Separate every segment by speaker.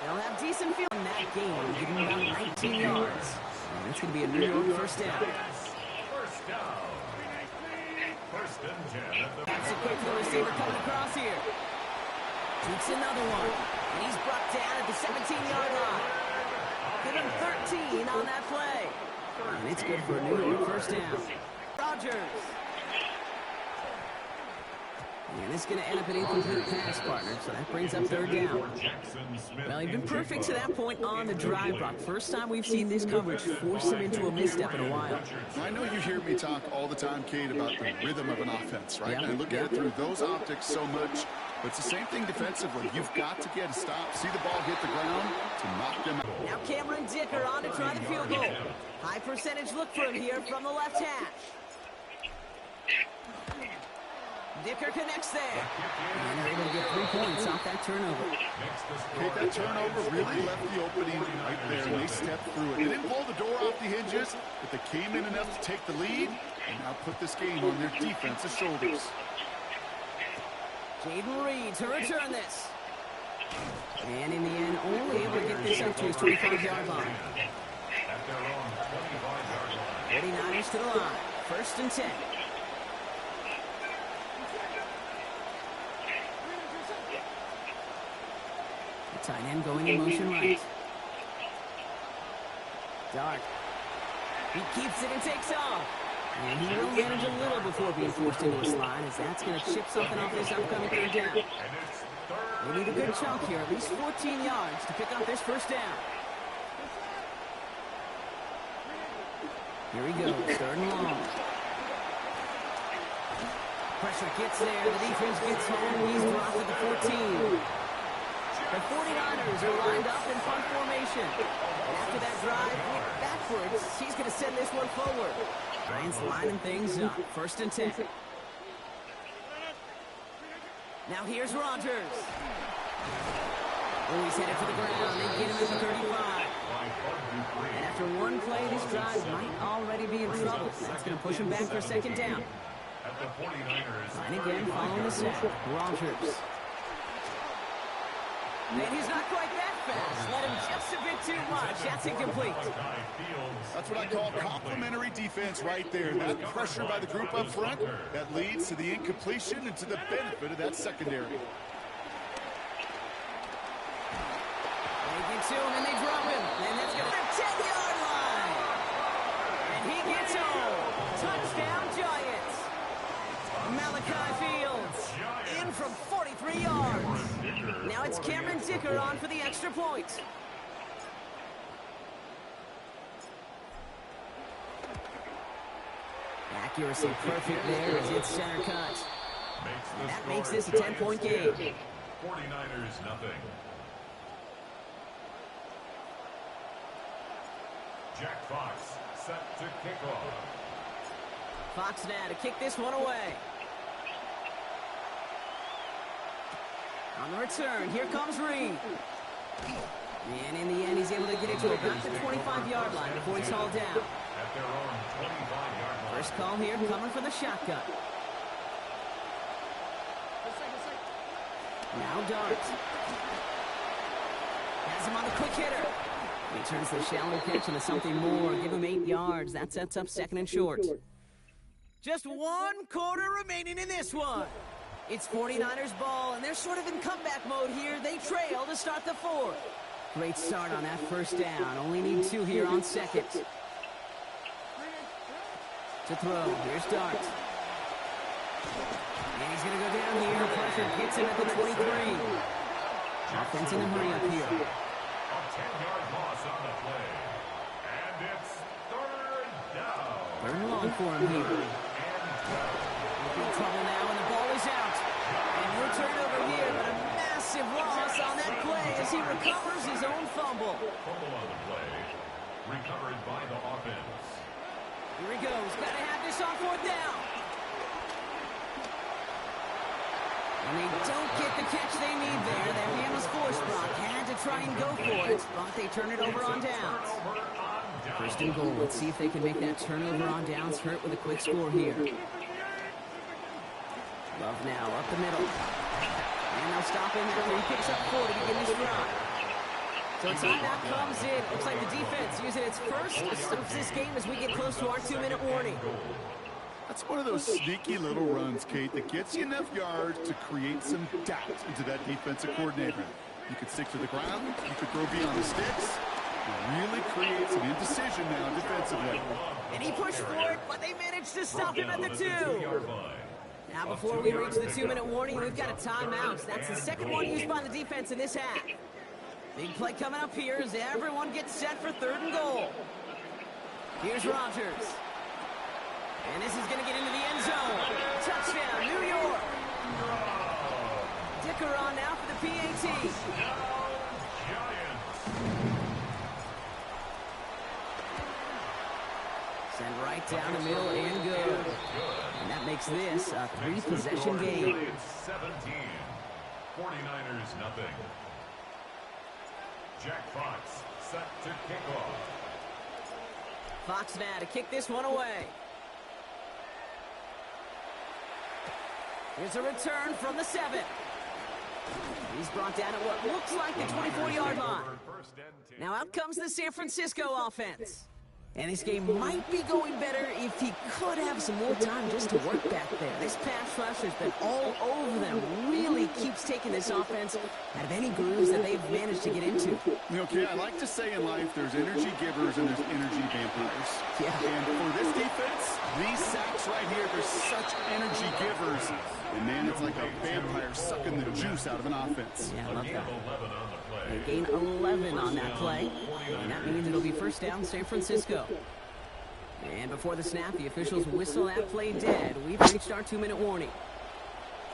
Speaker 1: They'll have decent field in that game, giving them about 19 yards. And that's going to be a New York first down.
Speaker 2: First and 10.
Speaker 1: That's a quick receiver coming across here. Takes another one. And he's brought down at the 17-yard line. Give him 13 on that play. And it's good for a New York first down. Rodgers. And it's going to end up an incomplete pass, partner, so that brings up third down. Well, he's been perfect to that point on the drive block. First time we've seen this coverage force him into a misstep in a while.
Speaker 3: I know you hear me talk all the time, Kate, about the rhythm of an offense, right? And I look at it through those optics so much. But it's the same thing defensively. You've got to get a stop, see the ball hit the ground to knock them out.
Speaker 1: Now Cameron Dicker on to try the field goal. High percentage look for him here from the left hash. Dicker connects there. And they're able to get 3 points off that turnover.
Speaker 3: Kate, that turnover really left the opening right there, and they stepped through it. They didn't blow the door off the hinges, but they came in enough to take the lead and now put this game on their defense's shoulders.
Speaker 1: Jaden Reed to return this. And in the end, only able to get this up to his 25-yard line. 49ers to the line. First and 10. The tight end going in motion right. Dart. He keeps it and takes off. And he will manage a little before being forced into a slide, as that's going to chip something off this upcoming third down. They need a good chunk here, at least 14 yards to pick up this first down. Here he goes, third and long. Pressure gets there, the defense gets home, he's dropped at the 14. The 49ers are lined up in punt formation. And after that drive, backwards, he's going to send this one forward. Giants lining things up. First and 10. Now here's Rodgers. Oh, he's headed for the ground. They get him at the 35. And after one play, this drive might already be in trouble. That's going to push him back for a second down. And again, following the sack, Rodgers. And he's not quite that fast. Let him just a bit too much. That's incomplete.
Speaker 3: That's what I call complimentary defense right there. That pressure by the group up front, that leads to the incompletion and to the benefit of that secondary.
Speaker 1: They get to him and they drop him. And that's going to the 10-yard line. And he gets home. Touchdown, Giants. Malachi Fields in from 43 yards. Now it's Cameron Dicker on for the extra point. Accuracy perfect there as it's center cut. And that makes this a 10-point game.
Speaker 2: 49ers nothing. Jack Fox set to kick off.
Speaker 1: Fox now to kick this one away. On the return, here comes Reed. And in the end, he's able to get it to about the 25-yard line before he's hauled down.
Speaker 2: At their own 25-yard line.
Speaker 1: First call here coming for the shotgun. Now Dart. Has him on the quick hitter. He turns the shallow catch into something more. Give him 8 yards. That sets up second and short. Just 1 quarter remaining in this one. It's 49ers ball, and they're sort of in comeback mode here. They trail to start the fourth. Great start on that first down. Only need 2 here on second. To throw. Here's Dart. And he's going to go down here. Pressure gets him at the 23. Offense in a hurry up here.
Speaker 2: A 10-yard loss on the play. And it's third down.
Speaker 1: Third and long for him here. In trouble now, and the ball is out. And no turnover here, but a massive loss on that play as he recovers his own fumble.
Speaker 2: Fumble on the play. Recovered by the offense.
Speaker 1: Here he goes. Got to have this on fourth down. And they don't get the catch they need there. That man was forced. Brock had to try and go for it, but they turn it over on downs. First and goal. Let's see if they can make that turnover on downs hurt with a quick score here. Love now up the middle. And they'll stop him after he picks up 4 to begin this drive. So timeout comes in. Looks like the defense using its first of this game as we get close to our 2-minute warning.
Speaker 3: That's one of those sneaky little runs, Kate, that gets you enough yards to create some doubt into that defensive coordinator. You could stick to the ground, you could throw beyond the sticks. It really creates an indecision now defensively.
Speaker 1: And he pushed for it, but they managed to stop him at the 2. Now before we reach the 2-minute warning, we've got a timeout. That's the second one used by the defense in this half. Big play coming up here as everyone gets set for 3rd and goal. Here's Rodgers. And this is going to get into the end zone. Touchdown, New York. Dicker on now for the PAT. Send right down the middle and good. And that makes this a 3-possession game.
Speaker 2: 17. 49ers nothing. Jack Fox set to kick off.
Speaker 1: Fox now to kick this one away. Here's a return from the 7. He's brought down at what looks like the 24-yard line. Now out comes the San Francisco offense. And this game might be going better if he could have some more time just to work back there. This pass rush has been all over them. Really keeps taking this offense out of any grooves that they've managed to get into.
Speaker 3: You know, Kay, I like to say in life there's energy givers and there's energy vampires.
Speaker 1: Yeah.
Speaker 3: And for this defense, these sacks right here, they're such energy givers. And man, it's like a vampire sucking the juice out of an offense.
Speaker 1: Yeah, I love that. They gain 11 on that play. And that means it'll be first down San Francisco. And before the snap, the officials whistle that play dead. We've reached our 2-minute warning.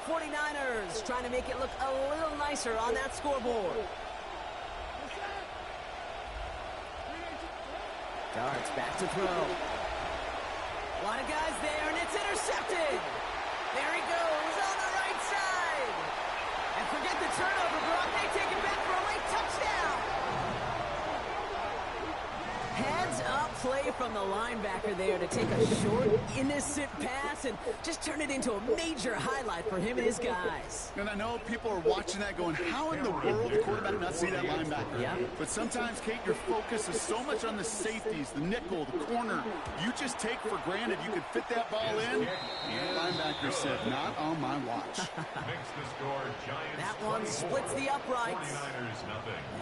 Speaker 1: 49ers trying to make it look a little nicer on that scoreboard. Darts back to throw. A lot of guys there, and it's intercepted. There he goes on the right side. And forget the turnover, Brock. They take it back for a late touchdown. Heads up play from the linebacker there to take a short, innocent pass and just turn it into a major highlight for him and his guys.
Speaker 3: And I know people are watching that going, how in the world the quarterback not see that linebacker?
Speaker 1: Yeah.
Speaker 3: But sometimes, Kate, your focus is so much on the safeties, the nickel, the corner. You just take for granted you could fit that ball in. And the linebacker said, not on my watch.
Speaker 1: That one splits the uprights.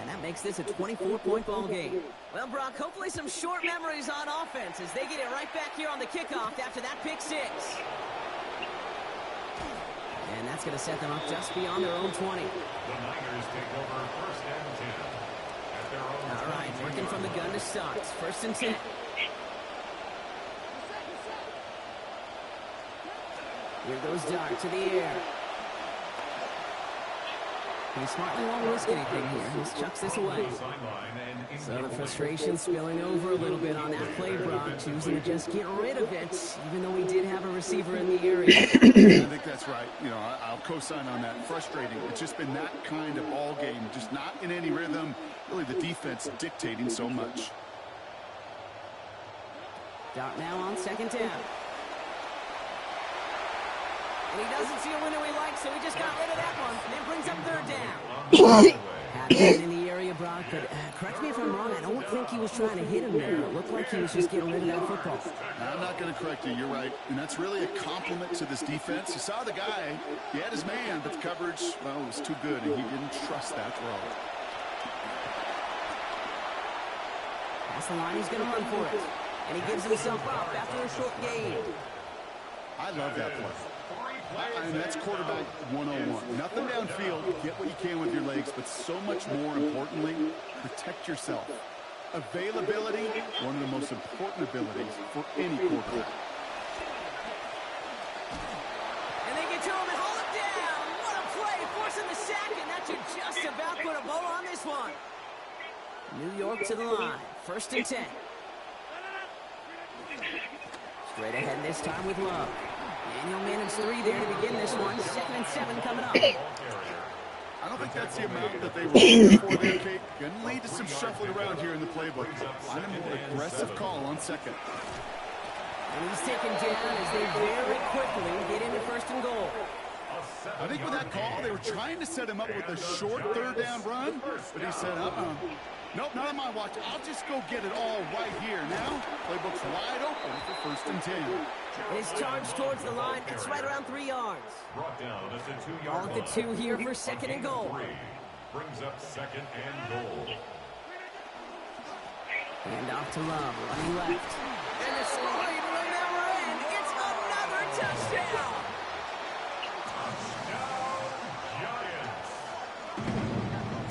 Speaker 1: And that makes this a 24-point ball game. Well, Brock, hopefully some short memories on offense as they get it right back here on the kickoff after that pick 6. And that's going to set them up just beyond their own 20.
Speaker 2: The Niners take over first and 10. At their own
Speaker 1: All right, working from the gun to start. First and 10. Here goes Dart to the air. He smartly won't risk anything here. He just chucks this away. So the frustration spilling over a little bit on that play, Brock, choosing to just get rid of it, even though we did have a receiver in the area.
Speaker 3: I think that's right. You know, I'll co-sign on that. Frustrating. It's just been that kind of ball game, just not in any rhythm. Really, the defense dictating so much.
Speaker 1: Dart now on second down. And he doesn't see a window he likes, so he just got rid of that one. And then brings up third down. Happened in the area, Brock, but correct me if I'm wrong, I don't think he was trying to hit him there. It looked like he was just getting rid of that football.
Speaker 3: I'm not going to correct you. You're right. And that's really a compliment to this defense. You saw the guy. He had his man, but the coverage, well, was too good, and he didn't trust that throw.
Speaker 1: That's the line. He's going to run for it. And he gives himself up after a short gain.
Speaker 3: I love that play. I mean, that's quarterback 101. Nothing downfield, get what you can with your legs, but so much more importantly, protect yourself. Availability, one of the most important abilities for any quarterback.
Speaker 1: And they get to him and hold him down. What a play, forcing the sack, and that should just about put a bow on this one. New York to the line, first and 10. Straight ahead this time with Love. And he'll manage 3 there to begin this one. 2nd and 7 coming up.
Speaker 3: I don't think that's the amount that they were looking for there, Kate. Going to lead to some shuffling around here in the playbook. Find a more aggressive call on second.
Speaker 1: And he's taken down as they very quickly get into first and goal.
Speaker 3: I think with that call, they were trying to set him up with a short third down run, but he said, nope, not on my watch. I'll just go get it all right here. Now, playbook's wide open for 1st and 10.
Speaker 1: His charge towards the line, it's right around 3 yards.
Speaker 2: Brought down at the 2-yard
Speaker 1: Ball at the 2 here for 2nd and goal.
Speaker 2: Brings up 2nd and goal.
Speaker 1: Hand off to Love, running left. And the scoring will never end. It's another touchdown.
Speaker 2: Touchdown, Giants.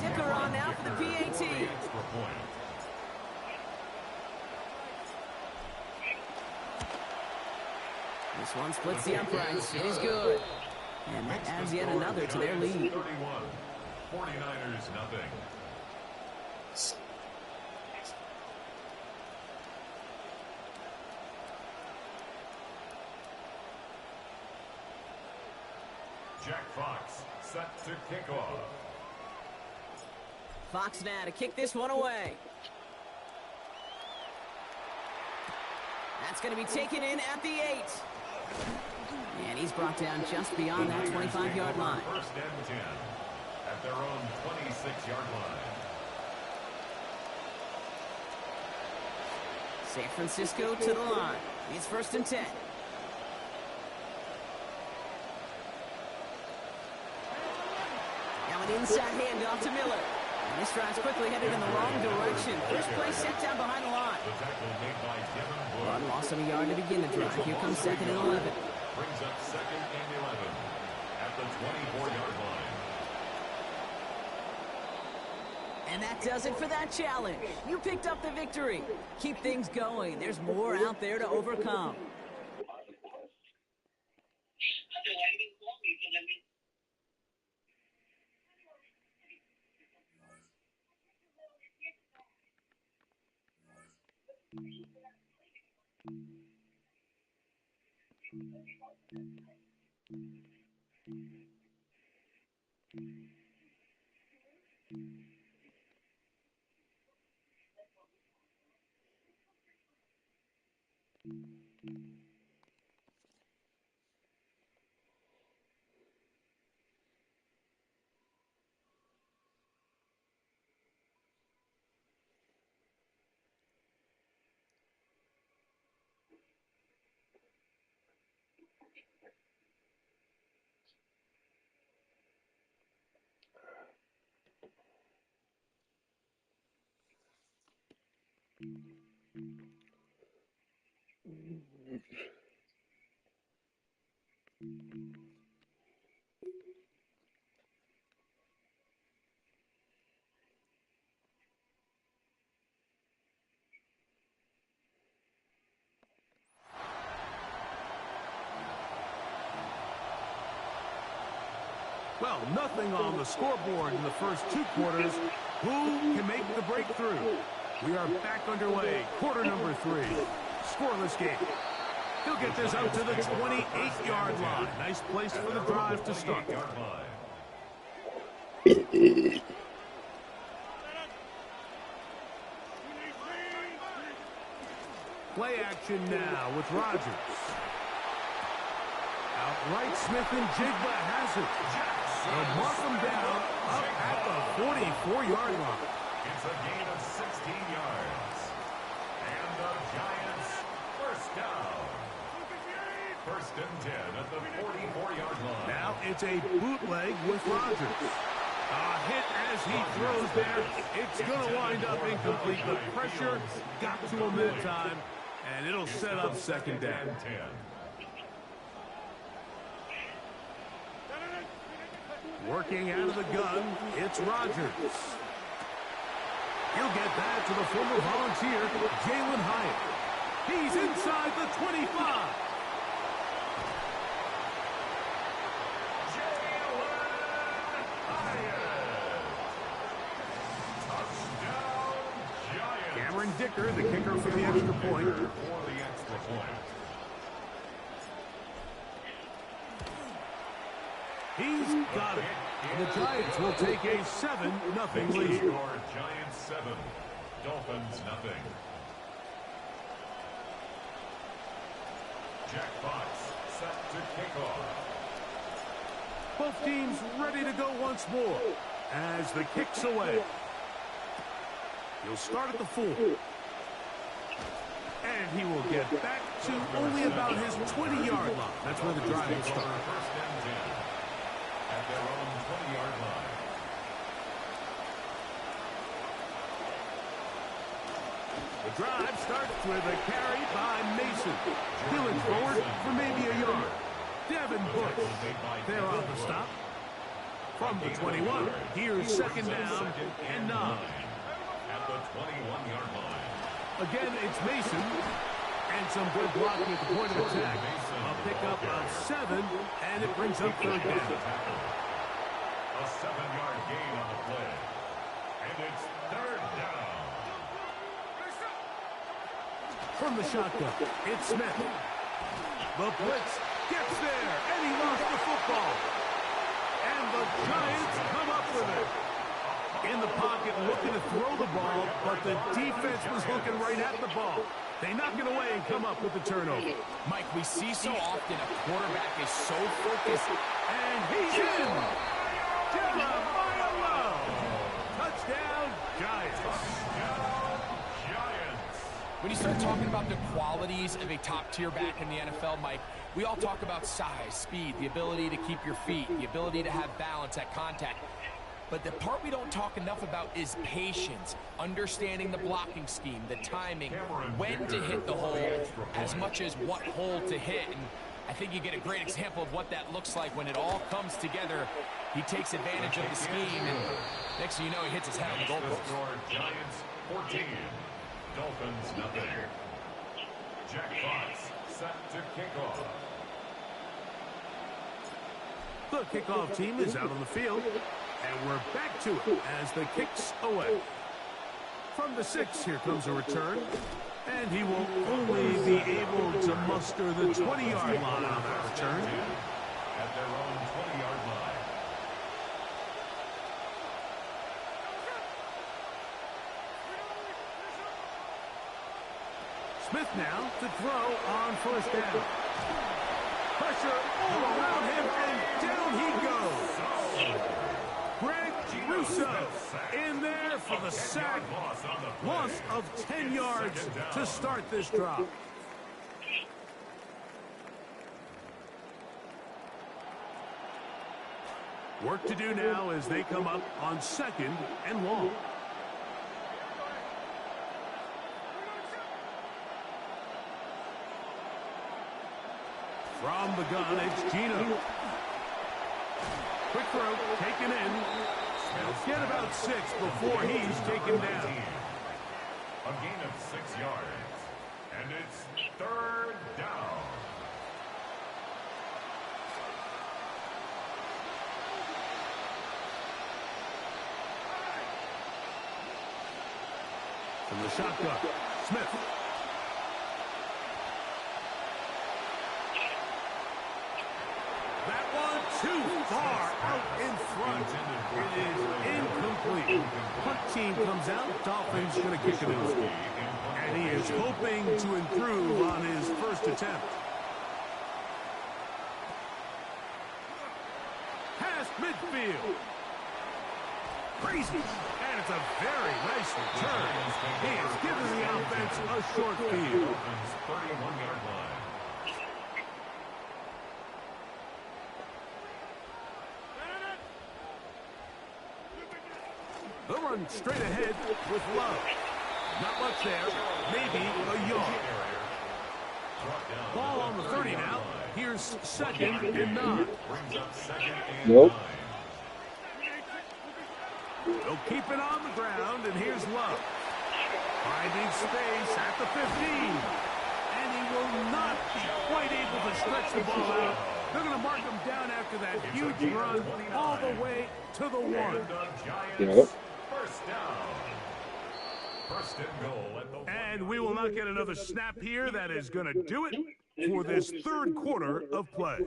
Speaker 1: Dicker on now for the PAT.
Speaker 2: Extra point.
Speaker 1: This one splits the uprights. It is good. And that adds yet another to their lead.
Speaker 2: 31. 49ers nothing. Jack Fox set to kick off.
Speaker 1: Fox now to kick this one away. That's going to be taken in at the 8. And he's brought down just beyond that 25-yard line.
Speaker 2: 1st and 10 at their own 26-yard line.
Speaker 1: San Francisco to the line. It's 1st and 10. Now an inside handoff to Miller. And this drive's quickly headed in the wrong direction. First play set down behind the line.
Speaker 2: The tackle made by Devin Wood.
Speaker 1: Run loss of a yard to begin the drive. Here comes 2nd and 11.
Speaker 2: Brings up 2nd and 11 at the 24-yard line.
Speaker 1: And that does it for that challenge. You picked up the victory. Keep things going. There's more out there to overcome.
Speaker 4: Well, nothing on the scoreboard in the first 2 quarters. Who can make the breakthrough? We are back underway. Quarter number 3. Scoreless game. He'll get this out to the 28-yard line. Nice place for the drive to start. Play action now with Rodgers. Outright, Smith and Jigba has it. They'll mark him down up at the 44-yard line.
Speaker 2: It's a gain of 16 yards. And the Giants first down. 1st and 10 at the 44-yard line.
Speaker 4: Now it's a bootleg with Rodgers. A hit as he throws there. It's going to wind up incomplete. The pressure got to him that time, and it'll set up 2nd down.
Speaker 2: 10.
Speaker 4: Working out of the gun, it's Rodgers. He'll get that to the former Volunteer, Jalen Hyatt. He's inside the 25.
Speaker 2: Jalen Hyatt. Touchdown, Giants.
Speaker 4: Cameron Dicker, the kicker for the extra point.
Speaker 2: For the extra point.
Speaker 4: He's got it. And the Giants will take a 7-0 lead.
Speaker 2: Score Giants 7, Dolphins nothing. Jack Fox set to kick off.
Speaker 4: Both teams ready to go once more as the kick's away. He'll start at the 4. And he will get back to only about his 20-yard line. That's where the drive will start.
Speaker 2: First and 10 at their own 20-yard line.
Speaker 4: The drive starts with a carry by Mason. Peeling forward for maybe a yard. Devin Bush there on the stop. From the 21, here's second down and 9.
Speaker 2: At the 21-yard line.
Speaker 4: Again, it's Mason. And some good blocking at the point of attack. A pickup of 7, and it brings up third down.
Speaker 2: A 7-yard gain on the play. And it's third down.
Speaker 4: From the shotgun, it's Smith. The blitz gets there, and he lost the football. And the Giants come up with it. In the pocket, looking to throw the ball, but the defense was looking right at the ball. They knock it away and come up with the turnover.
Speaker 5: Mike, we see so often a quarterback is so focused.
Speaker 4: And he's in! Jeremiah Love! Touchdown, Giants.
Speaker 5: When you start talking about the qualities of a top-tier back in the NFL, Mike, we all talk about size, speed, the ability to keep your feet, the ability to have balance at contact. But the part we don't talk enough about is patience, understanding the blocking scheme, the timing, when to hit the hole, as much as what hole to hit. And I think you get a great example of what that looks like when it all comes together. He takes advantage of the scheme, and next thing you know, he hits his head on the goalpost.
Speaker 2: Giants 14. Dolphins nothing. Jack Fox set to kick off.
Speaker 4: The kickoff team is out on the field, and we're back to it as the kick's away. From the 6, here comes a return, and he will only be able to muster the 20-yard line on that return.
Speaker 2: At their own 20-yard line.
Speaker 4: Smith now to throw on first down. Pressure all around him, and down he goes. Greg Russo in there for the sack. Loss of 10 yards to start this drive. Work to do now as they come up on 2nd and long. From the gun, it's Gino. Quick throw, taken in. He'll get about 6 before he's taken down.
Speaker 2: A gain of 6 yards. And it's third down.
Speaker 4: From the shotgun, Smith. That one too far out in front. It is incomplete. Punt team comes out. Dolphins going to kick it in. And he is hoping to improve on his first attempt. Past midfield. Crazy. And it's a very nice return. He has given the offense a short field.
Speaker 2: 31-yard line.
Speaker 4: They'll run straight ahead with Love. Not much there. Maybe a yard. Ball on the 30 now. Here's 2nd and 9.
Speaker 2: Brings up 2nd and
Speaker 6: Nope.
Speaker 2: 9.
Speaker 4: They'll keep it on the ground, and here's Love. Finding space at the 15. And he will not be quite able to stretch the ball out. They're going to mark him down after that huge run all the way to the 1.
Speaker 2: And the Giants
Speaker 6: Yep.
Speaker 2: first down. First and goal at the
Speaker 4: And we will not get another snap here. That is going to do it for this third quarter of play.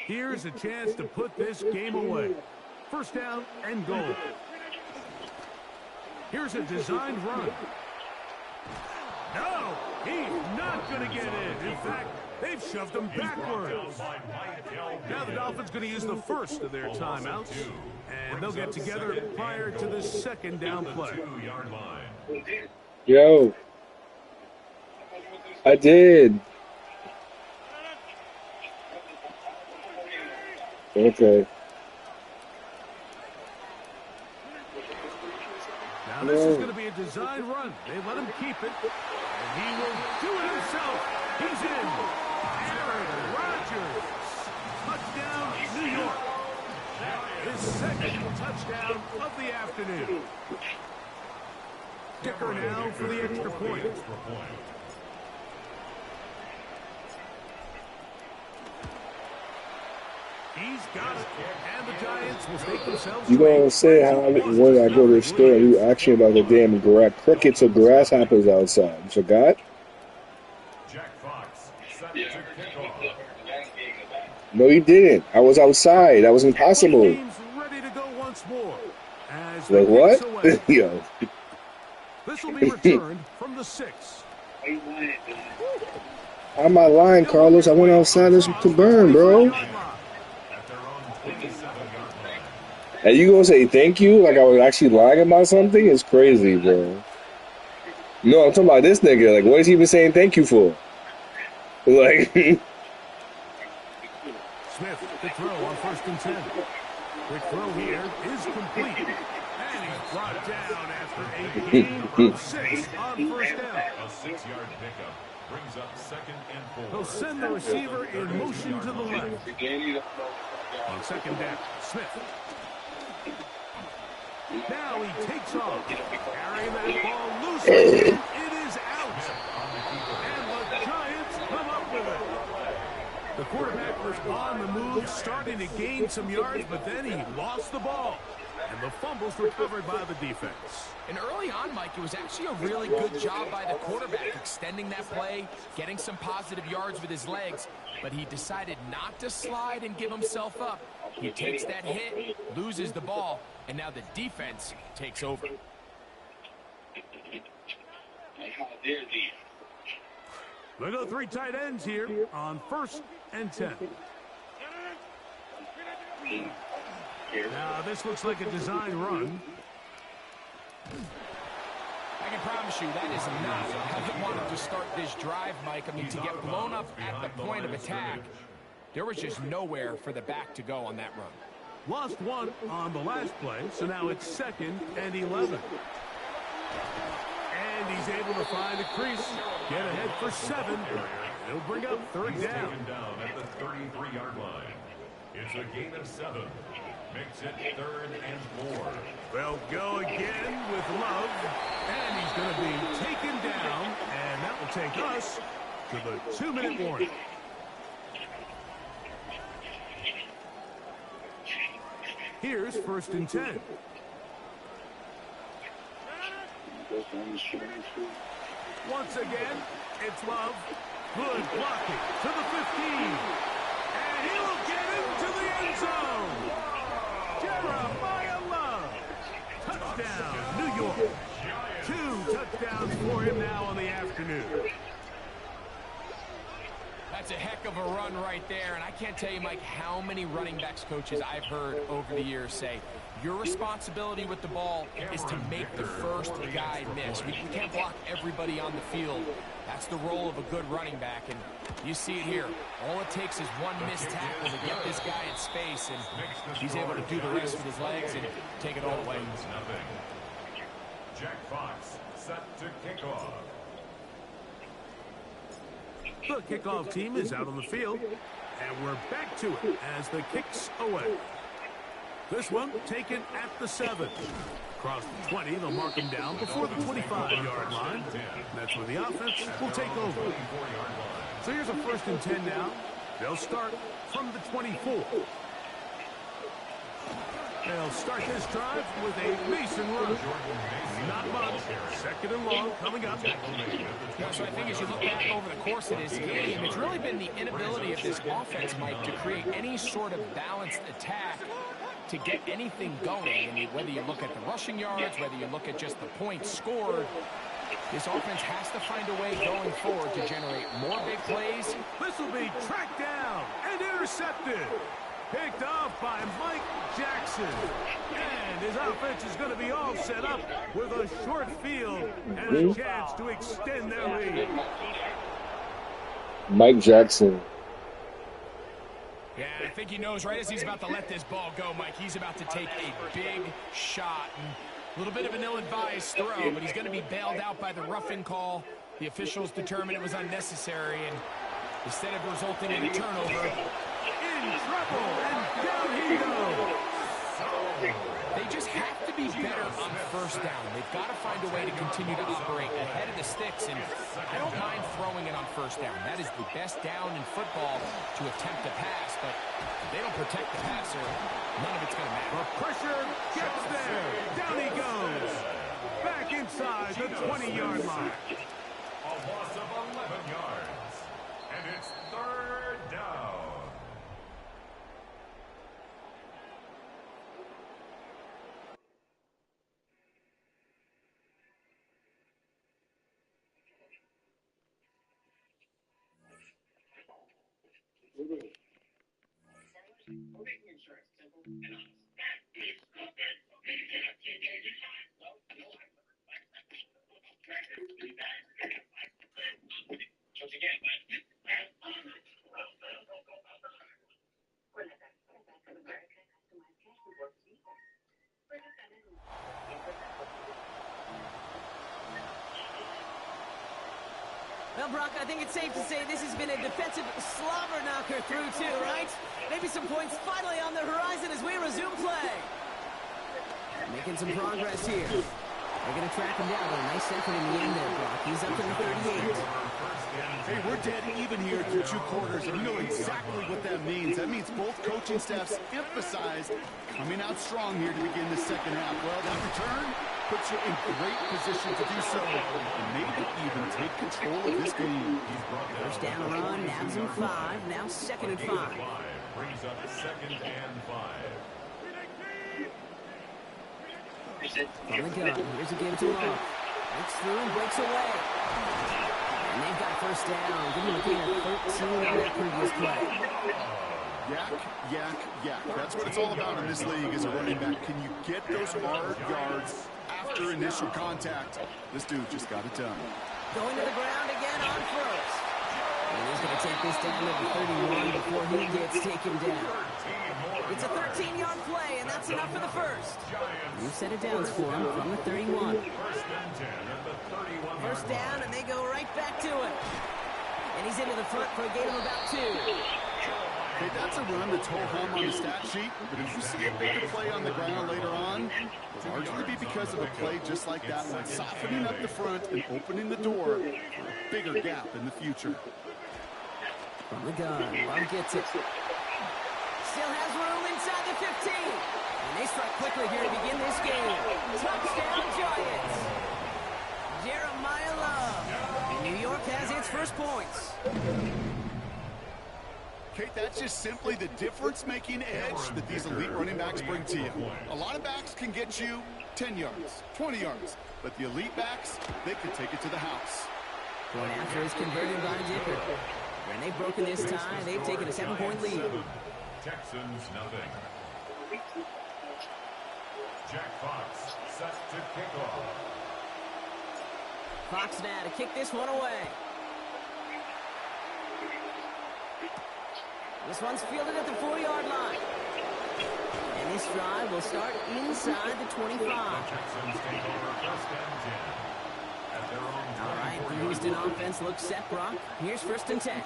Speaker 4: Here's a chance to put this game away. First down and goal. Here's a designed run. No, he's not going to get in. In fact, They've shoved them backwards. Now the Dolphins going to use the first of their timeouts, and they'll get together prior to the second down play.
Speaker 6: Yo, I did. Okay.
Speaker 4: Now this is going to be a design run. They let him keep it, and he will do it himself. He's in. Aaron Rodgers. Touchdown, New York. His second touchdown of the afternoon. Kicker now for the extra point. He's got it. And the Giants will take themselves.
Speaker 6: You gonna say how when I go to the store, you ask me about the damn crickets or grasshoppers outside. You forgot?
Speaker 2: Jack Fox set to kick off.
Speaker 6: No, you didn't. I was outside. That was impossible.
Speaker 4: Ready to go once more.
Speaker 6: Like what? Yo.
Speaker 4: This will be returned from the 6.
Speaker 6: How am I lying, Carlos? I went outside to burn, bro. And you gonna say thank you? Like I was actually lying about something? It's crazy, bro. No, I'm talking about this nigga. Like, what is he even saying thank you for? Like,
Speaker 4: Smith, the throw on 1st and 10. Quick throw here is complete. And he's brought down after a gain of 6 on 1st down.
Speaker 2: A 6-yard pickup brings up 2nd and 4.
Speaker 4: He'll send the receiver in motion to the left. On 2nd down, Smith. Now he takes off. Carrying that ball loose. It is out. And the Giants come up with it. The quarterback was on the move, starting to gain some yards, but then he lost the ball. And the fumbles recovered by the defense.
Speaker 5: And early on, Mike, it was actually a really good job by the quarterback extending that play, getting some positive yards with his legs, but he decided not to slide and give himself up. He takes that hit, loses the ball, and now the defense takes over.
Speaker 4: They go 3 tight ends here on 1st and 10. Now this looks like a design run.
Speaker 5: I can promise you that is not how they wanted to start this drive, Mike. I mean, to get blown up at the point of attack, there was just nowhere for the back to go on that run.
Speaker 4: Lost 1 on the last play, so now it's 2nd and 11. And he's able to find a crease, get ahead for 7. He'll bring up 3rd down.
Speaker 2: Taken down at the 33-yard line. It's a gain of 7. Makes it 3rd and 4.
Speaker 4: They'll go again with Love, and he's going to be taken down, and that will take us to the 2-minute warning. Here's 1st and 10. Once again, it's Love. Good blocking to the 15. And he'll get into the end zone. Jeremiah Love. Touchdown, New York. 2 touchdowns for him now on the afternoon.
Speaker 5: That's a heck of a run right there, and I can't tell you, Mike, how many running backs coaches I've heard over the years say, your responsibility with the ball is to make the first guy miss. We can't block everybody on the field. That's the role of a good running back, and you see it here. All it takes is one missed tackle to get this guy in space, and he's able to do the rest with his legs and take it all the way.
Speaker 2: Jack Fox set to kick off.
Speaker 4: The kickoff team is out on the field, and we're back to it as the kick's away. This one taken at the 7. Across the 20, they'll mark him down before the 25-yard line. That's where the offense will take over. So here's a 1st and 10 now. They'll start from the 24. They'll start this drive with a Mason run. Not much. 2nd and long coming up.
Speaker 5: Yeah, so I think as you look back over the course of this game, it's really been the inability of this offense, Mike, to create any sort of balanced attack to get anything going. I mean, whether you look at the rushing yards, whether you look at just the points scored, This offense has to find a way going forward to generate more big plays.
Speaker 4: This will be tracked down and intercepted. Picked off by Mike Jackson. And his offense is going to be all set up with a short field and a chance to extend their lead.
Speaker 6: Mike Jackson.
Speaker 5: Yeah, I think he knows right as he's about to let this ball go, Mike, he's about to take a big shot. And a little bit of an ill-advised throw, but he's going to be bailed out by the roughing call. The officials determined it was unnecessary, and instead of resulting in a turnover,
Speaker 4: in trouble, and down he goes.
Speaker 5: They just have to be better on first down. They've got to find a way to continue to operate ahead of the sticks, and I don't mind throwing it on first down. That is the best down in football to attempt a pass, but if they don't protect the passer, none of it's going to matter.
Speaker 4: The pressure gets there. Down he goes. Back inside the 20-yard line.
Speaker 2: A loss of 11 yards. And it's third down.
Speaker 1: Well, Brock, I think it's safe to say this has been a defensive slobber knocker through two, right? Maybe some points finally on the horizon as we resume play. Making some progress here. They're going to track him down. A nice effort in the end there, Brock. He's up to the 38.
Speaker 3: Hey, we're dead even here through two quarters, and you know exactly what that means. That means both coaching staffs emphasized coming out strong here to begin the second half. Well, that return puts you in great position to do so, and maybe even take control of this game.
Speaker 1: First down run, nabs him 5, now second and 5.
Speaker 2: Brings up second and 5.
Speaker 1: From the gun, here's a give to Love. Breaks through and breaks away. And they've got first down. Give him a gain of 13 on that previous play.
Speaker 3: Yak, yak, yak. That's what it's all about in this league as a running back. Can you get those hard yards after initial contact? This dude just got it done.
Speaker 1: Going to the ground again on first. And he's going to take this down to the 31 before he gets taken down. It's a 13-yard play, and that's enough for the first. New set of downs for him from the 31. First down, and they go right back to it. And he's into the front for a gain of about 2.
Speaker 3: Okay, that's a run that's ho-hum on the stat sheet, but if you see a bigger play on the ground later on, it'll largely be because of a play just like that one, softening up the front and opening the door for a bigger gap in the future.
Speaker 1: From the gun, Love gets it. Still has room inside the 15. And they strike quickly here to begin this game. Touchdown, Giants. Jeremiah Love. And New York has its first points.
Speaker 3: Kate, that's just simply the difference-making edge that these elite running backs bring to you. A lot of backs can get you 10 yards, 20 yards, but the elite backs, they can take it to the house.
Speaker 1: Going after is converted by Dipper. When they've broken this tie, they've taken a 7-point lead.
Speaker 2: Texans nothing. Jack Fox set to kick off.
Speaker 1: Fox now to kick this one away. This one's fielded at the 4-yard line. And this drive will start inside the 25.
Speaker 2: Texans take over first and 10 at their own 20.
Speaker 1: All right, the Houston offense looks set, Brock. Here's first and 10.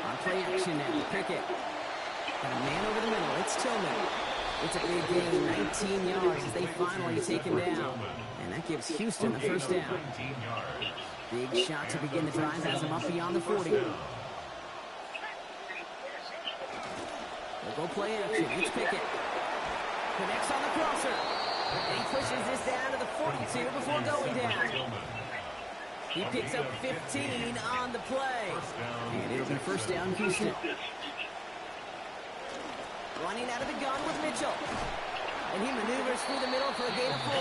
Speaker 1: On play action now, Pickett. Got a man over the middle, it's Tillman. It's a big gain, 19 yards as they finally take him down. And that gives Houston the first down. Big shot to begin the drive has him up beyond the 40. They'll go play action. It's Pickett. Connects on the crosser. And he pushes this down to the 42 before going down. He picks up 15 on the play. And it'll be first down, Houston. Running out of the gun with Mitchell. And he maneuvers through the middle for a gain of 4.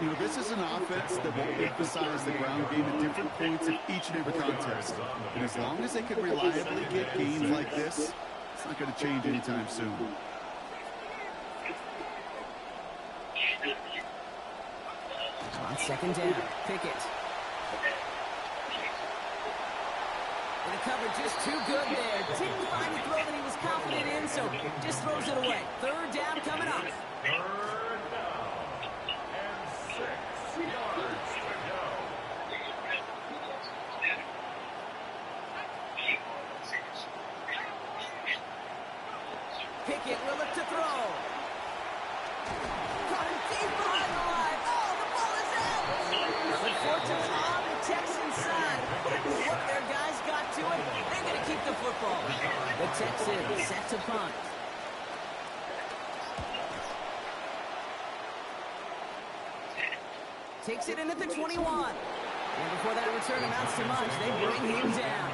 Speaker 3: You know, this is an offense that will emphasize the ground game at different points of each and every contest. And as long as they can reliably get gains like this, it's not going to change anytime soon.
Speaker 1: On second down, Pickett. And the cover just too good there. Didn't find the throw that he was confident in, so just throws it away. Third down coming up.
Speaker 2: Third down and 6 yards to go.
Speaker 1: Pickett will look to throw. Caught him deep behind the line. Oh, the ball is out. Unfortunately, on the Texans side, look, their guys got to it. They're going to keep the football. The Texans set to punt. Takes it in at the 21. And before that return amounts to much, they bring him down.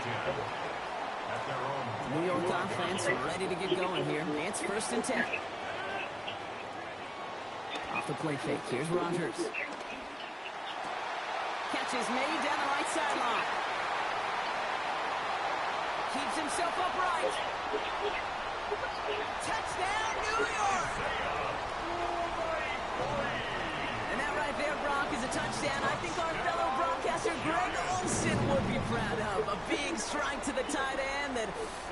Speaker 1: New York offense ready to get going here. It's 1st and 10. Off the play fake. Here's Rodgers. Catch is made down the right sideline. Keeps himself upright. Touchdown, New York! And that right there, Brock, is a touchdown I think our fellow broadcaster Greg Olsen would be proud of. A big strike to the tight end that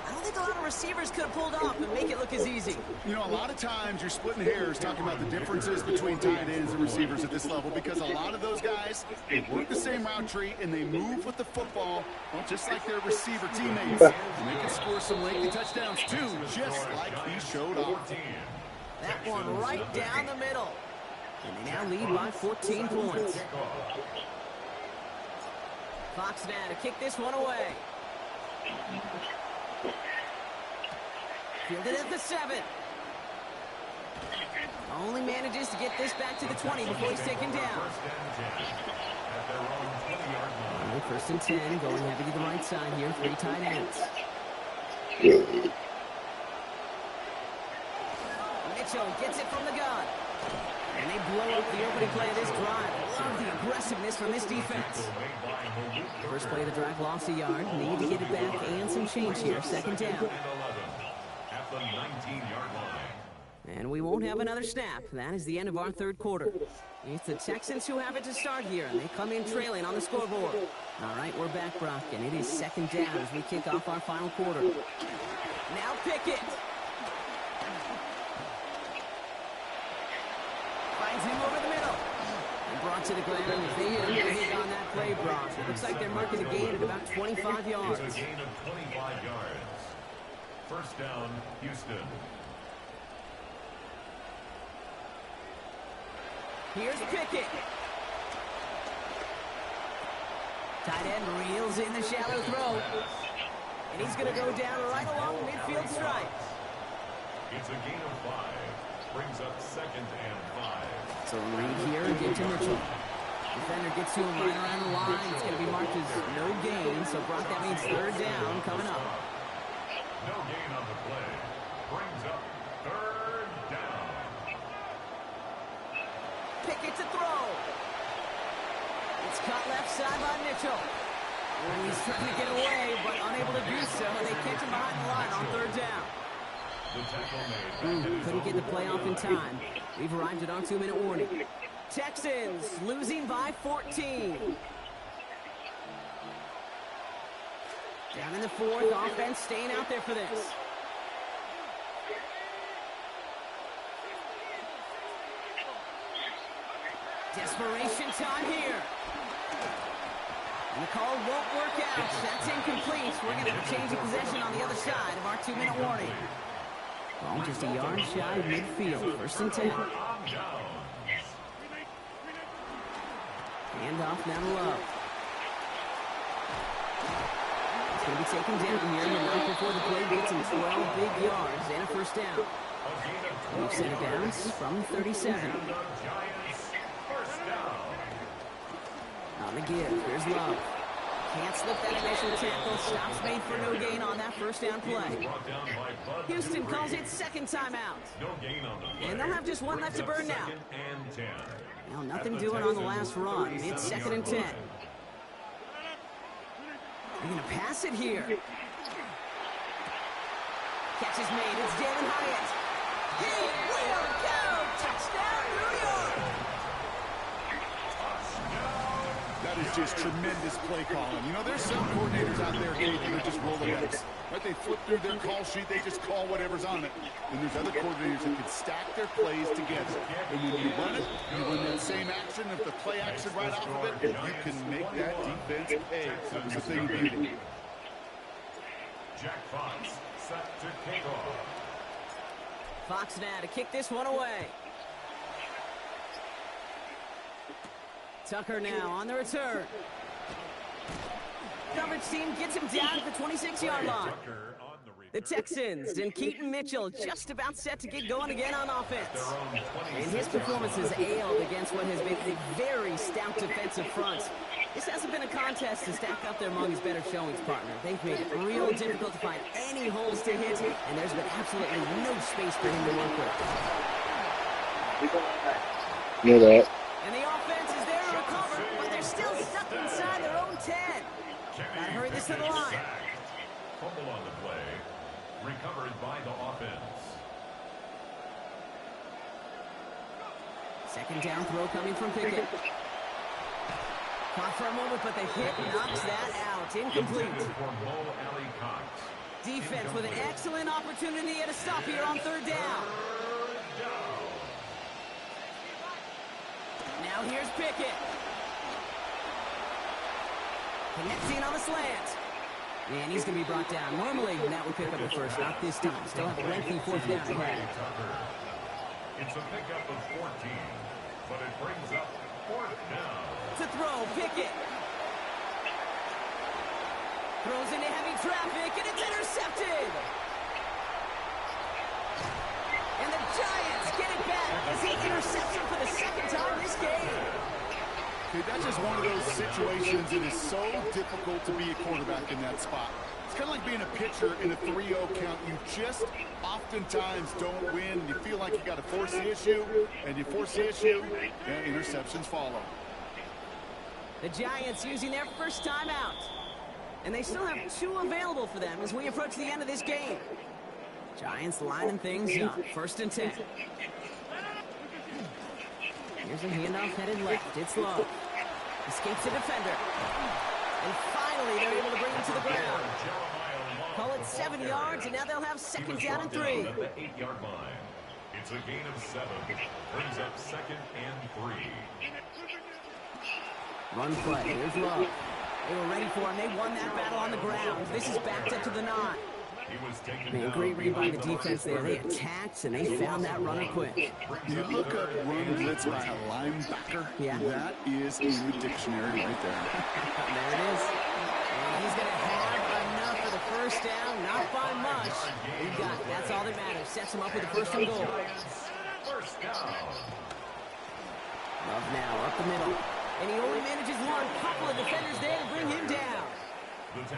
Speaker 1: I don't think a lot of receivers could have pulled off and make it look as easy.
Speaker 3: You know, a lot of times you're splitting hairs talking about the differences between tight ends and receivers at this level because a lot of those guys, they work the same route tree and they move with the football, well, just like their receiver teammates. And they can score some lengthy touchdowns too, just like he showed off.
Speaker 1: That one right down the middle. And they now lead by 14 points. Fox now to kick this one away. Fielded at the 7. Only manages to get this back to the 20 before he's taken down. And 1st and 10, going heavy to the right side here. 3 tight ends. Mitchell gets it from the gun. And they blow up the opening play of this drive. Love the aggressiveness from this defense. First play of the drive, lost a yard. Need to get it back and some change here. 2nd down.
Speaker 2: At the 19-yard line.
Speaker 1: And we won't have another snap. That is the end of our 3rd quarter. It's the Texans who have it to start here, and they come in trailing on the scoreboard. All right, we're back, Brock, and it is 2nd down as we kick off our final quarter. Now Pickett. Finds him over the middle. And brought to the ground. If they hit on that play, Brock, it looks like they're marking the gain at about 25 yards.
Speaker 2: It's a gain of 25 yards. 1st down, Houston.
Speaker 1: Here's Pickett. Tight end reels in the shallow throw. And he's going to go down right along the midfield stripe.
Speaker 2: It's a gain of 5. Brings up 2nd and 5.
Speaker 1: So read here and get to Mitchell. Defender gets to him right around the line. It's going to be marked as no gain. So Brock, that means 3rd down coming up.
Speaker 2: No gain on the play. Brings up 3rd down.
Speaker 1: Pickett to throw. It's caught left side by Mitchell. And he's trying to get away, but unable to do so. They catch him behind the line on 3rd down.
Speaker 2: The tackle made.
Speaker 1: Couldn't get the play off in time. We've arrived at our 2-minute warning. Texans losing by 14. Down in the 4th, offense staying out there for this. Desperation time here. And the call won't work out. That's incomplete. We're going to have a change of possession on the other side of our 2-minute warning. Ball just a yard shy of midfield. 1st and 10. Hand off now to Love. It's going to be taken down here. And right before the play gets him 12 big yards and a 1st down. We've set it down from 37. On the give. Here's Love. Can't slip that initial tackle. Stops made for no gain on that first down play. Houston calls it second timeout.
Speaker 2: No gain on the play.
Speaker 1: And they'll have just one left to burn now.
Speaker 2: Second and 10.
Speaker 1: Well, nothing doing on the last run. It's second and 10. They're going to pass it here. Catch is made. It's Jalen Hyatt. He will go. Touchdown, New York.
Speaker 3: That is just tremendous play calling. You know, there's some coordinators out there, Gabe, that just roll the dice. Right? They flip through their call sheet. They just call whatever's on it. And there's other coordinators that can stack their plays together. And when you run it, you run that same action, if the play action right off of it, you can make that defense pay. That was a thing of beauty.
Speaker 2: Jack Fox set to kick off.
Speaker 1: Fox now to kick this one away. Tucker now on the return. Coverage team gets him down at the 26-yard line. The Texans and Keaton Mitchell just about set to get going again on offense. And his performance has ailed against what has been a very stout defensive front. This hasn't been a contest to stack up there among his better showings, partner. They've made it real difficult to find any holes to hit, and there's been absolutely no space for him to work with.
Speaker 6: Know that.
Speaker 1: And the offense is there to recover, but they're still stuck inside their own 10. Gotta hurry this to the line.
Speaker 2: Fumble on the play. Recovered by the offense.
Speaker 1: Second down throw coming from Pickett. Caught for a moment, but the hit knocks that out. Incomplete. Defense with an excellent opportunity at a stop here on third down. Now here's Pickett. Connecting on the slant. And he's going to be brought down. Normally, that would pick up the first. Not this time. Still have a lengthy fourth down ahead.
Speaker 2: It's a pickup of 14, but it brings up fourth down.
Speaker 1: To throw, Pickett. Throws into heavy traffic, and it's intercepted. And the Giants get it back as he intercepts him for the second time this game.
Speaker 3: Okay, that's just one of those situations that is so difficult to be a quarterback in that spot. It's kind of like being a pitcher in a 3-0 count. You just oftentimes don't win. You feel like you got to force the issue, and you force the issue, and interceptions follow.
Speaker 1: The Giants using their first timeout. And they still have 2 available for them as we approach the end of this game. Giants lining things up. First and 10. Here's a handoff headed left. It's low. Escapes the defender. And finally, they're able to bring him to the ground. Call it 7 yards, and now they'll have second down and 3.
Speaker 2: At the 8-yard line. It's a gain of 7. Brings up second and 3.
Speaker 1: Run play. Here's Love. They were ready for him. They won that battle on the ground. This is backed up to the 9. Man, great read by the defense there. They attacked, and they found that runner quick.
Speaker 3: You look up run blitz by a linebacker, that is in the dictionary right there.
Speaker 1: There it is. And he's going to have enough for the first down. Not by much. He got it. That's all that matters. Sets him up with the first and goal.
Speaker 2: First down.
Speaker 1: Love now up the middle. And he only manages one. Couple of defenders there to bring him down.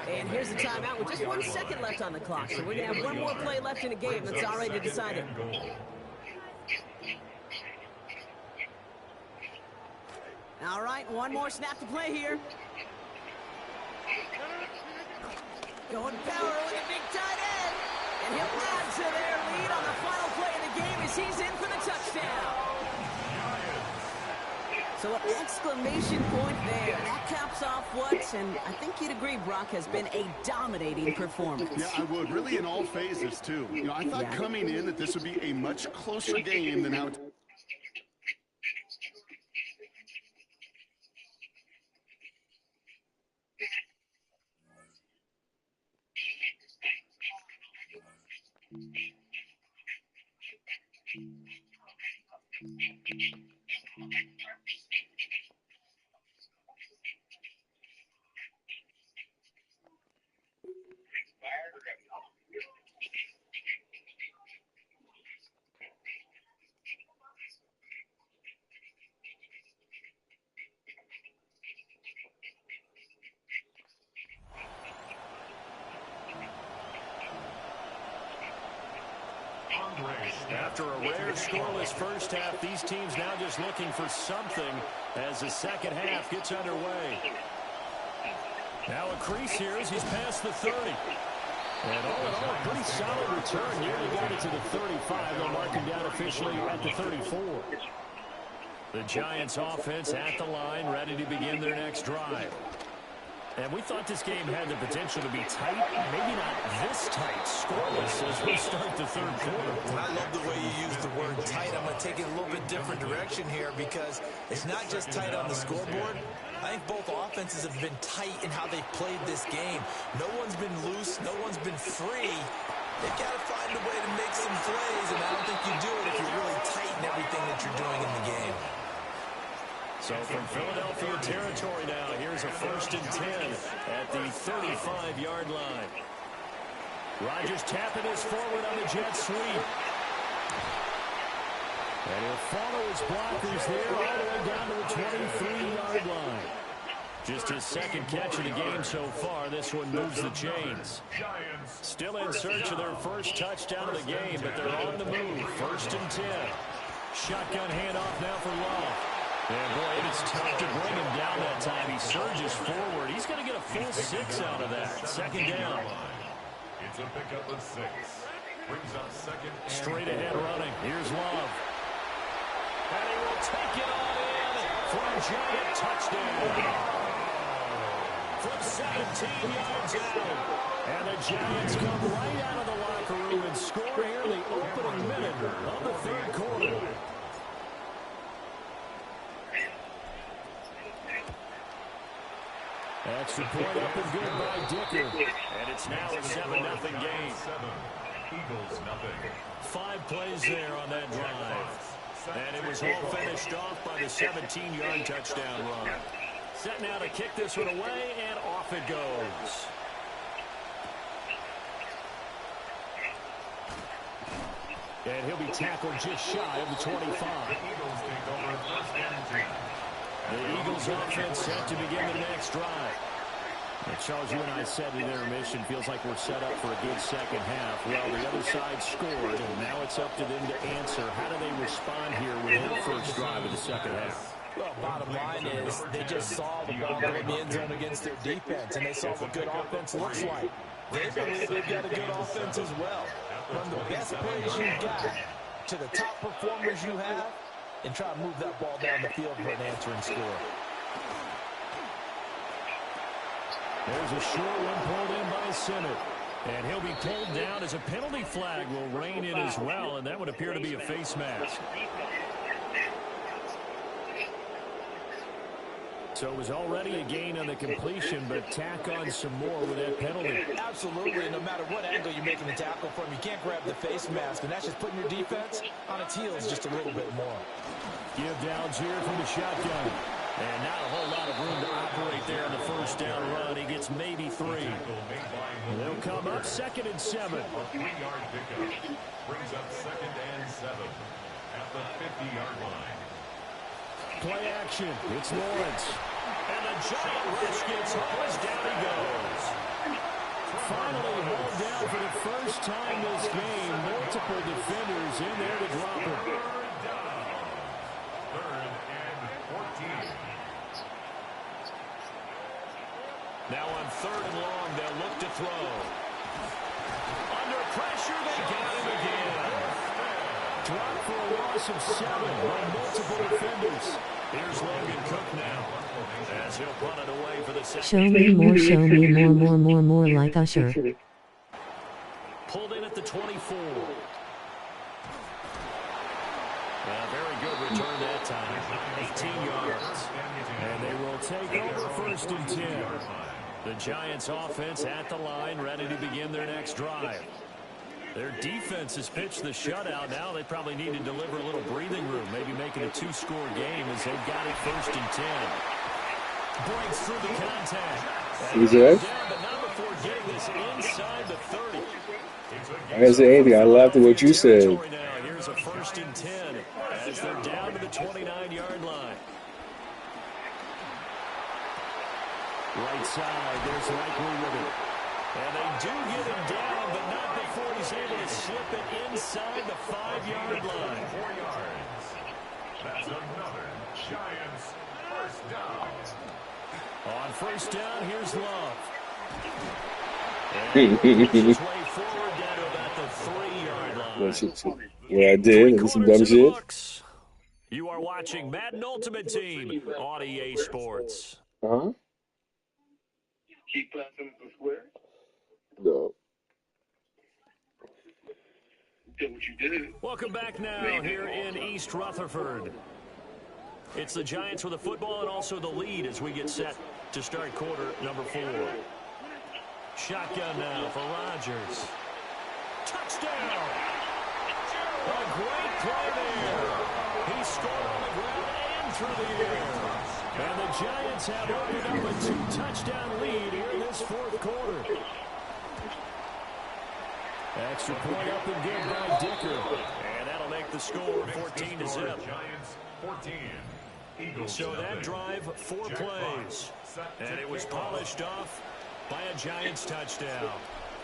Speaker 1: And here's the timeout with just 1 second left on the clock. So we're going to have one more play left in a game that's already decided. All right, one more snap to play here. Going power with a big tight end. And he'll add to their lead on the final play of the game as he's in for the touchdown. So an exclamation point there. That caps off what, and I think you'd agree, Brock, has been a dominating performance.
Speaker 3: Yeah, I would. Really in all phases, too. You know, I thought coming in that this would be a much closer game than how it...
Speaker 7: After a rare scoreless first half, these teams now just looking for something as the second half gets underway. Now a crease here as he's past the 30. And all in all, a pretty solid return. Nearly got it to the 35. They'll mark him down officially at the 34. The Giants offense at the line, ready to begin their next drive. And we thought this game had the potential to be tight, maybe not this tight, scoreless as we start the third quarter.
Speaker 8: I love the way you use the word tight. I'm going to take it a little bit different direction here because it's not just tight on the scoreboard. I think both offenses have been tight in how they played this game. No one's been loose. No one's been free. They've got to find a way to make some plays, and I don't think you do it if you're really tight in everything that you're doing in the game.
Speaker 7: So from Philadelphia territory now, here's a 1st and 10 at the 35-yard line. Rodgers tapping his forward on the jet sweep. And he'll follow his blockers there all the way down to the 23-yard line. Just his second catch of the game so far. This one moves the chains. Still in search of their first touchdown of the game, but they're on the move. 1st and 10. Shotgun handoff now for Love. And boy, it's tough to bring him down that time. He surges forward. He's going to get a full 6 out of that. Second down.
Speaker 2: It's a pickup of 6. Brings up second.
Speaker 7: Straight ahead running. Here's Love. And he will take it on in for a giant touchdown. From 17 yards out. And the Giants come right out of the locker room and score here in the opening minute of the third quarter. Extra point up and good by Dicker. And it's now a 7-0 game.
Speaker 2: Eagles nothing.
Speaker 7: 5 plays there on that drive. And it was all finished off by the 17-yard touchdown run. Set now to kick this one away, and off it goes. And he'll be tackled just shy of the 25.
Speaker 2: Eagles take over 1st and 10.
Speaker 7: The Eagles offense set to begin the next drive. And Charles, you and I said in intermission, feels like we're set up for a good second half. Well, the other side scored, and now it's up to them to answer. How do they respond here with their first drive of the second half?
Speaker 8: Well, bottom line is they just saw the ball go in the end zone against their defense, and they saw what good offense looks like. They believe they've got a good offense as well. From the best players you've got to the top performers you have, and try to move that ball down the field for an answering score.
Speaker 7: There's a short one pulled in by Simmons. And he'll be pulled down as a penalty flag will rein in as well, and that would appear to be a face mask. So it was already a gain on the completion, but tack on some more with that penalty.
Speaker 8: Absolutely, and no matter what angle you're making the tackle from, you can't grab the face mask, and that's just putting your defense on its heels just a little bit more.
Speaker 7: Give downs here from the shotgun. And not a whole lot of room to operate there in the first down run. He gets maybe 3. They'll come up 2nd and 7.
Speaker 2: A 3-yard pickup. Brings up 2nd and 7 at the 50-yard line.
Speaker 7: Play action. It's Lawrence. And the giant rush gets home as down he goes. Finally hauled down for the first time this game. Multiple defenders in there to drop him.
Speaker 2: 3rd and 14.
Speaker 7: Now on 3rd and long, they'll look to throw. Under pressure, they got him again. Dropped for a loss of 7 by multiple defenders. Here's Logan Cook now, as he'll punt it away for the second.
Speaker 9: Show me more like Usher.
Speaker 7: Pulled in at the 24. Very good return that time. 18 yards. And they will take over 1st and 10. The Giants offense at the line, ready to begin their next drive. Their defense has pitched the shutout. Now they probably need to deliver a little breathing room, maybe making a 2-score game as they've got it 1st and 10. Breaks through the contact.
Speaker 6: He's good.
Speaker 7: But not before getting this inside the 30.
Speaker 6: I didn't say anything. I laughed at what you said.
Speaker 7: Now, here's a 1st and 10 as they're down to the 29-yard line. Right side, there's Likely with it. And they do get him down, but not before he's able to slip it inside the 5-yard line.
Speaker 2: 4 yards. That's another Giants first down.
Speaker 7: On first down, here's Love. And he pushes his way forward down to about the 3-yard line.
Speaker 6: Yeah, I did. Some dumb shit.
Speaker 7: You are watching Madden Ultimate Team on EA Sports.
Speaker 6: Uh-huh.
Speaker 10: Keep passing the square.
Speaker 6: No.
Speaker 10: Did what you did.
Speaker 7: Welcome back now here in East Rutherford. It's the Giants with the football and also the lead as we get set to start quarter number 4. Shotgun now for Rodgers. Touchdown! A great play there. He scored on the ground and through the air. And the Giants have opened up a 2-touchdown lead here in this 4th quarter. Extra point up and good by Dicker. And that'll make the score 14-0.
Speaker 2: Giants 14.
Speaker 7: So that drive, 4 plays. And it was polished off by a Giants touchdown.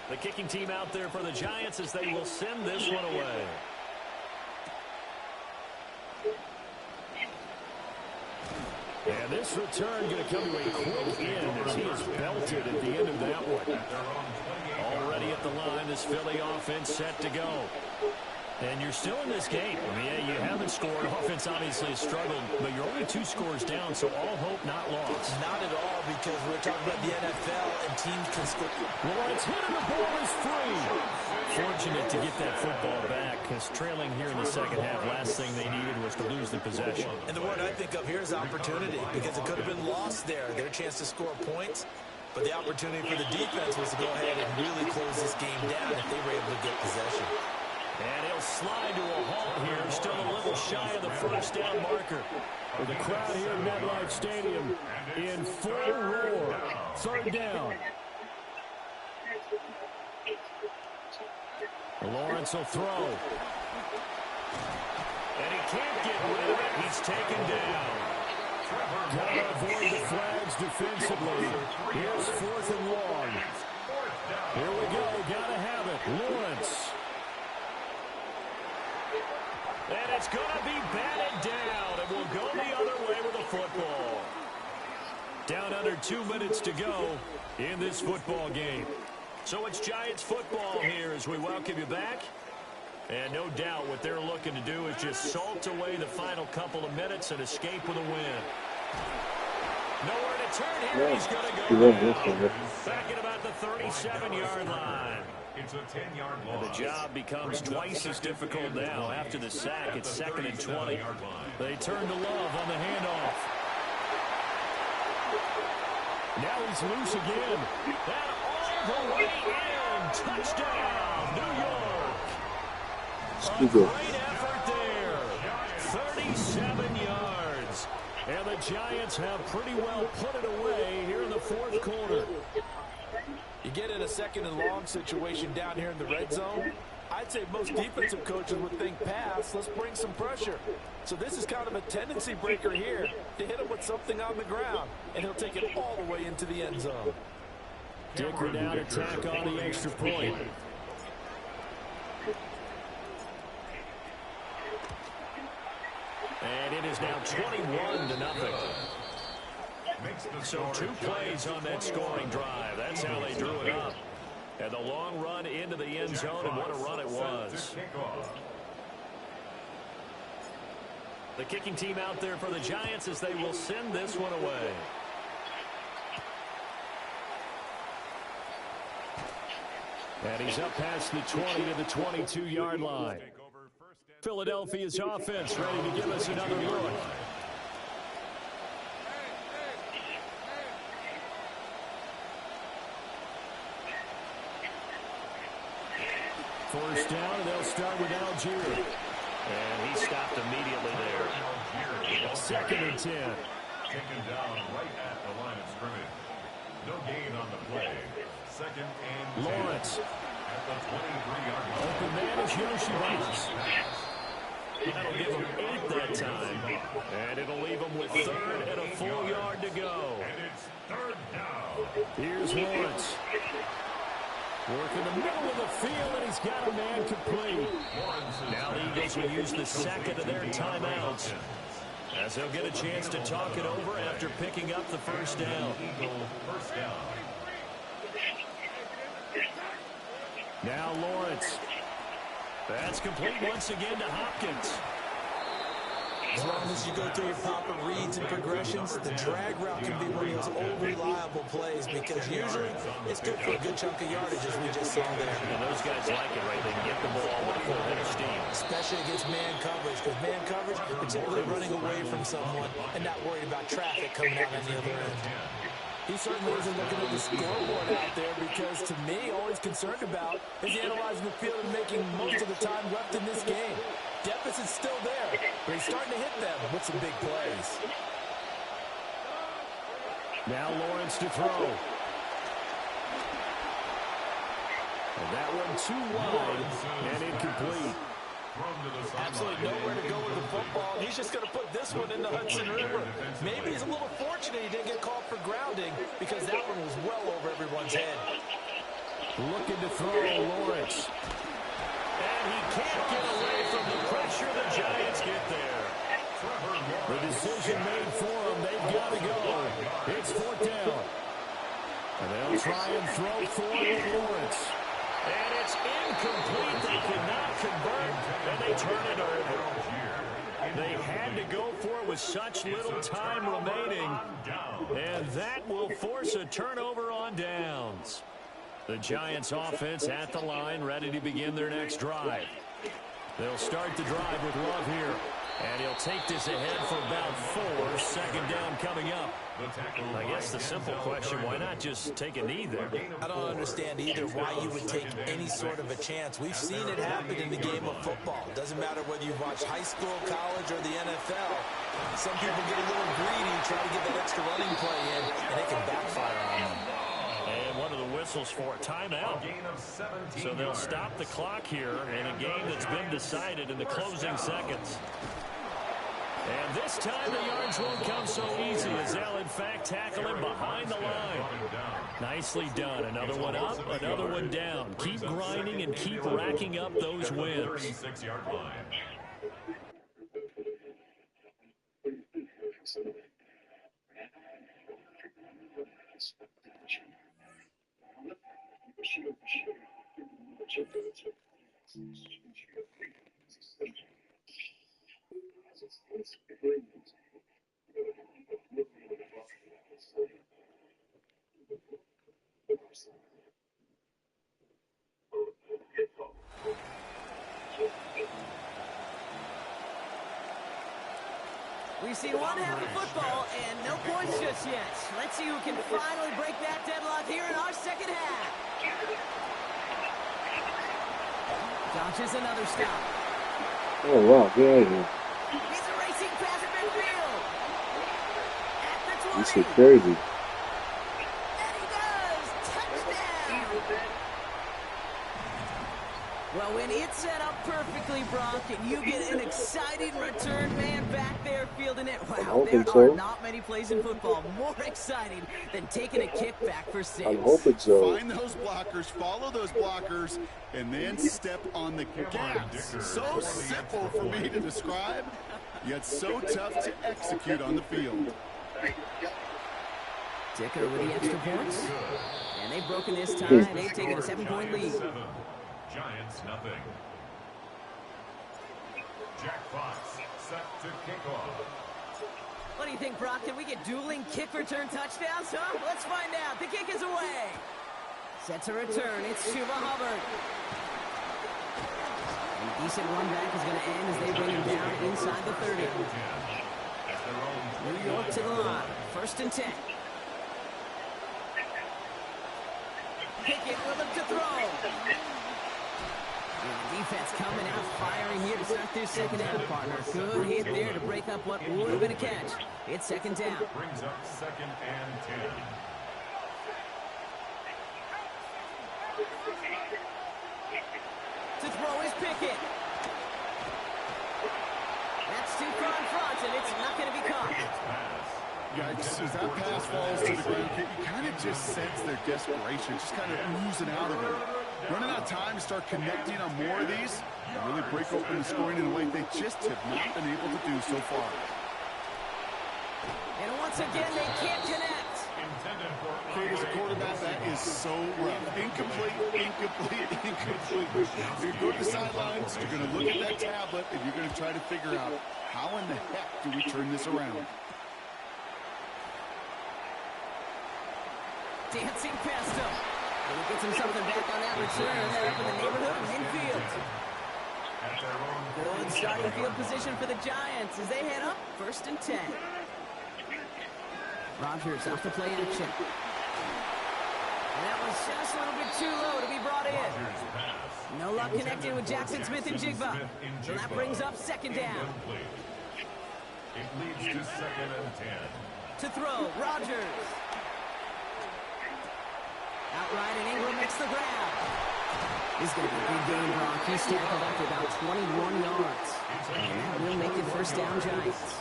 Speaker 7: The kicking team out there for the Giants as they will send this one away. And this return going to come to a quick end as he is belted at the end of that one. Already at the line, this Philly offense set to go. And you're still in this game. I mean, yeah, you haven't scored. Offense obviously has struggled, but you're only 2 scores down, so all hope not lost.
Speaker 8: Not at all, because we're talking about the NFL and teams can score.
Speaker 7: Lawrence hit and the ball is free. Fortunate to get that football back, because trailing here in the second half, last thing they needed was to lose the possession.
Speaker 8: And the word I think of here is opportunity, because it could have been lost there. Their chance to score points, but the opportunity for the defense was to go ahead and really close this game down if they were able to get possession.
Speaker 7: And he'll slide to a halt here, still a little shy of the first down marker. With the crowd here at MetLife Stadium in full roar. 3rd down. Lawrence will throw. And he can't get rid of it. He's taken down. Got to avoid the flags defensively. Here's 4th and long. Here we go. Got to have it. Lawrence. And it's going to be batted down, and we'll go the other way with the football. Down under 2 minutes to go in this football game. So it's Giants football here as we welcome you back. And no doubt what they're looking to do is just salt away the final couple of minutes and escape with a win. Nowhere to turn here. He's going to go down. Back at about the 37-yard line.
Speaker 2: It's a 10-yard loss.
Speaker 7: And the job becomes twice as difficult now. After the sack, it's 2nd and 20. They turn to Love on the handoff. Now he's loose again. And all the way in. Touchdown, New York. A great effort there. 37 yards. And the Giants have pretty well put it away here in the 4th quarter.
Speaker 8: You get in a 2nd and long situation down here in the red zone, I'd say most defensive coaches would think pass, let's bring some pressure. So this is kind of a tendency breaker here to hit him with something on the ground, and he'll take it all the way into the end zone.
Speaker 7: Dicker now to tack on the extra point. And it is now 21-0. So 2 plays on that scoring drive. That's how they drew it up. And the long run into the end zone, and what a run it was. The kicking team out there for the Giants as they will send this one away. And he's up past the 20 to the 22-yard line. Philadelphia's offense ready to give us another look. First down, and they'll start with Algier. And he stopped immediately there. 2nd and 10.
Speaker 2: Taken down right at the line of scrimmage. No gain on the play. 2nd and 10.
Speaker 7: Lawrence.
Speaker 2: At the 23-yard line.
Speaker 7: Open man is Yoshi. That'll give him 8 that time. And it'll leave him with 3rd and a full yard to go.
Speaker 2: And it's 3rd down.
Speaker 7: Here's Lawrence. Working the middle of the field, and he's got a man complete. Now the Eagles will use the second of their timeouts, as they'll get a chance to talk it over after picking up the first down. Now Lawrence. That's complete once again to Hopkins.
Speaker 8: As long as you go through your proper reads and progressions, the drag route can be one of those old reliable plays because usually it's good for a good chunk of yardage, as we just saw there.
Speaker 7: And those guys like it, right? They can get the ball with a full head of steam.
Speaker 8: Especially against man coverage, because man coverage, you're typically running away from someone and not worried about traffic coming out on the other end. He certainly isn't looking at the scoreboard out there because, to me, all he's concerned about is analyzing the field and making most of the time left in this game. Deficit's still there, but he's starting to hit them with some big plays.
Speaker 7: Now Lawrence to throw. And that one too wide and incomplete.
Speaker 8: Absolutely nowhere to go with the football. He's just going to put this one in the Hudson River. Maybe he's a little fortunate he didn't get called for grounding because that one was well over everyone's head.
Speaker 7: Looking to throw Lawrence. And he can't get away from the pressure. The Giants get there. The decision made for them. They've got to go. It's fourth down. And they'll try and throw for it with Lawrence. And it's incomplete. They cannot convert, and they turn it over. They had to go for it with such little time remaining, and that will force a turnover on downs. The Giants offense at the line, ready to begin their next drive. They'll start the drive with Love here, and he'll take this ahead for about 4. Second down coming up. I guess the simple question, why not just take a knee there?
Speaker 8: I don't understand either why you would take any sort of a chance. We've seen it happen in the game of football. Doesn't matter whether you've watched high school, college, or the NFL. Some people get a little greedy, try to get that extra running play in, and it can backfire on them.
Speaker 7: And one of the whistles for a timeout. So they'll stop the clock here in a game that's been decided in the closing seconds. And this time the yards won't come so easy as they'll in fact tackle him behind the line. Nicely done. Another one up, another one down. Keep grinding and keep racking up those wins.
Speaker 2: 36-yard line.
Speaker 1: We've seen one half of football and no points just yet. Let's see who can finally break that deadlock here in our second half. Dodges another stop.
Speaker 6: Oh, wow. Get out of here.
Speaker 1: He's a racing pass at midfield. At the 20.
Speaker 6: This shit crazy.
Speaker 1: And he does. Touchdown. Well, when it's set up perfectly, Brock, and you get an exciting return man back there fielding it, wow, there are not many plays in football more exciting than taking a kick back for 6.
Speaker 6: I'm hoping so.
Speaker 3: Find those blockers, follow those blockers, and then step on the gas. So simple for me to describe, yet so tough to execute on the field.
Speaker 1: Dicker with the extra points. And they've broken this tie. They've taken a 7-point lead.
Speaker 2: Giants nothing. Jack Fox set to kick off.
Speaker 1: What do you think, Brock? Can we get dueling kick return touchdowns, huh? Let's find out. The kick is away. Set to return. It's Chuba Hubbard. And a decent run back is going to end as they bring him down inside the 30. New York to the line. 1st and 10. Pickett will look to throw. And the defense coming out firing here to start their second half, partner. Good hit there to break up what would have been a catch. It's 2nd down.
Speaker 2: Brings up 2nd and 10.
Speaker 1: To throw is Pickett. That's too far in front, and it's not going to be caught.
Speaker 3: Yeah, as that pass falls to the ground, you kind of just sense their desperation, just kind of oozing out of them. Running out of time to start connecting on more of these, and really break open the scoring in a way they just have not been able to do so far.
Speaker 1: And once again, they can't connect.
Speaker 3: Kate, as a quarterback, that is so rough. Incomplete, incomplete, incomplete. You're going to go to the sidelines, you're going to look at that tablet, and you're going to try to figure out how in the heck do we turn this around.
Speaker 1: Dancing past him. And he gets him something back on that return. They're up in the neighborhood of infield. Good starting field position for the Giants as they head up 1st and 10. Rodgers off the play action. And that was just a little bit too low to be brought in. No luck connecting with Jackson Smith and Jigba. So that brings up 2nd down.
Speaker 2: It leads to 2nd and 10.
Speaker 1: To throw, Rodgers. Outright, and Ingram makes the grab. This is going to be a big game, Brock. He's tackled after about 21 yards. And that will make it 1st down, Giants.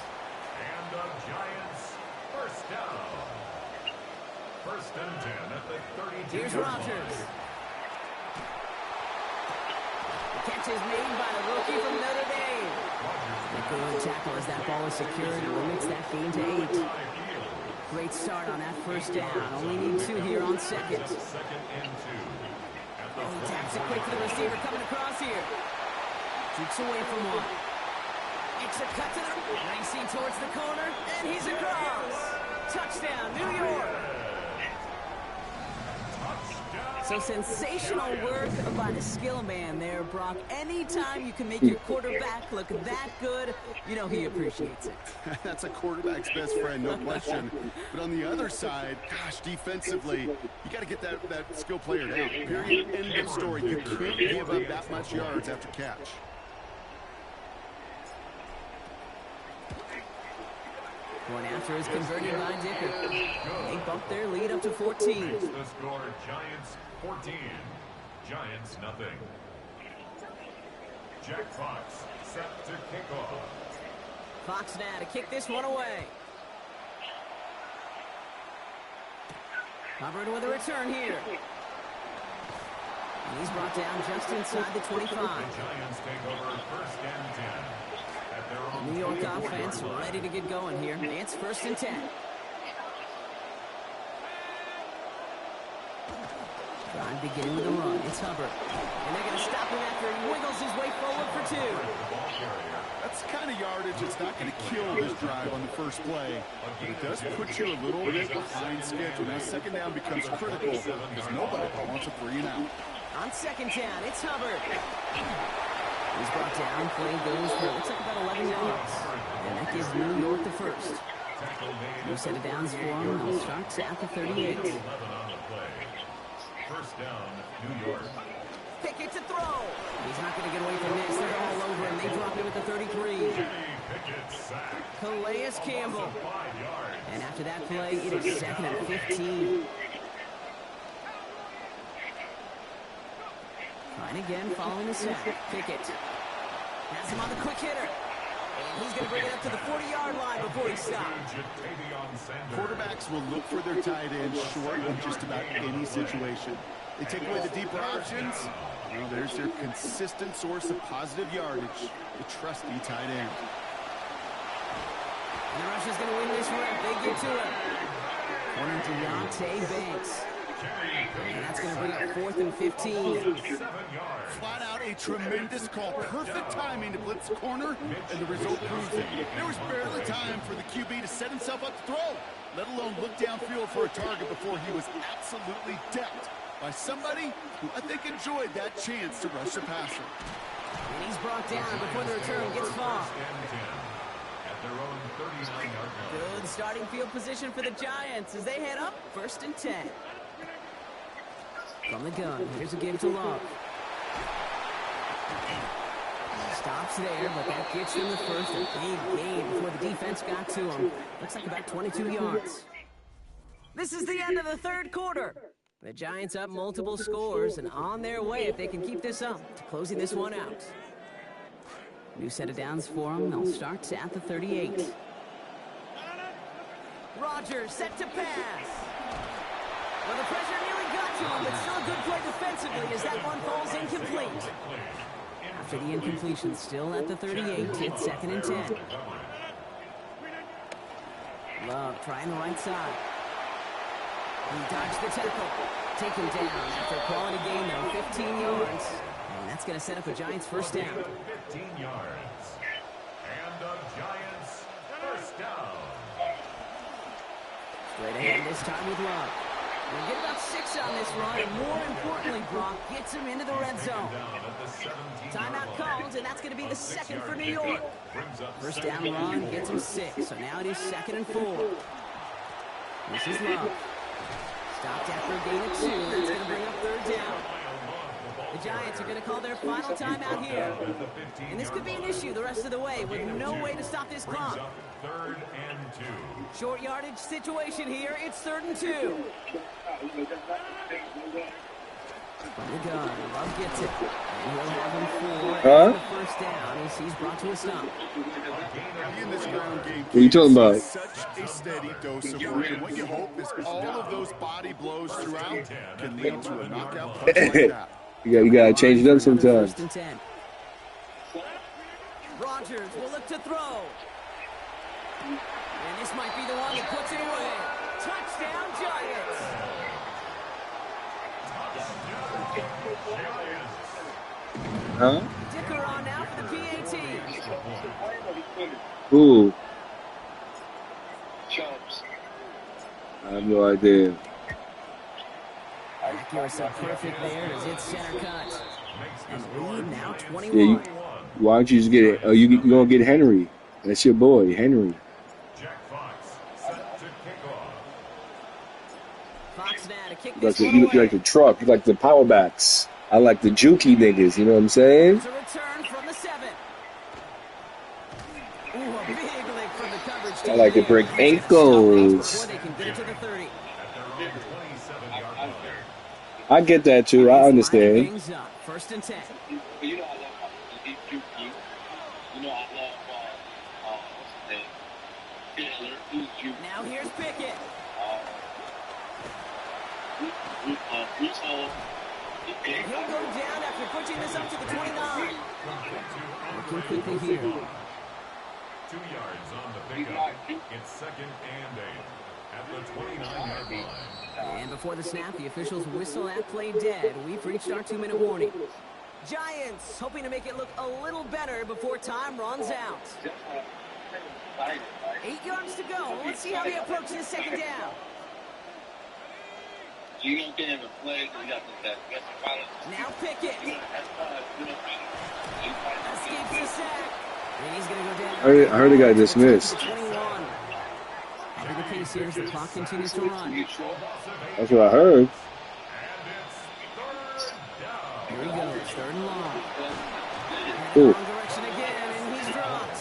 Speaker 2: And the Giants, 1st down. 1st and 10 at the 32.
Speaker 1: Here's Rodgers. The catch is made by the rookie from Notre Dame. A good tackle as that ball is secured and limits that gain to 8. Great start on that 1st down. Only need 2 here on 2nd.
Speaker 2: And 2.
Speaker 1: And he taps it quick for the receiver coming across here. Jukes away from one. Makes a cut to the racing towards the corner, and he's across. Touchdown, New York. So sensational work by the skill man there, Brock. Anytime you can make your quarterback look that good, you know he appreciates it.
Speaker 3: That's a quarterback's best friend, no question. But on the other side, gosh, defensively, you got to get that skill player down. Period. End of story. You can't give up that much yards after catch.
Speaker 1: Point after is converted by Dicker. They bump their lead up to 14.
Speaker 2: The score, Giants 14. Giants nothing. Jack Fox set to kick off.
Speaker 1: Fox now to kick this one away. Hubbard with a return here. And he's brought down just inside the 25.
Speaker 2: The Giants take over 1st and 10.
Speaker 1: New York offense ready to get going here. It's 1st and 10. Drive beginning with a run. It's Hubbard. And they're going to stop him after he wiggles his way forward for 2.
Speaker 3: That's the kind of yardage that's not going to kill this drive on the first play. But it does put you a little bit behind schedule. Now 2nd down becomes critical because nobody wants a 3 and out.
Speaker 1: On 2nd down, it's Hubbard. He's brought down, play goes for, looks like about 11 yards. And that gives New York the 1st. New set of downs for him. They'll start at the 38.
Speaker 2: 1 on the play. 1st down, New York.
Speaker 1: Pickett to throw. He's not going to get away from this. They're all over him. They drop him at the 33. Calais Campbell. And after that play, it is 2nd and 15. Trying again following the sack. Pickett has him on the quick hitter. And he's going to bring it up to the 40-yard line before he stops.
Speaker 3: Quarterbacks will look for their tight end short in just about any situation. They take away the deeper options. Well, there's their consistent source of positive yardage, the trusty tight end.
Speaker 1: And the Russians going to win this rep. They get to it. Corner Deontay Banks. And that's going to bring up 4th and 15.
Speaker 3: Flat out a tremendous call. Perfect timing to blitz the corner, and the result proves it. There was barely time for the QB to set himself up to throw, let alone look downfield for a target before he was absolutely decked by somebody who I think enjoyed that chance to rush the passer.
Speaker 1: And he's brought down before the return gets far. Good starting field position for the Giants as they head up 1st and 10. From the gun, here's a give to Love. Stops there, but that gets them the 1st. A big gain before the defense got to him. Looks like about 22 yards. This is the end of the 3rd quarter. The Giants up multiple scores and on their way if they can keep this up to closing this one out. New set of downs for them. They'll start at the 38. Rodgers set to pass. Well, the pressure nearly got to him, but still a good play defensively as that one falls incomplete. After the incompletion, still at the 38, it's 2nd and 10. Love trying the right side. He dodged the tackle. Taken down after a quality gain, though, 15 yards. And that's going to set up a Giants first down.
Speaker 2: 15 yards. And the Giants first down.
Speaker 1: Straight ahead this time with Love. We'll get about 6 on this run, and more importantly, Brock gets him into the red zone. Timeout called, and that's going to be the 2nd for New York. First down run gets him 6, so now it is 2nd and 4. This is Love. Stopped after a gain of 2. That's going to bring up 3rd down. The Giants are going to call their final timeout here. And this could be an issue the rest of the way with no way to stop this clock.
Speaker 2: 3rd and 2.
Speaker 1: Short yardage situation here. It's 3rd and 2. From the gun, Love gets it. And he'll have him for the first down as he's brought to a stop.
Speaker 3: In this ground game,
Speaker 6: What are you talking about?
Speaker 3: such a steady dose of work. And what you hope is all of those body blows throughout can lead to a knockout punch like that.
Speaker 6: You gotta change it up sometimes.
Speaker 1: 1st and 10. Rodgers will look to throw. And this might be the one that puts it away. Touchdown, Giants.
Speaker 6: Huh?
Speaker 1: Dicker on now for the PAT.
Speaker 6: Ooh,
Speaker 10: Chumps.
Speaker 6: I have no idea.
Speaker 1: Accuracy perfect there as it's center cut. And lead now 21.
Speaker 6: Yeah, why don't you just get it? Oh, you gonna get Henry? That's your boy, Henry.
Speaker 2: Jack Fox set to kick off.
Speaker 1: Fox now to kick
Speaker 6: Like
Speaker 1: this
Speaker 6: the,
Speaker 1: one
Speaker 6: you like
Speaker 1: away.
Speaker 6: the truck, you like the power backs. I like the jukey niggas. You know what I'm saying?
Speaker 1: It's a return from the 7. Ooh, a big lick from the coverage.
Speaker 6: I like to break
Speaker 1: Before
Speaker 6: ankles.
Speaker 1: they can get it to the 30.
Speaker 2: At their own 27-yard line.
Speaker 6: I get that too. I understand.
Speaker 1: Things up. 1st and 10.
Speaker 10: You know I love DQ. You know I love what's his name? Taylor. Who's you?
Speaker 1: Now here's Pickett.
Speaker 10: Bruce Hall.
Speaker 1: He'll go down after pushing this up to the 29. Working quickly here.
Speaker 2: 2 yards on the pickup. It's 2nd and 8 at the 29-yard line.
Speaker 1: And before the snap, the officials whistle that play dead. We've reached our 2-minute warning. Giants hoping to make it look a little better before time runs out. 8 yards to go. Let's see how they approach this 2nd down.
Speaker 10: You don't get him to play, so you got that violence.
Speaker 1: Now Pickett. Escapes the sack. And he's going to go down.
Speaker 6: I heard he got dismissed.
Speaker 1: 21. Under the pace here as the clock continues to run.
Speaker 6: That's what I heard.
Speaker 1: Here he goes, 3rd and long.
Speaker 6: Ooh.
Speaker 1: Wrong direction again, and he's dropped.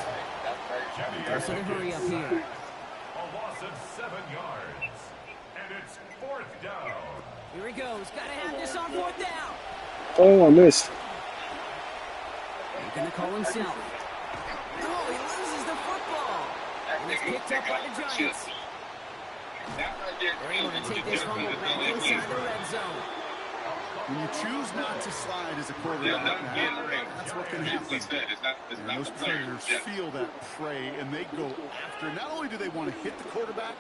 Speaker 1: There's a hurry up here.
Speaker 2: A loss of 7 yards. And it's 4th down.
Speaker 1: Here he goes. Got to have this on 4th down.
Speaker 6: Oh, I missed.
Speaker 1: Making the call himself. Oh, he loses the football. And it's picked up by the Giants. They're able to take this fumble back inside the red zone.
Speaker 3: When you choose not to slide as a quarterback, that's what can happen. And those predators feel that prey, and they go after. Not only do they want to hit the quarterback,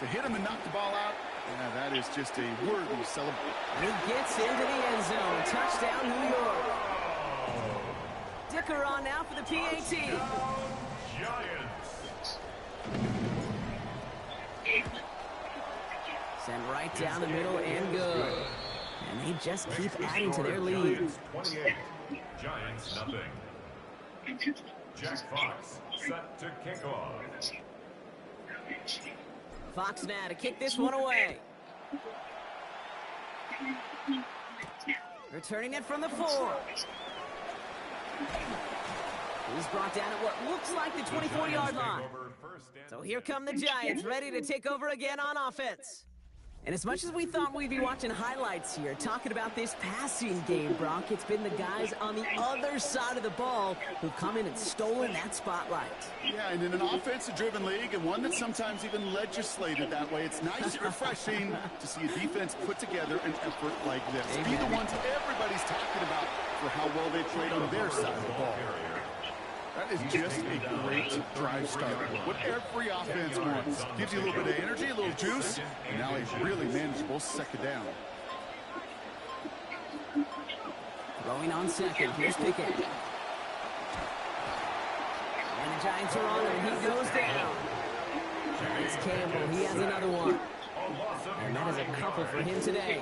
Speaker 3: to hit him and knock the ball out, yeah, that is just a worthy celebration.
Speaker 1: And he gets into the end zone. Touchdown, New York. Dicker on now for the PAT.
Speaker 2: Giants.
Speaker 1: Sent right down the middle and good. And they just keep adding to their lead.
Speaker 2: Giants 28. Giants nothing. Jack Fox set to kick off.
Speaker 1: Fox now to kick this one away. Returning it from the 4. He's brought down at what looks like the 24-yard line. So here come the Giants, ready to take over again on offense. And as much as we thought we'd be watching highlights here, talking about this passing game, Brock, it's been the guys on the other side of the ball who've come in and stolen that spotlight.
Speaker 3: Yeah, and in an offensive-driven league, and one that's sometimes even legislated that way, it's nice and refreshing to see a defense put together an effort like this.
Speaker 1: Amen.
Speaker 3: Be the ones everybody's talking about for how well they played on their side of the ball. That is just a great drive start. What every offense wants. Gives you a little bit of energy, a little juice, and now a really manageable second down.
Speaker 1: Throwing on second. Here's Pickett. And the Giants are on him. He goes down. It's Campbell. He has another one. And that is a couple for him today.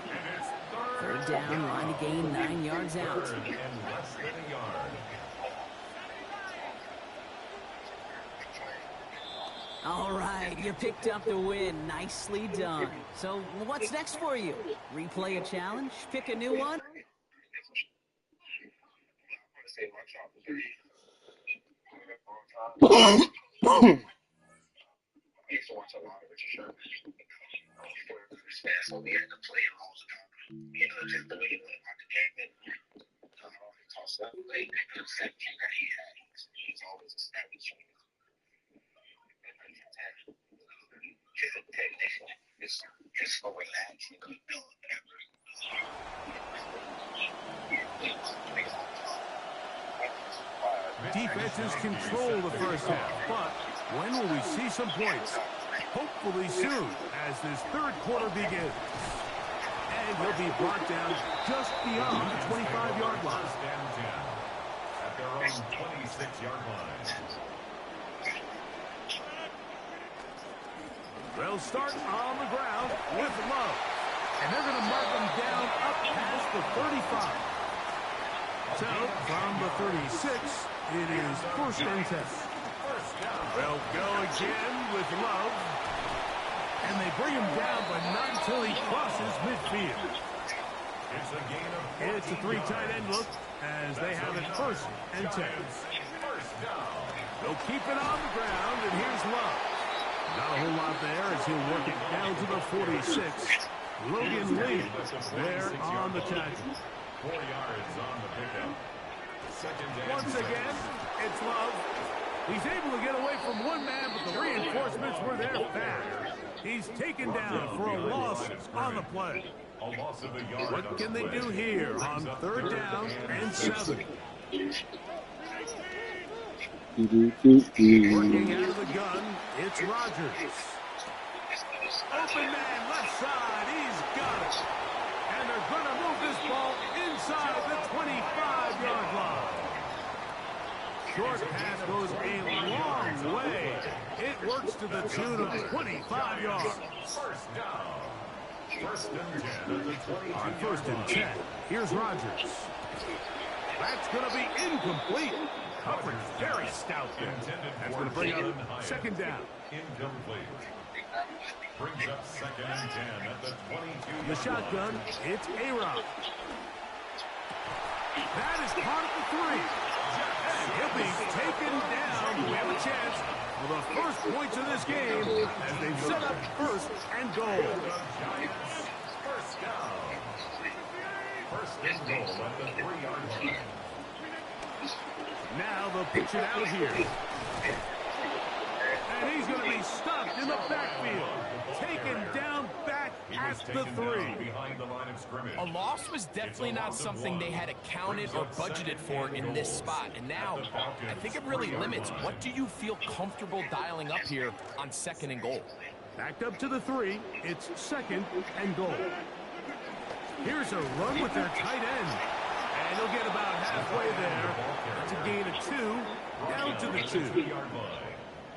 Speaker 1: Third down, line to gain 9 yards out. All right, you picked up the win. Nicely done. So what's next for you? Replay a challenge? Pick a new one?
Speaker 10: So we had to play him all the time. You know, just the way he went about the game and toss up. They picked up 17 that he had. He's always a savage. His technician is so relaxed and good done.
Speaker 4: Defenses control the first half, but when will we see some points? Hopefully soon, as this third quarter begins. And he'll be brought down just beyond the 25-yard line.
Speaker 2: At their own 26-yard line.
Speaker 4: They'll start on the ground with Love. And they're going to mark them down up past the 35. So, from the 36, it is first and 10. They'll go again with Love. And they bring him down, but not until he crosses midfield. It's a three tight end look as they have it first and 10. They'll keep it on the ground, and here's Love. Not a whole lot there as he'll work it down to the 46. Logan Lee there on the tackle.
Speaker 2: 4 yards on the pickup.
Speaker 4: Once again, it's Love. He's able to get away from one man, but the reinforcements were there fast. He's taken down for a loss on the play. What can they do here on third down and 7? Working out of the gun, it's Rodgers. Open man left side, he's got it. And they're going to move this ball inside the 25-yard line. Short pass goes a long way. It works to the tune of 25 yards.
Speaker 2: First down. First and 10 at the 22.
Speaker 4: On first and 10, here's Rodgers. That's going to be incomplete. Coverage very stout there. That's going to bring up second down.
Speaker 2: Incomplete. Brings up second and 10 at the 22.
Speaker 4: The shotgun, it's A-Rod. That is caught at the 3. He'll be taken down. We have a chance for the first points of this game as they've set up first and goal.
Speaker 2: First down. First and goal at the 3-yard line.
Speaker 4: Now they'll pitch it out here. And he's going to be stopped in the backfield. Taken down back at the 3.
Speaker 2: Behind the line of scrimmage.
Speaker 5: A loss was definitely not something they had accounted or budgeted for in this spot. And now, I think it really limits. What do you feel comfortable dialing up here on second and goal?
Speaker 4: Backed up to the 3. It's second and goal. Here's a run with their tight end. And he'll get about halfway there. That's a gain of 2. Down to the 2.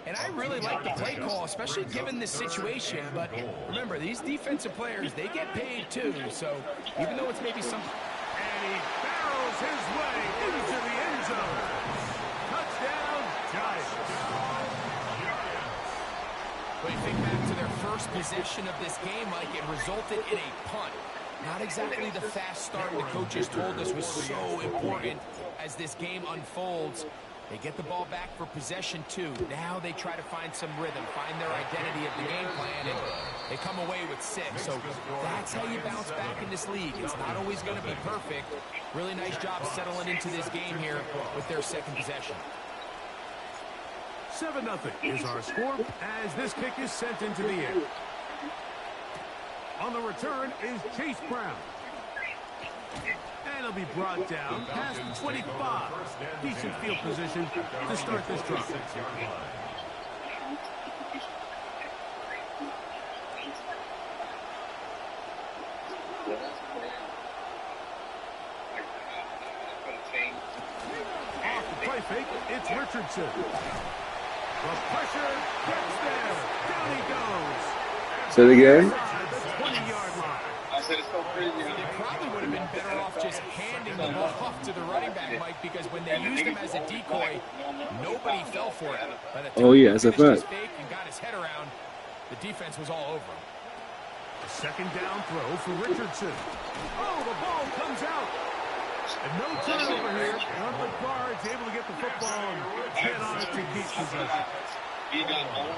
Speaker 5: And I really like the play call, especially given this situation. But remember, these defensive players, they get paid too. So even though it's maybe some...
Speaker 4: And he barrels his way into the end zone. Touchdown, Giants.
Speaker 5: When you think back to their first possession of this game, Mike, it resulted in a punt. Not exactly the fast start the coaches told us was so important as this game unfolds. They get the ball back for possession 2. Now they try to find some rhythm, find their identity of the game plan, and they come away with 6. So that's how you bounce back in this league. It's not always going to be perfect. Really nice job settling into this game here with their second possession.
Speaker 4: 7-0 is our score as this kick is sent into the air. On the return is Chase Brown. And he'll be brought down past the 25. Decent field position to start this drive. Off the play fake, it's Richardson. The pressure gets there. Down he goes.
Speaker 6: Say it again.
Speaker 4: The 20-yard line.
Speaker 10: I said it's so crazy.
Speaker 5: They probably would have been better off just handing the ball off to the running back, Mike, because when they used him as a decoy, nobody fell for it. By the time
Speaker 6: Oh, yeah, that's a
Speaker 5: he finished
Speaker 6: fact.
Speaker 5: his fake and got his head around, the defense was all over him.
Speaker 4: A second down throw for Richardson. Oh, the ball comes out. And no turnover here. One of the guards able to get the football and get on it to keep possession.
Speaker 10: He got home,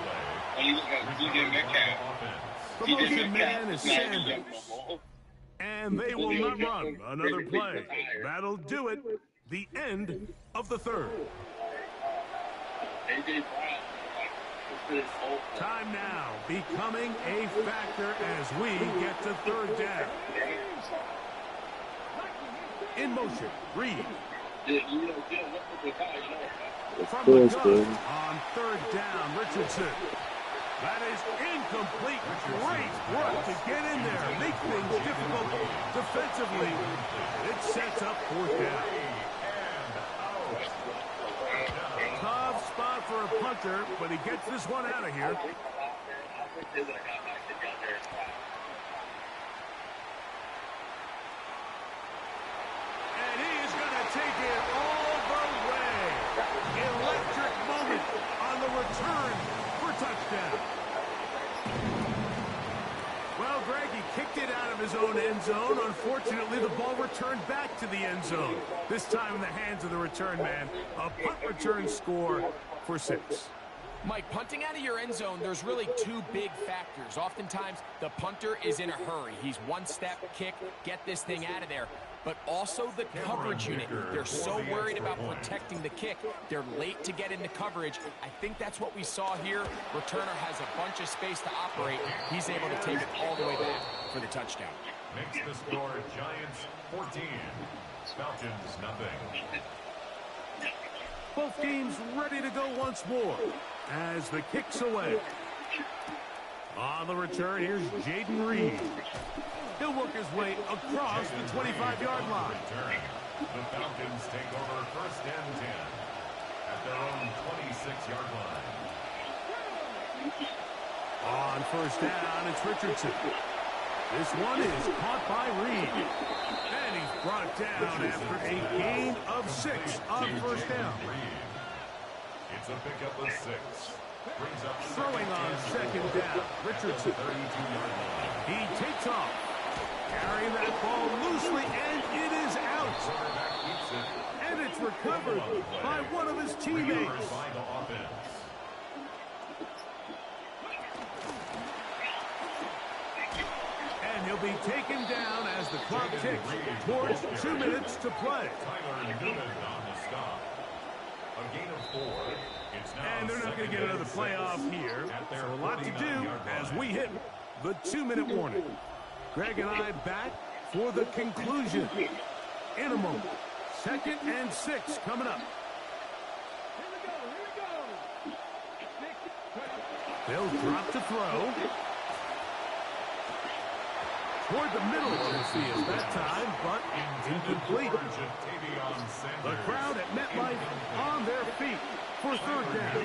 Speaker 10: and he looked at DJ Metcalf.
Speaker 4: The motion man is Sanders. And they will not run another play. That'll do it. The end of the third. Time now becoming a factor as we get to third down. In motion, Reed. From the gun on third down, Richardson. That is incomplete. Great work to get in there. Make things difficult defensively. It sets up fourth down. Tough spot for a punter, but he gets this one out of here. And he is going to take it all the way. Electric moment on the return for touchdown. Well, Greg, he kicked it out of his own end zone. Unfortunately, the ball returned back to the end zone. This time in the hands of the return man. A punt return score for 6.
Speaker 5: Mike, punting out of your end zone, there's really 2 big factors. Oftentimes, the punter is in a hurry. He's one step, kick, get this thing out of there. But also the coverage unit. They're so worried about protecting the kick. They're late to get into coverage. I think that's what we saw here. Returner has a bunch of space to operate. He's able to take it all the way back for the touchdown.
Speaker 2: Makes the score Giants 14, Falcons nothing.
Speaker 4: Both teams ready to go once more as the kick's away. On the return, here's Jaden Reed. He'll work his way across the 25-yard line.
Speaker 2: The Falcons take over first and 10 at their own 26-yard line.
Speaker 4: On first down, it's Richardson. This one is caught by Reed. And he's brought down after a gain of 6 on first down.
Speaker 2: It's a pickup of 6. Brings up
Speaker 4: Throwing on second down, Richardson.
Speaker 2: 32-yard line.
Speaker 4: He takes off. Carrying that ball loosely, and it is out. And it's recovered by one of his teammates.
Speaker 2: By the offense.
Speaker 4: And he'll be taken down as the clock ticks towards 2 minutes to play.
Speaker 2: Tyler Newman on the stop. A gain of 4. It's now
Speaker 4: And they're not going to get another playoff here. So a lot to do as we hit the 2-minute warning. Greg and I back for the conclusion in a moment. 2nd and 6 coming up. They'll drop to throw. Toward the middle of the field that time, but incomplete. The crowd at MetLife on their feet for third down.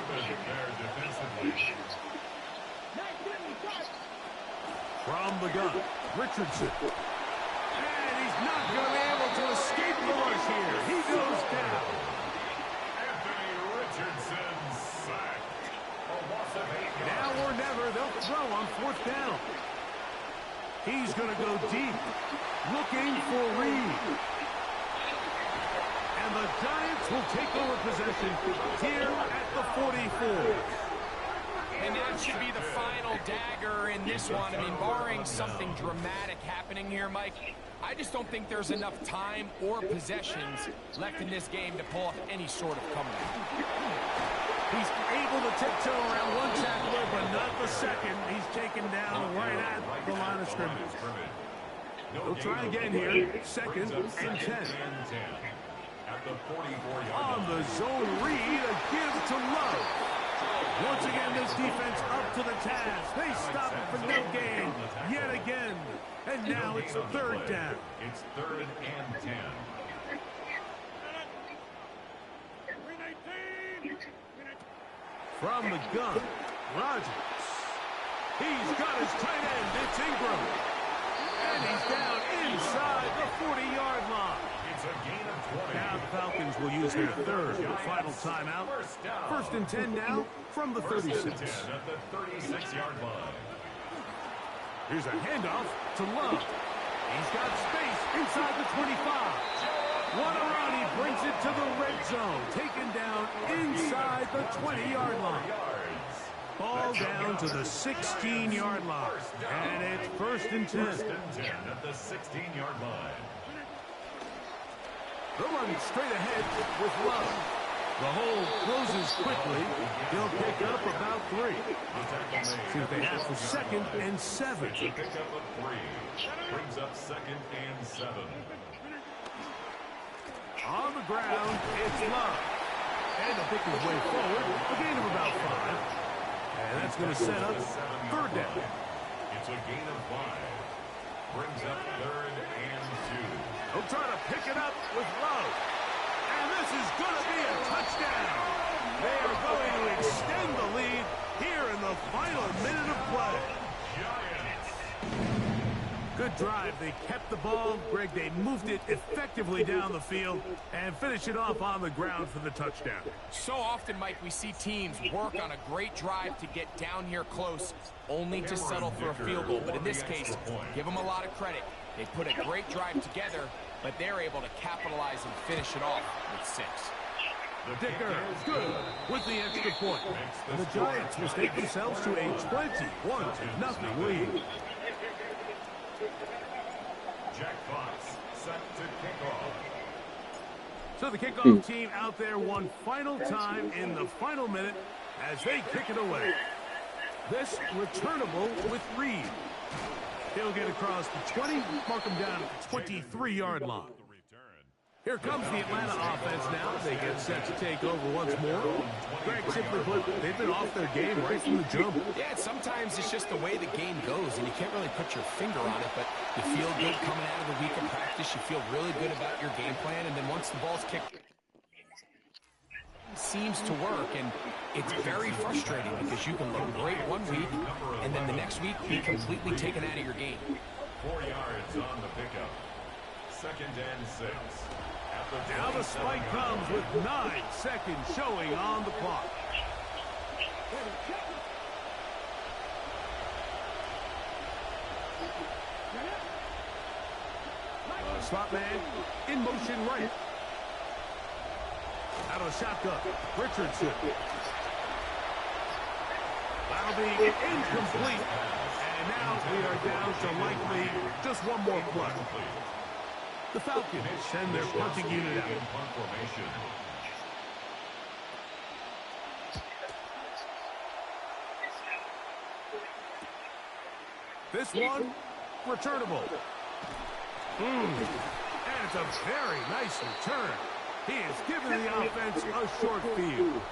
Speaker 4: From the gun, Richardson. And he's not going to be able to escape the rush here. He goes down.
Speaker 2: Anthony Richardson sacked. A loss of 8 yards.
Speaker 4: Now or never, they'll throw on fourth down. He's going to go deep, looking for Reed. And And the Giants will take over possession here at the 44.
Speaker 5: And that should be the final dagger in this one. I mean, barring something dramatic happening here, Mike, I just don't think there's enough time or possessions left in this game to pull off any sort of comeback.
Speaker 4: He's able to tiptoe around one tackler, but not the second. He's taken down right at the line of scrimmage. He'll try again here. Second and 10. On the zone read, a give to Love. Once again, this defense up to the task. They stop it for no gain yet again. And now it's third down.
Speaker 2: It's 3rd and 10.
Speaker 4: From the gun, Rodgers. He's got his tight end. It's Ingram. And he's down inside the 40-yard line.
Speaker 2: It's a gain of 20.
Speaker 4: Now the Falcons will use their third and final timeout. First and 10 now from the 36.
Speaker 2: First and 10 at the 36-yard line.
Speaker 4: Here's a handoff to Love. He's got space inside the 25. One around, he brings it to the red zone. Taken down inside the 20-yard line. Ball down to the 16-yard line. And it's first and 10.
Speaker 2: First and 10 at the 16-yard line.
Speaker 4: They'll run straight ahead with Love. The hole closes quickly. He'll pick up about 3. See what they have for second and 7.
Speaker 2: It's a pickup of 3. Brings up 2nd and 7.
Speaker 4: On the ground, it's Love. And to pick his way forward, a gain of about 5. And that's going to set up third down.
Speaker 2: It's a gain of 5. Brings up 3rd and 2.
Speaker 4: He'll try to pick it up with Love. And this is going to be a touchdown. They are going to extend the lead here in the final minute of play.
Speaker 2: Giants.
Speaker 4: Good drive. They kept the ball. Greg, they moved it effectively down the field and finish it off on the ground for the touchdown.
Speaker 5: So often, Mike, we see teams work on a great drive to get down here close, only to settle for a field goal. But in this case, give them a lot of credit. They put a great drive together, but they're able to capitalize and finish it off with 6.
Speaker 4: Dicker good with the extra point. The Giants will take themselves to a 21-0 lead.
Speaker 2: Jack Fox set to kick off.
Speaker 4: So the kickoff team out there one final time in the final minute as they kick it away. This returnable with Reed. He'll get across the 20, mark him down at the 23-yard line. Here comes the Atlanta offense now. They get set to take over once more. Greg, simply put, they've been off their game right from the jump.
Speaker 5: Yeah, sometimes it's just the way the game goes, and you can't really put your finger on it, but you feel good coming out of the week of practice. You feel really good about your game plan, and then once the ball's kicked, it seems to work, and it's very frustrating because you can look great one week, and then the next week be completely taken out of your game.
Speaker 2: 4 yards on the pickup. 2nd and 6.
Speaker 4: Now the spike comes with 9 seconds showing on the clock. Slot man in motion right. Out of the shotgun, Richardson. That'll be incomplete. And now we are down to likely just one more play. The Falcons send their punting unit out. This one, returnable. And it's a very nice return. He has given the offense a short field.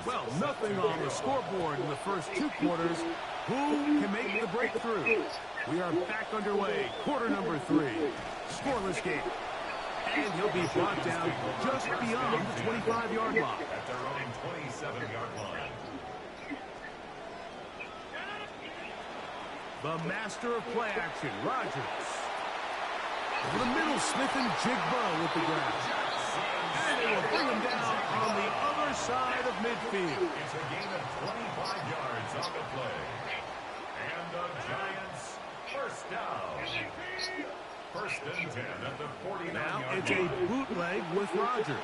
Speaker 4: Well, nothing on the scoreboard in the first 2 quarters. Who can make the breakthrough? We are back underway. Quarter number 3. Scoreless game. And he'll be brought down just beyond the 25-yard line.
Speaker 2: At their own 27-yard line.
Speaker 4: The master of play action, Rodgers. Over the middle, Smith and Jigba with the grab. And they will bring him down on the other side of midfield.
Speaker 2: It's a gain of 25 yards on the play. And the Giants first down. First and 10 at the 49-yard line.
Speaker 4: Now it's a bootleg with Rodgers.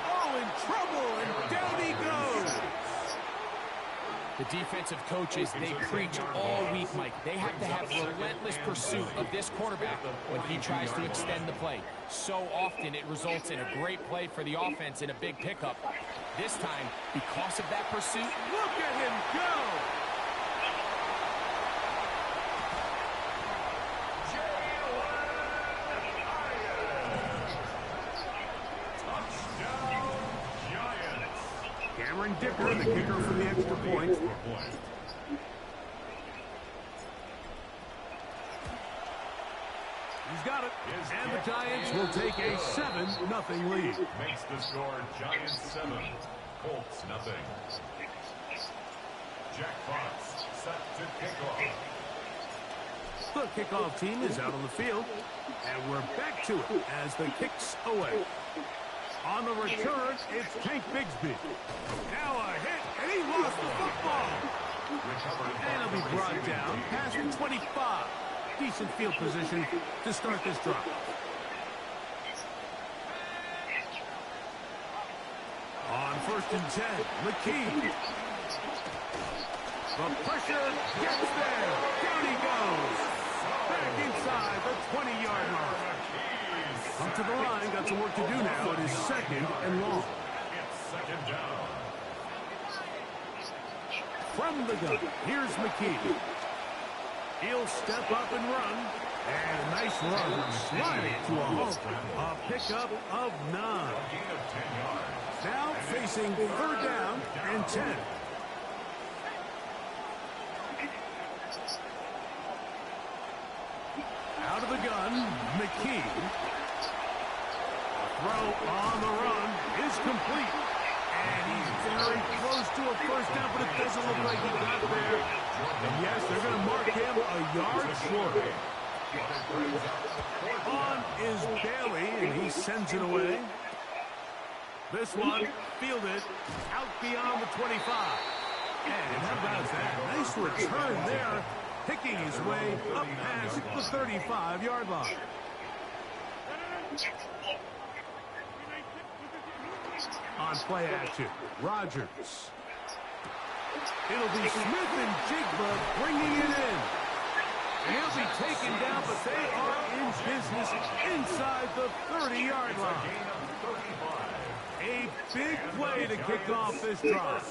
Speaker 4: Oh, in trouble, and down he goes.
Speaker 5: The defensive coaches, they preach all week, Mike. They have to have relentless pursuit of this quarterback when he tries to extend the play. So often it results in a great play for the offense and a big pickup. This time, because of that pursuit,
Speaker 4: look at him go! Dipper, the kicker for the extra point. He's got it. And the Giants will take a 7-0 lead.
Speaker 2: Makes the score Giants 7, Colts 0. Jack Fox set to kick off.
Speaker 4: The kickoff team is out on the field. And we're back to it as the kick's away. On the return, it's Tank Bigsby. Now a hit, and he lost the football. And he'll be brought down past the 25. Decent field position to start this drive. On first and 10, McKee. The pressure gets there. Down he goes. Back inside the 20-yard line. Up to the line, got some work to do now. It is second and long.
Speaker 2: It's second down.
Speaker 4: From the gun, here's McKee. He'll step up and run. And a nice run, sliding to a halt. A pickup of 9. Now facing third down and 10. Out of the gun, McKee. Throw on the run is complete. And he's very close to a first down, but it doesn't look like he got there. And yes, they're going to mark him a yard short. On is Bailey, and he sends it away. This one fielded out beyond the 25. And how about that? Nice return there, picking his way up past the 35-yard line. On play action, Rodgers. It'll be Smith and Jigba bringing it in. He'll be taken down, but they are in business inside the 30-yard line. A big play to kick off this drive.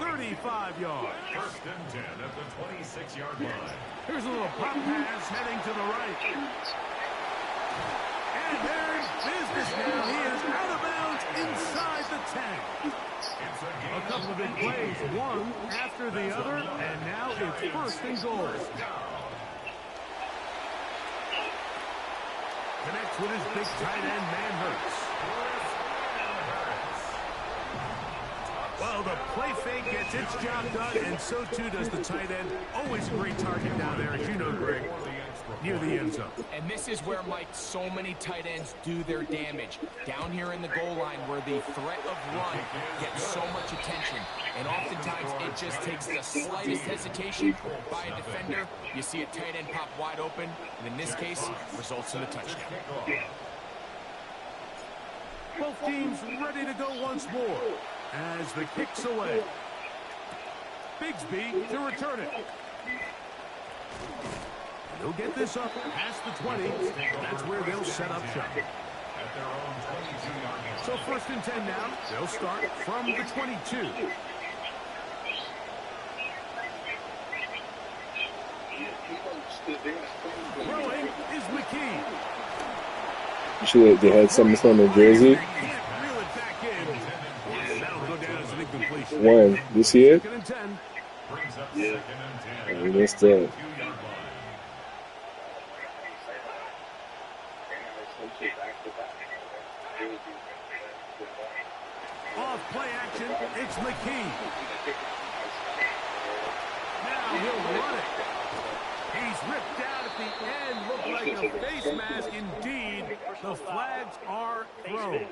Speaker 4: 35 yards.
Speaker 2: First and 10 at the 26-yard line.
Speaker 4: Here's a little pop pass heading to the right. And they're in business now. He is out of bounds inside the 10. A couple of big plays, one after the other, and now it's first and goal. Connects with his big tight end, Manhurts. Well, the play fake gets its job done, and so too does the tight end. Always a great target down there, as you know, Greg, near the end zone.
Speaker 5: And this is where, Mike, so many tight ends do their damage. Down here in the goal line where the threat of run gets so much attention. And oftentimes it just takes the slightest hesitation by a defender. You see a tight end pop wide open, and in this case, results in a touchdown.
Speaker 4: Both teams ready to go once more as the kick's away. Bigsby to return it. He'll get this up past the 20. That's where they'll set up shop. So first and 10 now. They'll start from the 22. Throwing is McKee.
Speaker 6: Sure, they had something on their jersey.
Speaker 4: Can't reel it back in.
Speaker 6: When? You see it?
Speaker 4: Second and 10.
Speaker 2: Brings up second and 10.
Speaker 6: I missed that.
Speaker 2: 2-yard line.
Speaker 4: Off play action, it's McKee. Now he'll run it. He's ripped out at the end. Looked like a face mask indeed. The flags are thrown.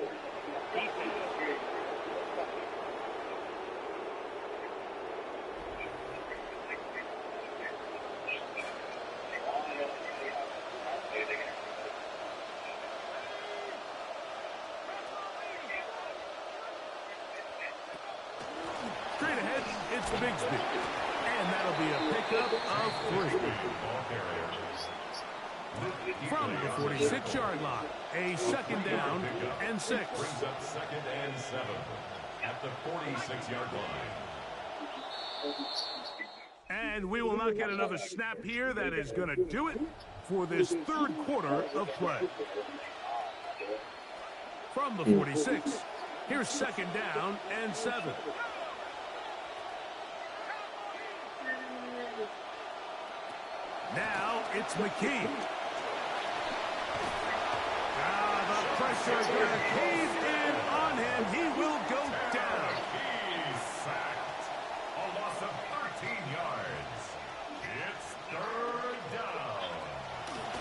Speaker 4: Straight ahead, it's Bigsby. And that'll be a pickup of 3. From the 46-yard line, a second down and 6.
Speaker 2: Brings up second and 7 at the 46-yard line.
Speaker 4: And we will not get another snap here. That is going to do it for this third quarter of play. From the 46, here's second down and 7. Now it's McKee. The pressure going to cave in on him. He will go down.
Speaker 2: He's sacked. A loss of 13 yards. It's third down.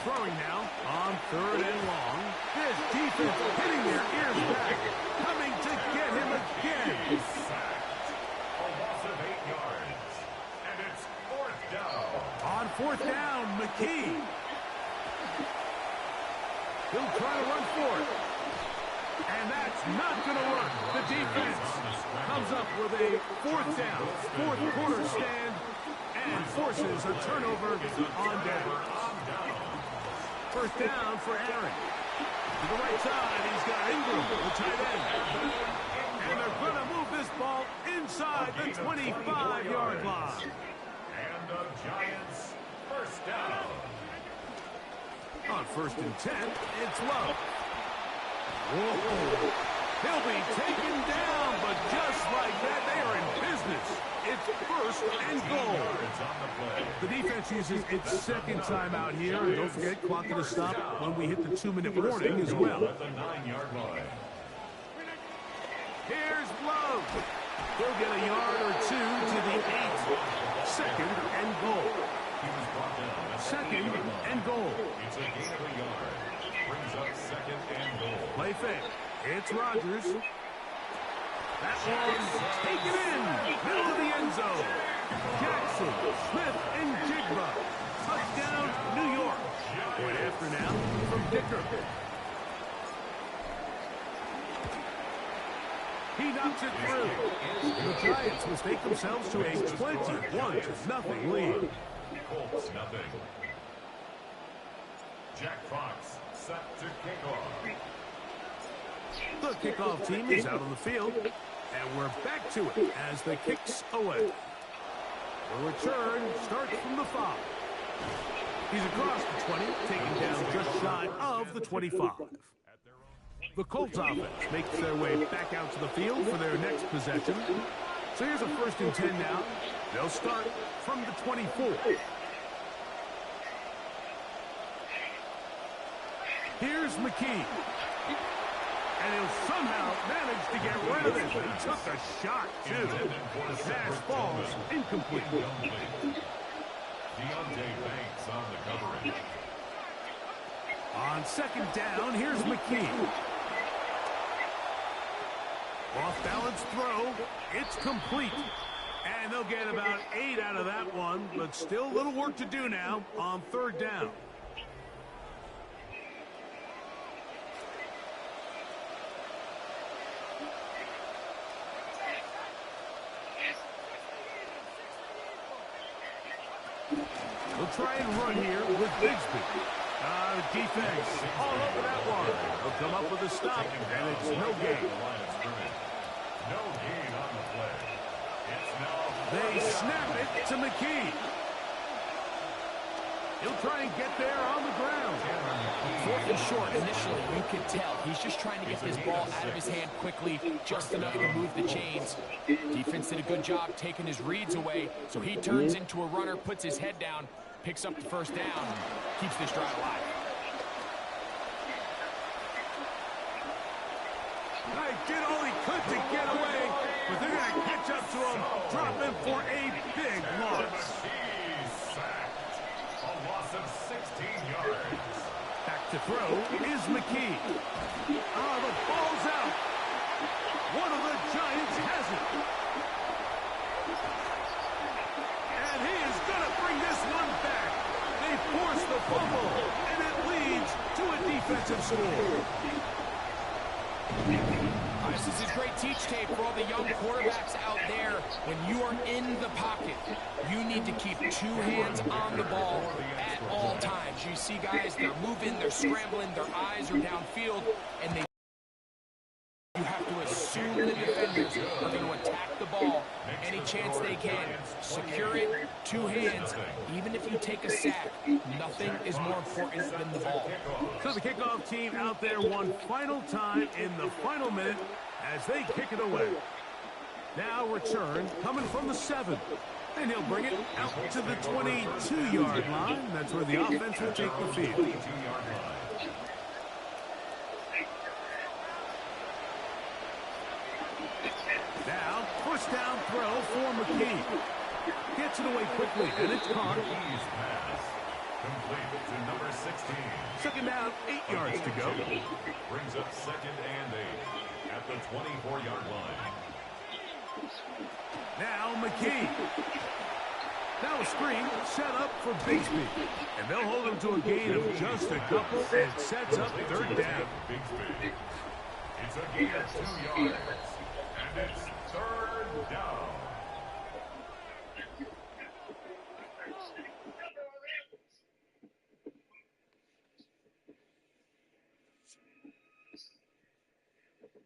Speaker 4: Throwing now on third and long. This defense hitting their ears back. Coming to get him again.
Speaker 2: He's sacked. A loss of 8 yards. And it's fourth down.
Speaker 4: On fourth down, McKee. He'll try to run for it. And that's not going to work. The defense comes up with a fourth down, fourth quarter stand, and forces a turnover on down. First down for Aaron. To the right side, he's got Ingram, the tight end. And they're going to move this ball inside the 25-yard line.
Speaker 2: And the Giants first down.
Speaker 4: On first and 10, it's Love. Whoa. He'll be taken down, but just like that, they are in business. It's first and goal. The defense uses its second timeout here. And don't forget, clock to stop when we hit the 2-minute warning as well.
Speaker 2: At the 9-yard line.
Speaker 4: Here's Love. He'll get a yard or 2 to the 8. Second and goal.
Speaker 2: He was brought down.
Speaker 4: Second and goal.
Speaker 2: It's a gain of a yard. Brings up second and goal.
Speaker 4: Play fake. It's Rodgers. That one's taken in. Middle of the end zone. Jackson, Smith, and Jigba. Touchdown, New York. Point after now from Dicker. He knocks it through. The Giants mistake themselves to a 21-0 lead.
Speaker 2: Colts nothing. Jack Fox set to kick off.
Speaker 4: The kickoff team is out on the field, and we're back to it as the kicks away. The return starts from the 5. He's across the 20, taken down just shy of the 25. The Colts offense makes their way back out to the field for their next possession. So here's a first and 10 now. They'll start from the 24. Here's McKee. And he'll somehow manage to get rid of it. He took a shot, too. The pass falls incomplete.
Speaker 2: Deontay Banks on the coverage.
Speaker 4: On second down, here's McKee. Off-balance throw. It's complete. And they'll get about 8 out of that one, but still a little work to do now on third down. They'll try and run here with Bigsby. The defense all over that one. They'll come up with a stop, and it's no gain.
Speaker 2: No gain on the play. It's now
Speaker 4: they snap it to McKee. He'll try and get there on the ground.
Speaker 5: 4th and short, initially, you can tell. He's just trying to get this ball out of his hand quickly, just enough to move the chains. Defense did a good job taking his reads away, so he turns into a runner, puts his head down, picks up the first down, and keeps this drive alive.
Speaker 4: Did all he could to get away, but they're going to catch up to him, drop him for a big loss.
Speaker 2: A loss of 16 yards.
Speaker 4: Back to throw is McKee. The ball's out. One of the Giants has it. And he is going to bring this one back. They force the fumble, and it leads to a defensive score.
Speaker 5: This is great teach tape for all the young quarterbacks out there. When you are in the pocket, you need to keep 2 hands on the ball at all times. You see guys, they're moving, they're scrambling, their eyes are downfield, and you have to assume the defenders are going to attack the ball any chance they can. Secure it, 2 hands. Even if you take a sack, nothing is more important than the ball.
Speaker 4: So the kickoff team out there one final time in the final minute as they kick it away. Now return coming from the 7. And he'll bring it out to the 22-yard line. That's where the offense will take the field. Now, first down throw for McKee. Gets it away quickly, and it's caught.
Speaker 2: Complete to number 16.
Speaker 4: Second down, 8 yards to go.
Speaker 2: Brings up 2nd and 8 at the 24-yard line.
Speaker 4: Now McKee. Now a screen set up for Bigsby. And they'll hold him to a gain of just a couple and sets up 3rd down.
Speaker 2: Bigsby. It's a gain of 2 yards. And it's 3rd down.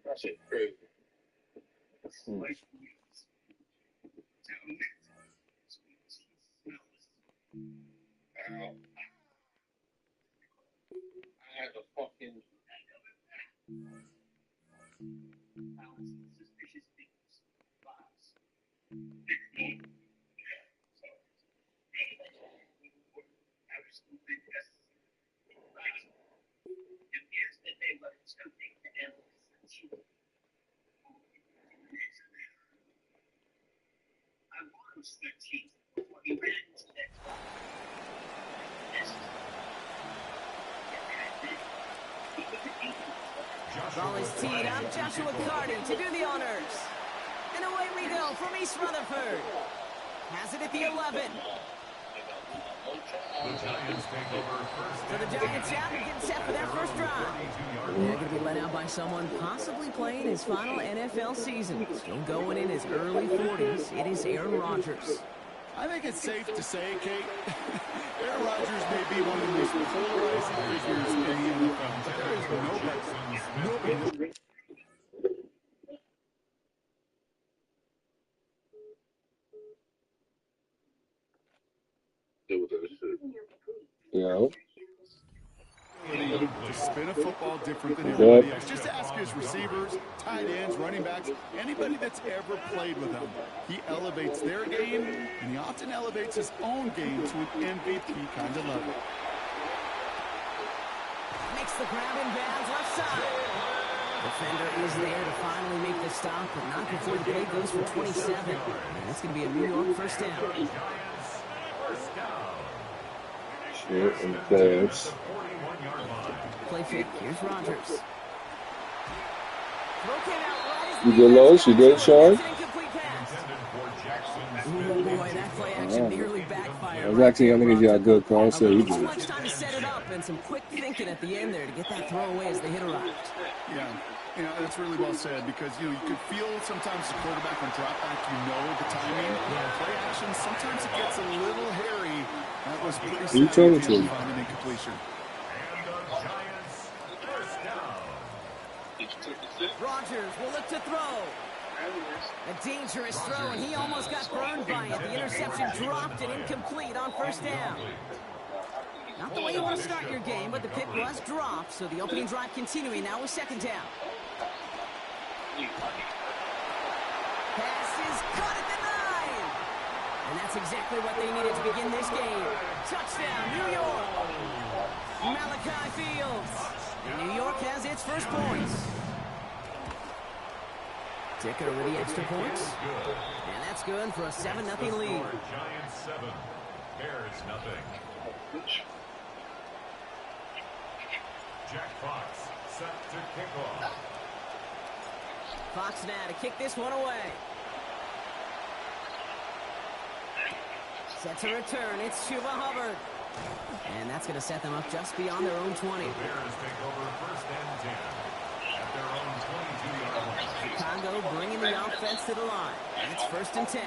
Speaker 10: That's it, crazy. I have a fucking suspicious things. I was 13 before he ran into that.
Speaker 1: Ball is teed up. Joshua Carty to do the honors. And away we go from East Rutherford. Has it at the 11.
Speaker 2: The Giants take over first.
Speaker 1: So the Giants out and getting set for their first drive. They're going to be let out by someone possibly playing his final NFL season. Still going in his early 40s. It is Aaron Rodgers.
Speaker 3: I think it's safe to say, Kate, Aaron Rodgers may be one of the most polarizing figures in the NFL. There is nobody.
Speaker 6: Yeah.
Speaker 3: To spin a football different than everybody else. Just ask his receivers, tight ends, running backs, anybody that's ever played with him. He elevates their game, and he often elevates his own game to an MVP kind of level.
Speaker 1: Makes the grab in bounds left side. Defender is there to finally make the stop, but not before the play goes for 27. And that's going to be a New York first down.
Speaker 6: Shit, and close.
Speaker 1: Play fake. Here's Rodgers.
Speaker 6: You good, Lowe's? You good, Sean?
Speaker 1: Oh boy, that play action nearly backfired.
Speaker 6: I was actually going to give you a good call, so you
Speaker 1: Too
Speaker 6: did.
Speaker 1: much time to set it up and some quick thinking at the end there to get that throw away as the hit arrived.
Speaker 3: Yeah, you know, that's really well said because, you know, you could feel sometimes the quarterback on drop back, you know the timing. Play action, sometimes it gets a little hairy. That was pretty
Speaker 6: You told it to him.
Speaker 3: finding incompletion.
Speaker 1: Rodgers will look to throw. A dangerous throw, and he almost got burned by it. The interception dropped and incomplete on first down. Not the way you want to start your game, but the pick was dropped, so the opening drive continuing now with second down. Pass is caught at the 9. And that's exactly what they needed to begin this game. Touchdown, New York. Malachi Fields. And New York has its first points. Dicker with the extra points. And that's good for a 7-0 lead.
Speaker 2: Giants 7, Bears nothing. Jack Fox set to kick off.
Speaker 1: Fox now to kick this one away. Set to return. It's Chuba Hubbard. And that's going to set them up just beyond their own 20.
Speaker 2: The Bears take over first and 10 at their own 22-yard line.
Speaker 1: Chicago bringing the offense to the line. And it's first and 10.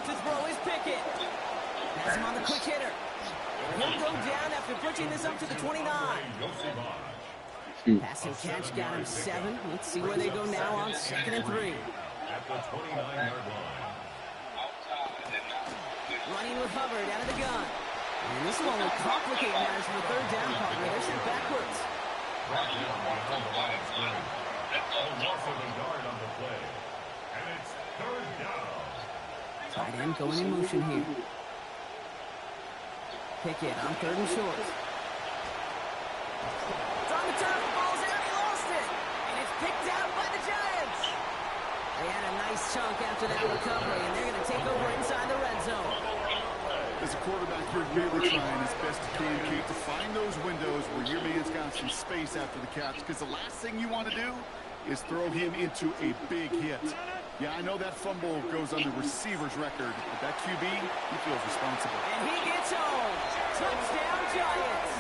Speaker 1: To throw is Pickett. Pass him on the quick hitter. He'll go down after pushing this up to the 29. Pass and catch got him 7. Let's see where they go now on 2nd and 3.
Speaker 2: At the 29-yard line.
Speaker 1: Running with Hubbard out of the gun. And this will only complicate matters for the third down partner. They're sent backwards.
Speaker 2: Brought down behind the line of scrimmage. A loss of a yard on the play. And it's third down.
Speaker 1: Tight end going in motion here. Pickett on 3rd and short. It's on the turf, the ball's out, he lost it! And it's picked out by the Giants! They had a nice chunk after that recovery, and they're going to take over inside the red zone.
Speaker 3: As a quarterback, you're really trying as best you can, Kate, to find those windows where your man's got some space after the catch, because the last thing you want to do is throw him into a big hit. Yeah, I know that fumble goes on the receiver's record, but that QB, he feels responsible.
Speaker 1: And he gets home. Touchdown, Giants.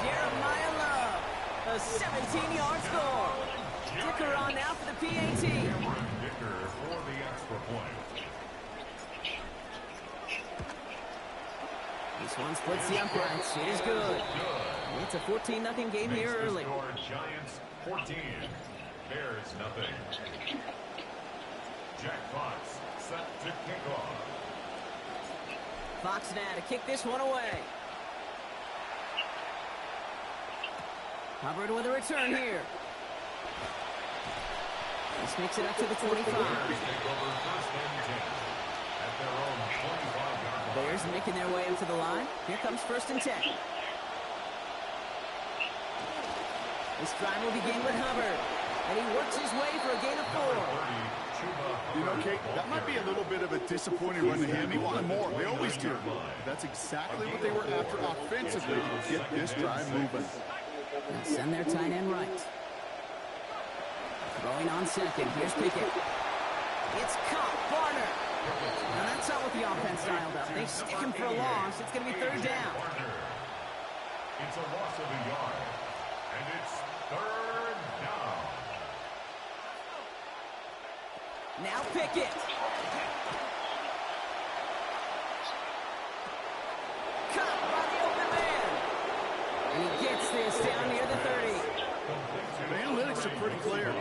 Speaker 1: Jeremiah Love, a 17-yard score. Dicker on now for the PAT.
Speaker 2: Dicker for the extra point.
Speaker 1: This one splits the uprights. It is good. It's a 14-0 game here early.
Speaker 2: Giants 14, Bears nothing. Jack Fox set to kick off.
Speaker 1: Fox now to kick this one away. Hubbard with a return here. This makes it up to the 25.
Speaker 2: Bears take over first and 10 at their own 25-yard line.
Speaker 1: Bears making their way up to the line. Here comes first and 10. This drive will begin with Hubbard. And he works his way for a gain of 4.
Speaker 3: You know, Kate, that might be a little bit of a disappointing run to him. He wanted more. They always do. That's exactly what they were after offensively to get this drive moving.
Speaker 1: And send their tight end right. Throwing on second. Here's Pickett. It's caught. Barner. Now that's not what the offense dialed up. They stick him for a loss. It's going to be third down.
Speaker 2: It's a loss of a yard. And it's third down.
Speaker 1: Now Pickett. Caught by the open man. And he gets this down near the 30.
Speaker 3: The analytics are pretty clear.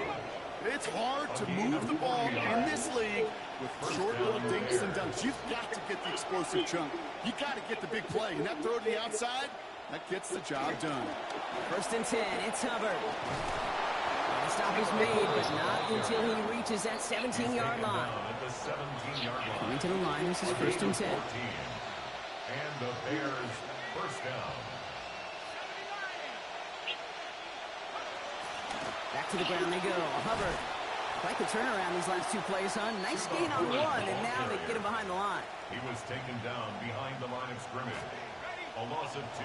Speaker 3: It's hard to move the ball in this league with short little dinks and dunks. You've got to get the explosive chunk. You got to get the big play. And that throw to the outside, that gets the job done.
Speaker 1: First and 10, it's Hubbard. The stop is made, but not until he reaches that 17-yard line. Coming to the line, this is first and 10.
Speaker 2: And the Bears first down.
Speaker 1: Back to the ground they go. Hubbard. Quite the turnaround these last two plays, huh? Nice gain on one, and now they get him behind the line.
Speaker 2: He was taken down behind the line of scrimmage. A loss of 2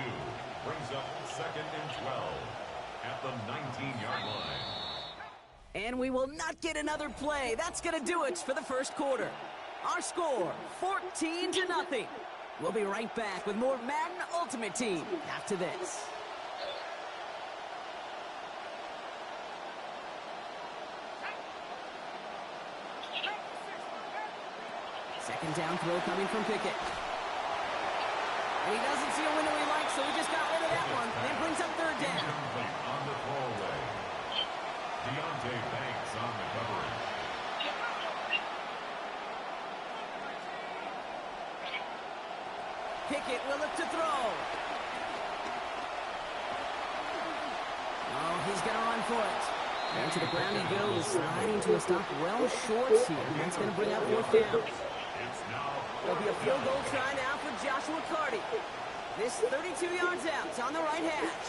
Speaker 2: brings up second and 12 at the 19-yard line.
Speaker 1: And we will not get another play. That's going to do it for the first quarter. Our score, 14-0. We'll be right back with more Madden Ultimate Team after this. Second down throw coming from Pickett. And he doesn't see a window he likes, so he just got rid of that one. And it brings up third down.
Speaker 2: On the throwaway. Deontay Banks on the coverage.
Speaker 1: Pickett will look to throw. Oh, he's going to run for it. Down to the ground he goes, sliding to a stop well short here. That's going to bring up 4th down. There'll be a field goal try now for Joshua Carty. This 32 yards out. It's on the right hash.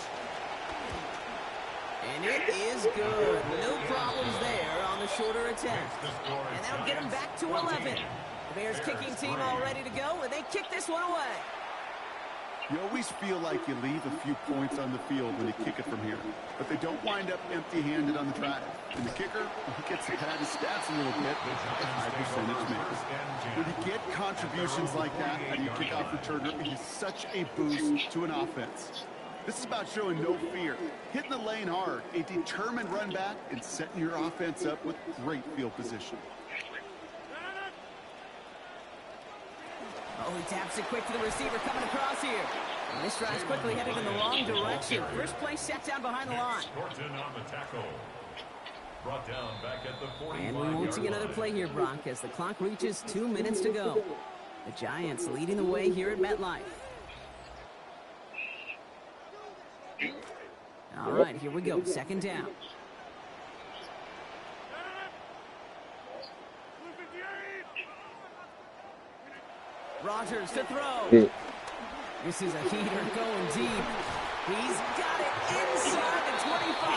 Speaker 1: And it is good. No problems there on the shorter attempt. And that'll get him back to 11. The Bears kicking team all ready to go, and they kick this one away.
Speaker 3: You always feel like you leave a few points on the field when you kick it from here, but they don't wind up empty-handed on the drive. And the kicker, he gets to pad his stats a little bit, a high percentage makes. When you get contributions like that out of your kickoff returner, it is such a boost to an offense. This is about showing no fear, hitting the lane hard, a determined run back, and setting your offense up with great field position.
Speaker 1: Oh, he taps it quick to the receiver coming across here. And this drive's quickly headed in the wrong direction. First play set down behind the line.
Speaker 2: On the tackle. Brought down back at the 45
Speaker 1: and we won't see another play here, Brock, as the clock reaches 2 minutes to go. The Giants leading the way here at MetLife. All right, here we go. 2nd down. Rodgers to throw. This is a heater going deep. He's got it inside the 25.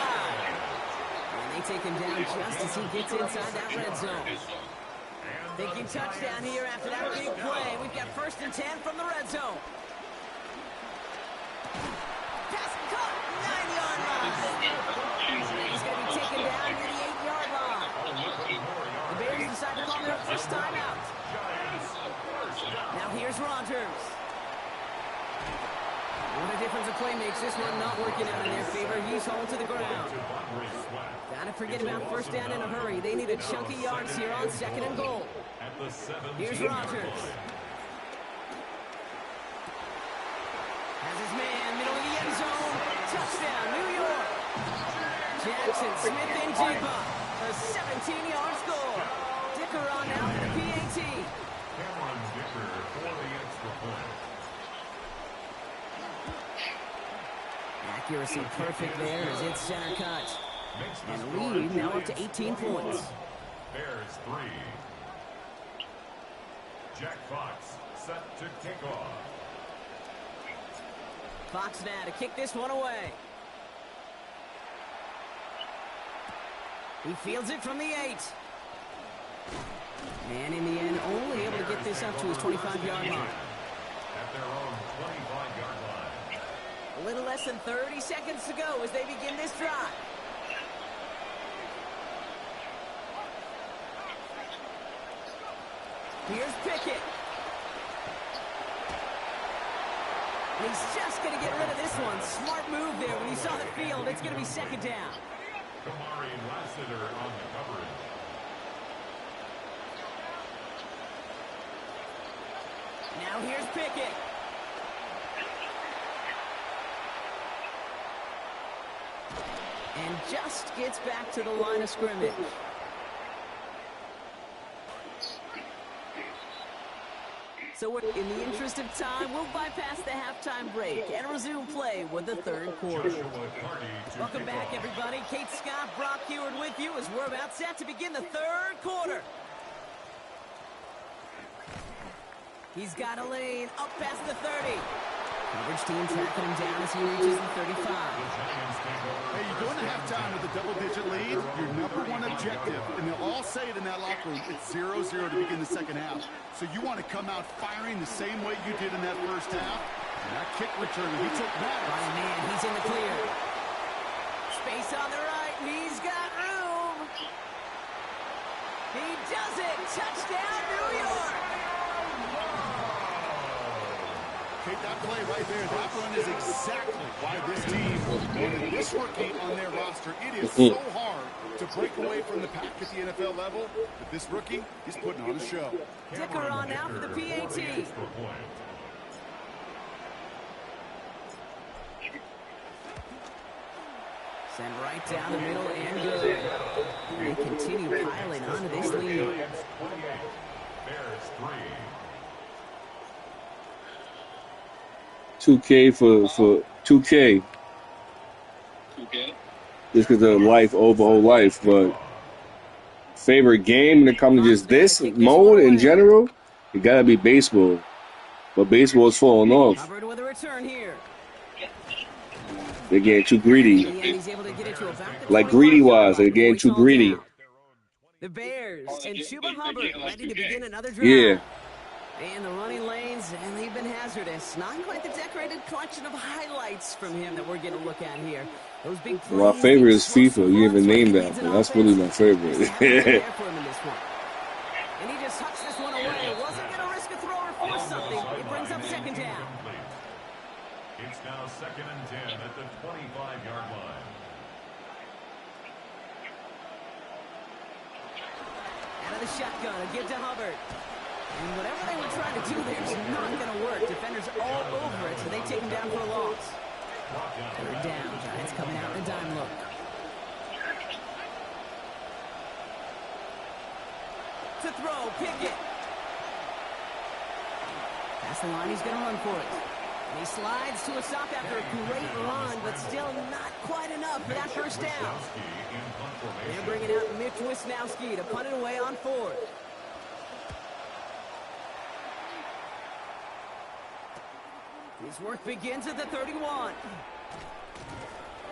Speaker 1: And they take him down just as he gets inside that red zone. Thinking touchdown here after that big play. We've got 1st and 10 from the red zone. Pass cut, 9-yard line. He's going to be taken down near the 8-yard line. The Bears decide to call their first timeout. Now here's Rodgers. What a difference a play makes. This one not working out in their favor. He's hauled to the ground. Gotta forget about 1st down in a hurry. They needed chunky yards here on 2nd and goal. Here's Rodgers. Has his man, middle of the end zone. Touchdown, New York. Jackson Smith in deep. A 17-yard score. Dicker on now for the PAT.
Speaker 2: Cameron Dicker for the extra point.
Speaker 1: Accuracy perfect there as it's center cut. And lead now up to 18 points.
Speaker 2: Bears 3. Jack Fox set to kick off.
Speaker 1: Fox now to kick this one away. He fields it from the 8. And in the end, only able to get this up to his 25-yard line.
Speaker 2: At their own 25-yard line.
Speaker 1: A little less than 30 seconds to go as they begin this drive. Here's Pickett. He's just going to get rid of this one. Smart move there when he saw the field. It's going to be 2nd down.
Speaker 2: Kamari Lassiter on the coverage.
Speaker 1: Now here's Pickett. And just gets back to the line of scrimmage. So in the interest of time, we'll bypass the halftime break and resume play with the 3rd quarter. Welcome back, everybody. Kate Scott, Brock Heward with you as we're about set to begin the 3rd quarter. He's got a lane up past the 30. Coverage team tracking him down as he reaches the 35.
Speaker 3: Hey, you go into halftime with a double-digit lead, your #1 objective, and they'll all say it in that locker room, it's 0-0 to begin the 2nd half. So you want to come out firing the same way you did in that 1st half. And that kick return, he took that.
Speaker 1: Oh, man, he's in the clear. Space on the right, and he's got room. He does it. Touchdown, New York.
Speaker 3: Take that play right there. That run is exactly why this team wanted this rookie on their roster. It is so hard to break away from the pack at the NFL level. But this rookie is putting on a show.
Speaker 1: Dicker on now for the PAT. Send right down the middle and good. They continue piling onto this lead.
Speaker 2: Bears 3.
Speaker 6: 2K for 2K.
Speaker 10: 2K.
Speaker 6: Just because of life over whole life, but favorite game when it comes to just this mode in general, it gotta be baseball. But baseball is falling off.
Speaker 1: Hubbard with a return here.
Speaker 6: They're getting too greedy.
Speaker 1: In the end, he's able to get it to about the
Speaker 6: Like
Speaker 1: 21
Speaker 6: greedy-wise, they're
Speaker 1: yard line
Speaker 6: getting
Speaker 1: before
Speaker 6: too
Speaker 1: he's
Speaker 6: greedy.
Speaker 1: hauled down. The Bears and Chuba Hubbard ready to begin another drive.
Speaker 6: Yeah.
Speaker 1: And the running lanes, and they've been hazardous. Not quite the decorated collection of highlights from him that we're getting a look at here. Those big plays.
Speaker 6: My favorite is FIFA. You even named that, but that's really my favorite.
Speaker 1: And he just hucks this one away. Wasn't going to risk a throw or force something. It brings up second down.
Speaker 2: It's now 2nd and 10 at the 25-yard line.
Speaker 1: Out of the shotgun, a give to Hubbard. And whatever they were trying to do there is not going to work. Defenders all over it, so they take him down for a loss. Third down. Giants coming out in a dime look. To throw, Pickett. Past the line, he's going to run for it. And he slides to a stop after a great run, but still not quite enough for that first down. They're bringing out Mitch Wisnowski to punt it away on fourth. His work begins at the 31.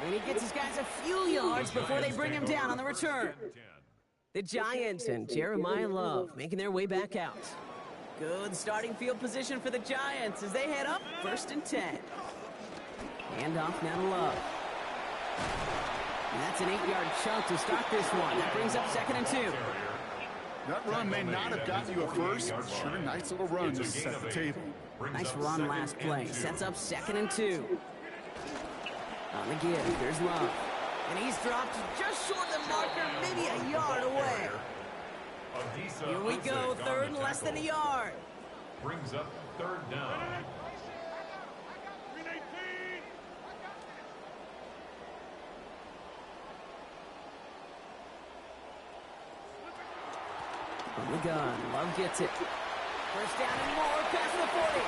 Speaker 1: And he gets his guys a few yards before they bring him down on the return. The Giants and Jeremiah Love making their way back out. Good starting field position for the Giants as they head up 1st and 10. Hand off now to Love. And that's an 8-yard chunk to start this one. That brings up 2nd and 2.
Speaker 3: That run may not have gotten you a first. Sure, nice little run to set the table.
Speaker 1: Nice run last play. Sets up 2nd and 2. On the give, here's Love. And he's dropped just short of the marker, maybe a yard away. Here we go, 3rd and less than a yard.
Speaker 2: Brings up 3rd down.
Speaker 1: From the gun, Love gets it. First down and more, past the 40.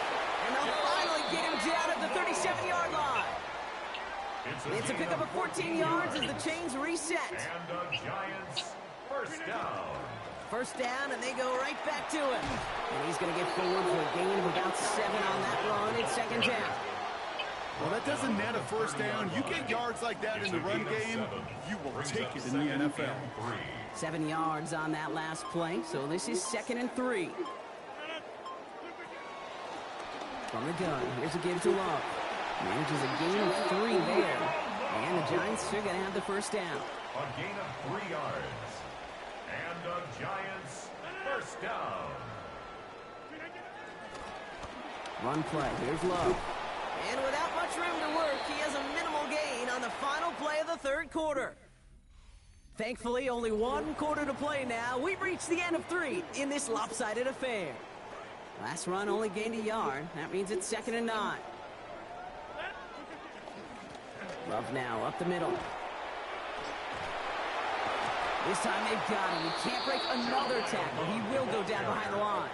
Speaker 1: And they'll finally get him down at the 37-yard line. It's a pickup of 14 yards as the chains reset.
Speaker 2: And the Giants first down.
Speaker 1: First down, and they go right back to him. And he's going to get forward for a gain of about 7 on that run. It's 2nd down.
Speaker 3: Well, that doesn't net a first down. You get yards like that in the run game, you will take it in the NFL.
Speaker 1: 7 yards on that last play, so this is 2nd and 3. From the gun, here's a give to Love. Manages a gain of 3 there. And the Giants are going to have the first down.
Speaker 2: A gain of 3 yards. And the Giants first down.
Speaker 1: Run play, here's Love. And without much room to work, he has a minimal gain on the final play of the 3rd quarter. Thankfully, only 1 quarter to play now. We've reached the end of 3 in this lopsided affair. Last run only gained a yard. That means it's 2nd and 9. Love now up the middle. This time they've got him. He can't break another tackle. He will go down behind the line.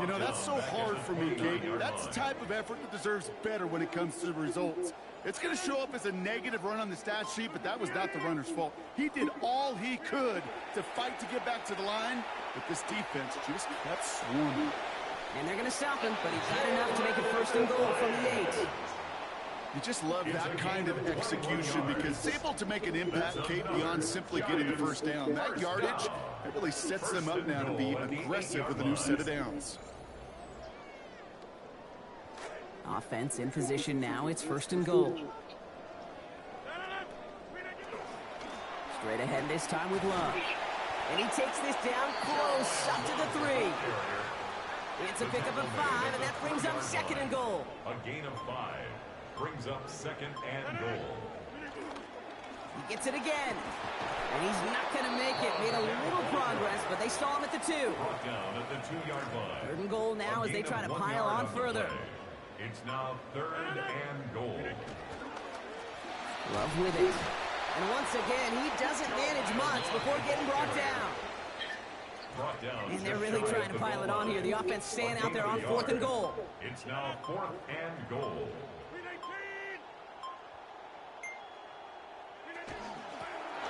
Speaker 3: You know, that's so hard for me, Kate. That's the type of effort that deserves better when it comes to the results. It's going to show up as a negative run on the stat sheet, but that was not the runner's fault. He did all he could to fight to get back to the line, but this defense just kept swarming.
Speaker 1: And they're going to stop him, but he's got enough to make it 1st and goal from the 8.
Speaker 3: You just love that kind of execution because it's able to make an impact, Kate, beyond simply getting the first down. That yardage, it really sets them up now to be aggressive with a new set of downs.
Speaker 1: Offense in position now. It's 1st and goal. Straight ahead this time with Love. And he takes this down close up to the 3. It's a pickup of 5, and that brings up 2nd and goal.
Speaker 2: A gain of 5 brings up 2nd and goal.
Speaker 1: He gets it again. And he's not going to make it. Made a little progress, but they stall him at the 2.
Speaker 2: Brought down at the 2-yard line.
Speaker 1: 3rd and goal now as they try to pile on further.
Speaker 2: It's now 3rd and goal.
Speaker 1: Love with it. And once again, he doesn't manage much before getting brought down.
Speaker 2: brought down.
Speaker 1: And they're really trying to pile it on here. The offense staying out there on 4th and goal.
Speaker 2: It's now 4th and goal.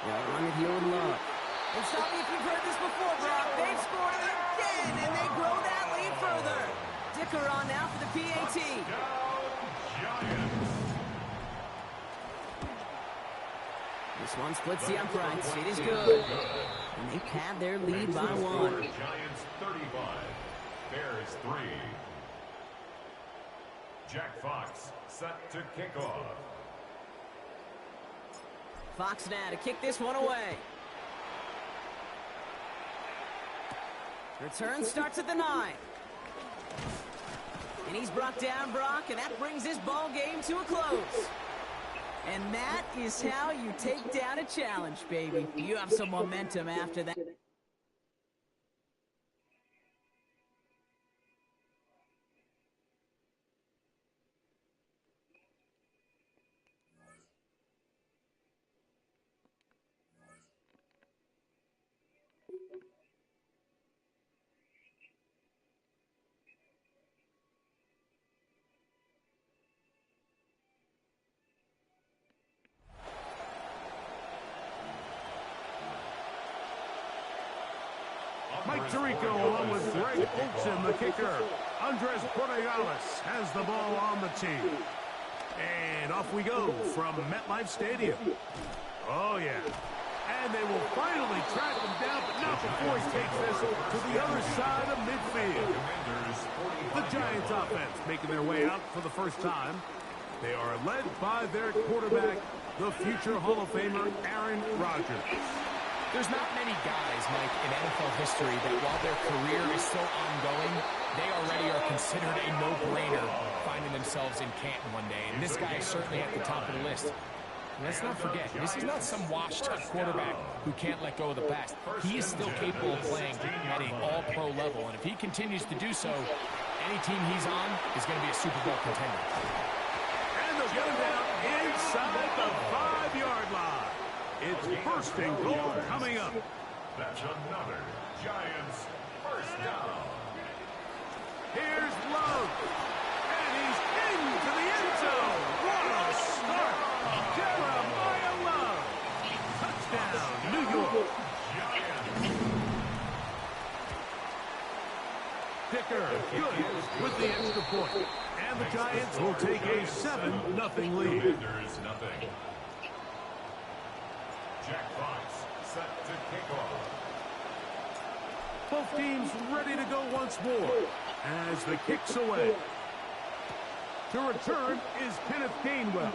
Speaker 1: They'll run it here with Love. And stop me if you've heard this before, Brock. They've scored again, and they grow that lead further. Dicker on now for the PAT. This one splits the uprights. It is good. And they pad their lead by 1.
Speaker 2: Giants 35. Bears 3. Jack Fox set to kick off.
Speaker 1: Fox now to kick this one away. Return starts at the 9. And he's brought down, Brock, and that brings this ball game to a close. And that is how you take down a challenge, baby. You have some momentum after that.
Speaker 4: Mike Tirico along with Greg Olson, the kicker. Andres Portales has the ball on the tee. And off we go from MetLife Stadium. Oh, yeah. And they will finally track him down, but not before he takes this to the other side of midfield. The Giants offense making their way out for the first time. They are led by their quarterback, the future Hall of Famer, Aaron Rodgers.
Speaker 5: There's not many guys, Mike, in NFL history that while their career is still ongoing, they already are considered a no-brainer finding themselves in Canton one day. And this guy is certainly at the top of the list. And let's not forget, this is not some washed-up quarterback who can't let go of the best. He is still capable of playing at an all-pro level. And if he continues to do so, any team he's on is going to be a Super Bowl contender.
Speaker 4: And they'll get him down inside the 5-yard line. It's first and goal coming up.
Speaker 2: That's another Giants first down.
Speaker 4: Here's Love. And he's into the end zone. What a start. Jeremiah Love. Touchdown, New York. Dicker, good with the extra point. And the Giants will take a 7-0 lead.
Speaker 2: Commanders nothing. Jack Fox set to kick off.
Speaker 4: Both teams ready to go once more as the kick's away. To return is Kenneth Gainwell.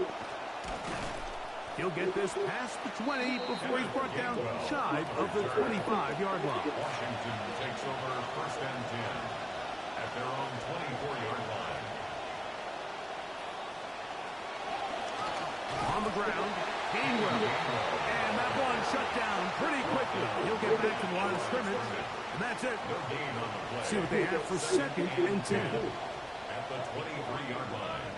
Speaker 4: He'll get this past the 20 before he's brought down shy of the 25-yard line.
Speaker 2: Washington takes over first and 10 at their own 24-yard line.
Speaker 4: On the ground, Gainwell. And that one shut down pretty quickly. He'll get back to the line of scrimmage. And that's it. See what they have for second and 10.
Speaker 2: At the 23-yard line.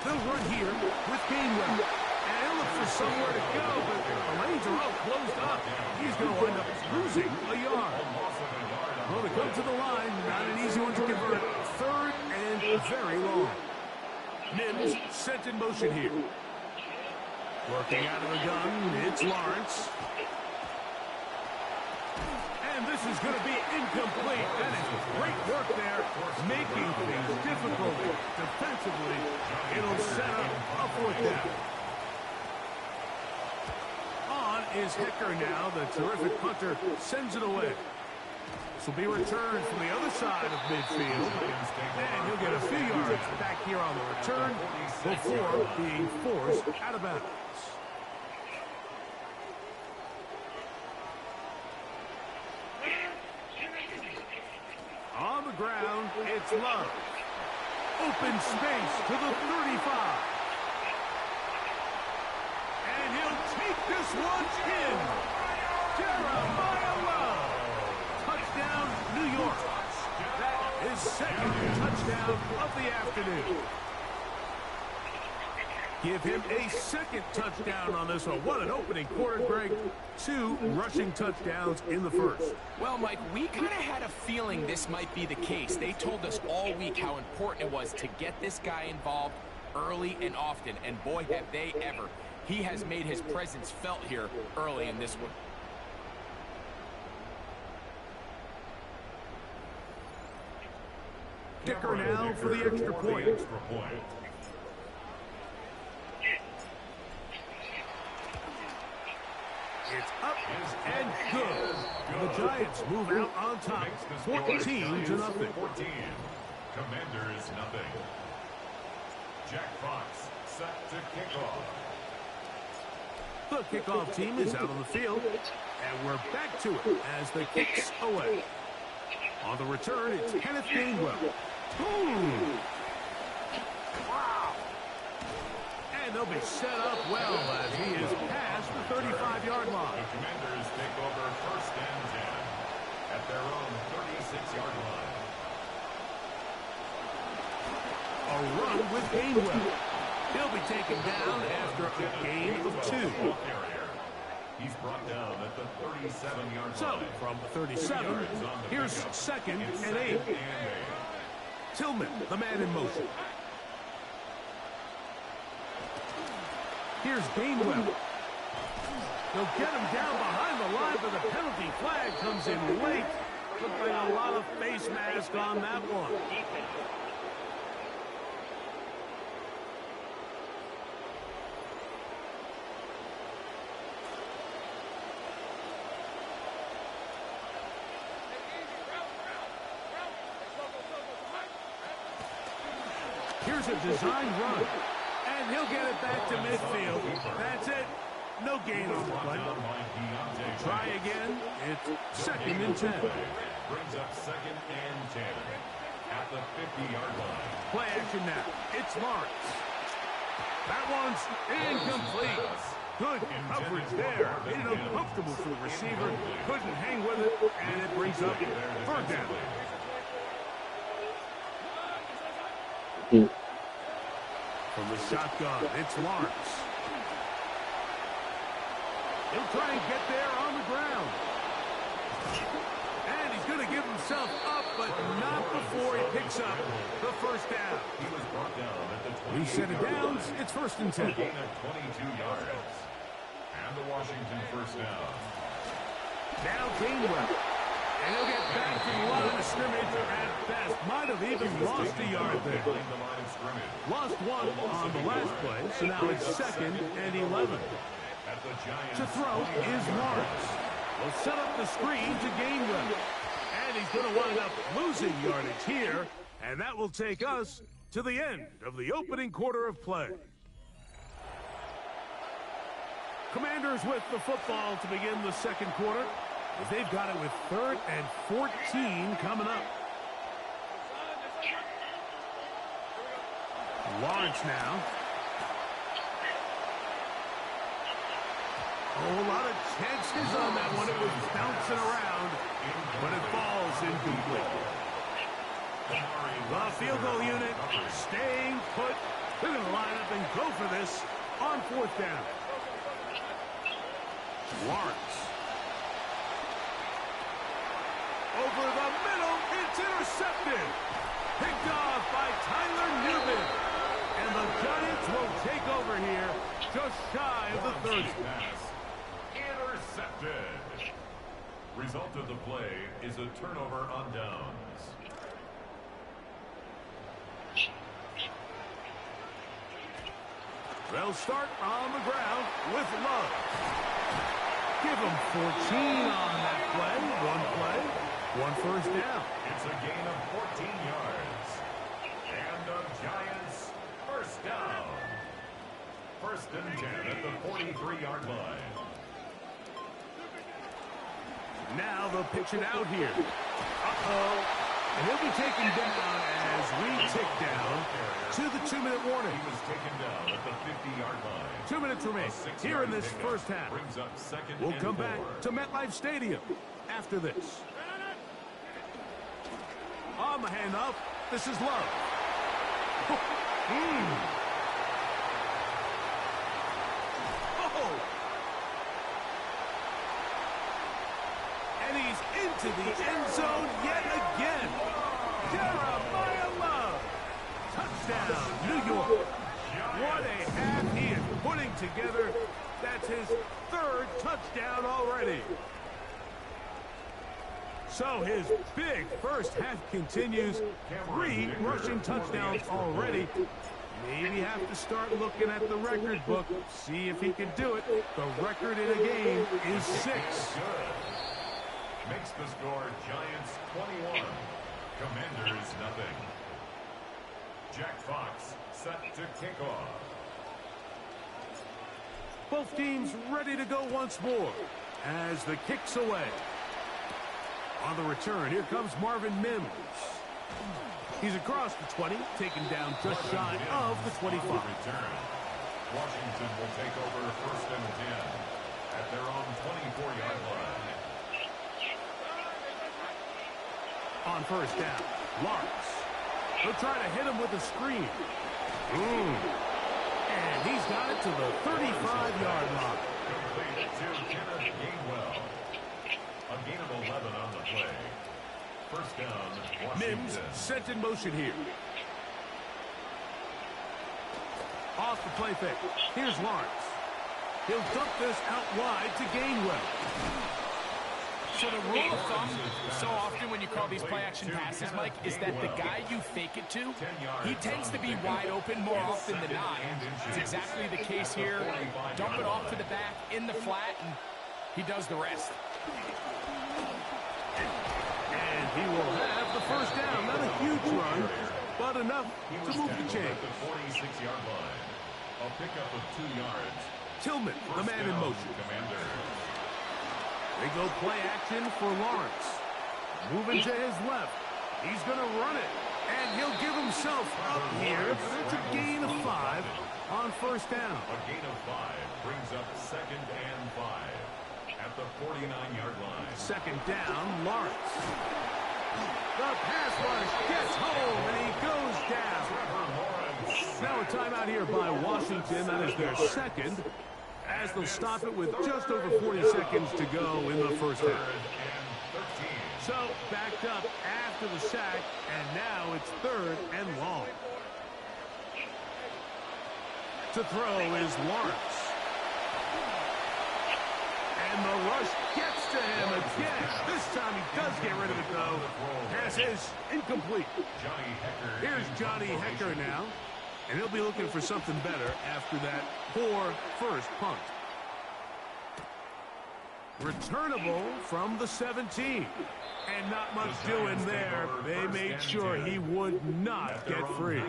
Speaker 4: They'll run here with Gainwell. And he'll look for somewhere to go, but the lanes are all closed up. He's going to wind up losing a yard. Well, to come to the line, not an easy one to convert. Third and very long. Mims sent in motion here. Working out of the gun, it's Lawrence. And this is going to be incomplete. That is great work there, making things difficult defensively. It'll set up a fourth down. On is Hecker now. The terrific punter sends it away. This will be returned from the other side of midfield. And he'll get a few yards back here on the return before being forced out of bounds. On the ground, it's Love. Open space to the 35. And he'll take this one in. Jeremiah Love. Touchdown, New York. That is second touchdown of the afternoon. Give him a second touchdown on this one. What an opening quarter, Greg. 2 rushing touchdowns in the first.
Speaker 5: Well, Mike, we kind of had a feeling this might be the case. They told us all week how important it was to get this guy involved early and often, and boy, have they ever. He has made his presence felt here early in this one.
Speaker 4: Kicker now for the extra point. It's up and good. The Giants move out on top, 14-0.
Speaker 2: Commanders, nothing. Jack Fox set to kick off.
Speaker 4: The kickoff team is out on the field, and we're back to it as the kick's away. On the return, it's Kenneth Gainwell. Boom! Wow! And they'll be set up well as he is past the 35-yard line.
Speaker 2: The Commanders take over 1st and 10 at their own 36-yard line.
Speaker 4: A run with Gainwell. He'll be taken down after a gain of 2.
Speaker 2: He's brought down at the 37-yard line.
Speaker 4: So, from the 37, here's 2nd and 8. Tillman, the man in motion. Here's Gainwell. They'll get him down behind the line, but the penalty flag comes in late. Looked like a lot of face mask on that one. Here's a design run, and he'll get it back to midfield. That's it. No gain on the play. Try again. It's 2nd and 10.
Speaker 2: Brings up 2nd and 10 at the 50-yard line.
Speaker 4: Play action now. It's Lawrence. That one's incomplete. Good coverage there. Made it uncomfortable for the receiver. Couldn't hang with it, and it brings up 3rd down. From the shotgun, it's Lawrence. He'll try and get there on the ground. And he's going to give himself up, but not before he picks up the 1st down.
Speaker 2: He was brought down at the 20.
Speaker 4: Reset of downs, it's 1st and 10.
Speaker 2: Gain of 22 yards. And the Washington 1st down.
Speaker 4: Now Gainwell. And he'll get back to the line of scrimmage at best. Might have even lost a yard there. Lost 1 on the last play, so now it's 2nd and 11. To throw is Lawrence. Will set up the screen to Gainwell. And he's going to wind up losing yardage here, and that will take us to the end of the opening quarter of play. Commanders with the football to begin the 2nd quarter. They've got it with 3rd and 14 coming up. Lawrence now. Oh, a lot of chances on that one. It was bouncing around, but it falls incomplete. The field goal unit staying put. They're going to line up and go for this on 4th down. Lawrence. Over the middle, it's intercepted. Picked off by Tyler Newman. And the Giants will take over here just shy of the 30.
Speaker 2: Intercepted. Result of the play is a turnover on downs.
Speaker 4: They'll start on the ground with Love. Give them 14 on that play. 1 first down.
Speaker 2: It's a gain of 14 yards. And the Giants 1st down. 1st and 10 at the 43-yard line.
Speaker 4: Now they'll pitch it out here. Uh-oh. And he'll be taken down as we tick down to the 2-minute warning.
Speaker 2: He was taken down at the 50-yard line.
Speaker 4: 2 minutes remain here in this first half. We'll come back to MetLife Stadium after this. On the handoff, this is Love. into the end zone yet again. Jeremiah Love. Touchdown, New York. What a half he is putting together. That's his third touchdown already. So his big first half continues. 3 rushing touchdowns already. Maybe have to start looking at the record book, see if he can do it. The record in a game is 6.
Speaker 2: Makes the score Giants 21, Commanders nothing. Jack Fox set to kick off.
Speaker 4: Both teams ready to go once more as the kick's away. On the return, here comes Marvin Mims. He's across the 20, taken down just shy of the 25.
Speaker 2: Washington will take over 1st and 10 at their own 24-yard line.
Speaker 4: On first down, Lawrence. They'll try to hit him with a screen. And he's got it to the 35-yard line.
Speaker 2: Complete to Kenneth Gainwell. A gain of 11 on the play. First down, Washington.
Speaker 4: Mims sent in motion here. Off the play fake. Here's Lawrence. He'll dump this out wide to Gainwell.
Speaker 5: So the rule of thumb, so often when you call these play-action passes, Mike, is that the guy you fake it to, he tends to be wide open more often than not. It's exactly the case here. Dump it off to the back in the flat, and he does the rest.
Speaker 4: And he will have the first down. Not a huge run, but enough to move the chain.
Speaker 2: The 46-yard line. A pickup of 2 yards.
Speaker 4: Tillman, the man in motion. They go play action for Lawrence. Moving to his left. He's going to run it. And he'll give himself up here. But it's a gain of 5 on first down.
Speaker 2: A gain of 5 brings up 2nd and 5 at the 49-yard line.
Speaker 4: Second down, Lawrence. The pass rush gets home, and he goes down. Now a timeout here by Washington. That is their second, as they'll stop it with just over 40 seconds to go in the first half. So backed up after the sack, and now it's 3rd and long. To throw is Lawrence. And the rush gets to him again. This time he does get rid of it, though. Pass is incomplete. Here's Johnny Hecker now. And he'll be looking for something better after that poor first punt. Returnable from the 17. And not much doing there. They made sure he would not get free.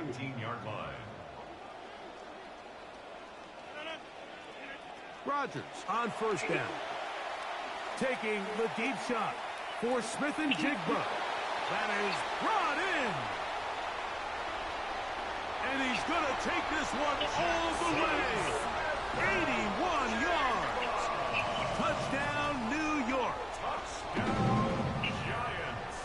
Speaker 4: Rodgers on first down. Taking the deep shot for Smith and Jigba. That is brought in. And he's going to take this one all the way. 81 yards. Touchdown, New York.
Speaker 2: Touchdown, Giants.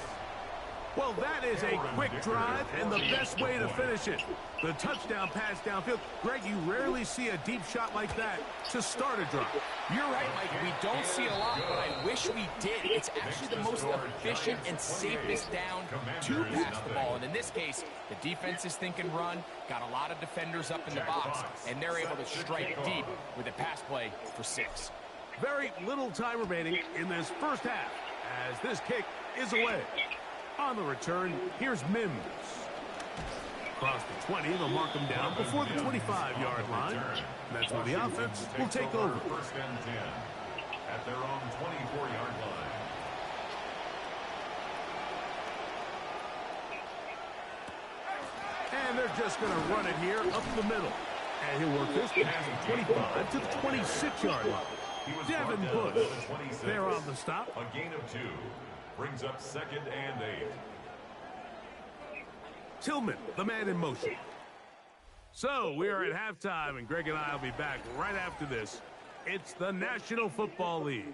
Speaker 4: Well, that is a quick drive and the best way to finish it. The touchdown pass downfield. Greg, you rarely see a deep shot like that to start a drive.
Speaker 5: You're right, Mike. We don't see it a lot, but I wish we did. It's actually the most efficient and safest down to pass the ball. And in this case, the defense is thinking run, got a lot of defenders up in the box, and they're able to strike deep with a pass play for 6.
Speaker 4: Very little time remaining in this first half as this kick is away. On the return, here's Mims. Across the 20, they'll mark him down before the 25-yard line. That's where the offense will take over.
Speaker 2: 1st and 10 at their own 24-yard line.
Speaker 4: And they're just going to run it here up the middle. And he'll work this pass from 25 to the 26-yard line. Devin Bush there on the stop.
Speaker 2: A gain of 2 brings up 2nd and 8.
Speaker 4: Tillman, the man in motion. So we are at halftime, and Greg and I will be back right after this. It's the National Football League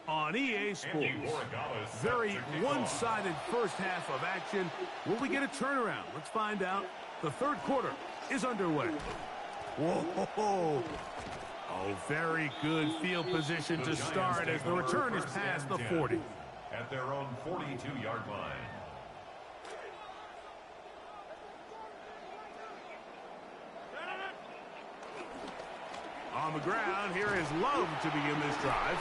Speaker 4: on EA Sports. Very one-sided first half of action. Will we get a turnaround? Let's find out. The third quarter is underway. Whoa. Oh, very good field position to start as the return is past the 40.
Speaker 2: at their own 42-yard line.
Speaker 4: On the ground, here is Love to begin this drive.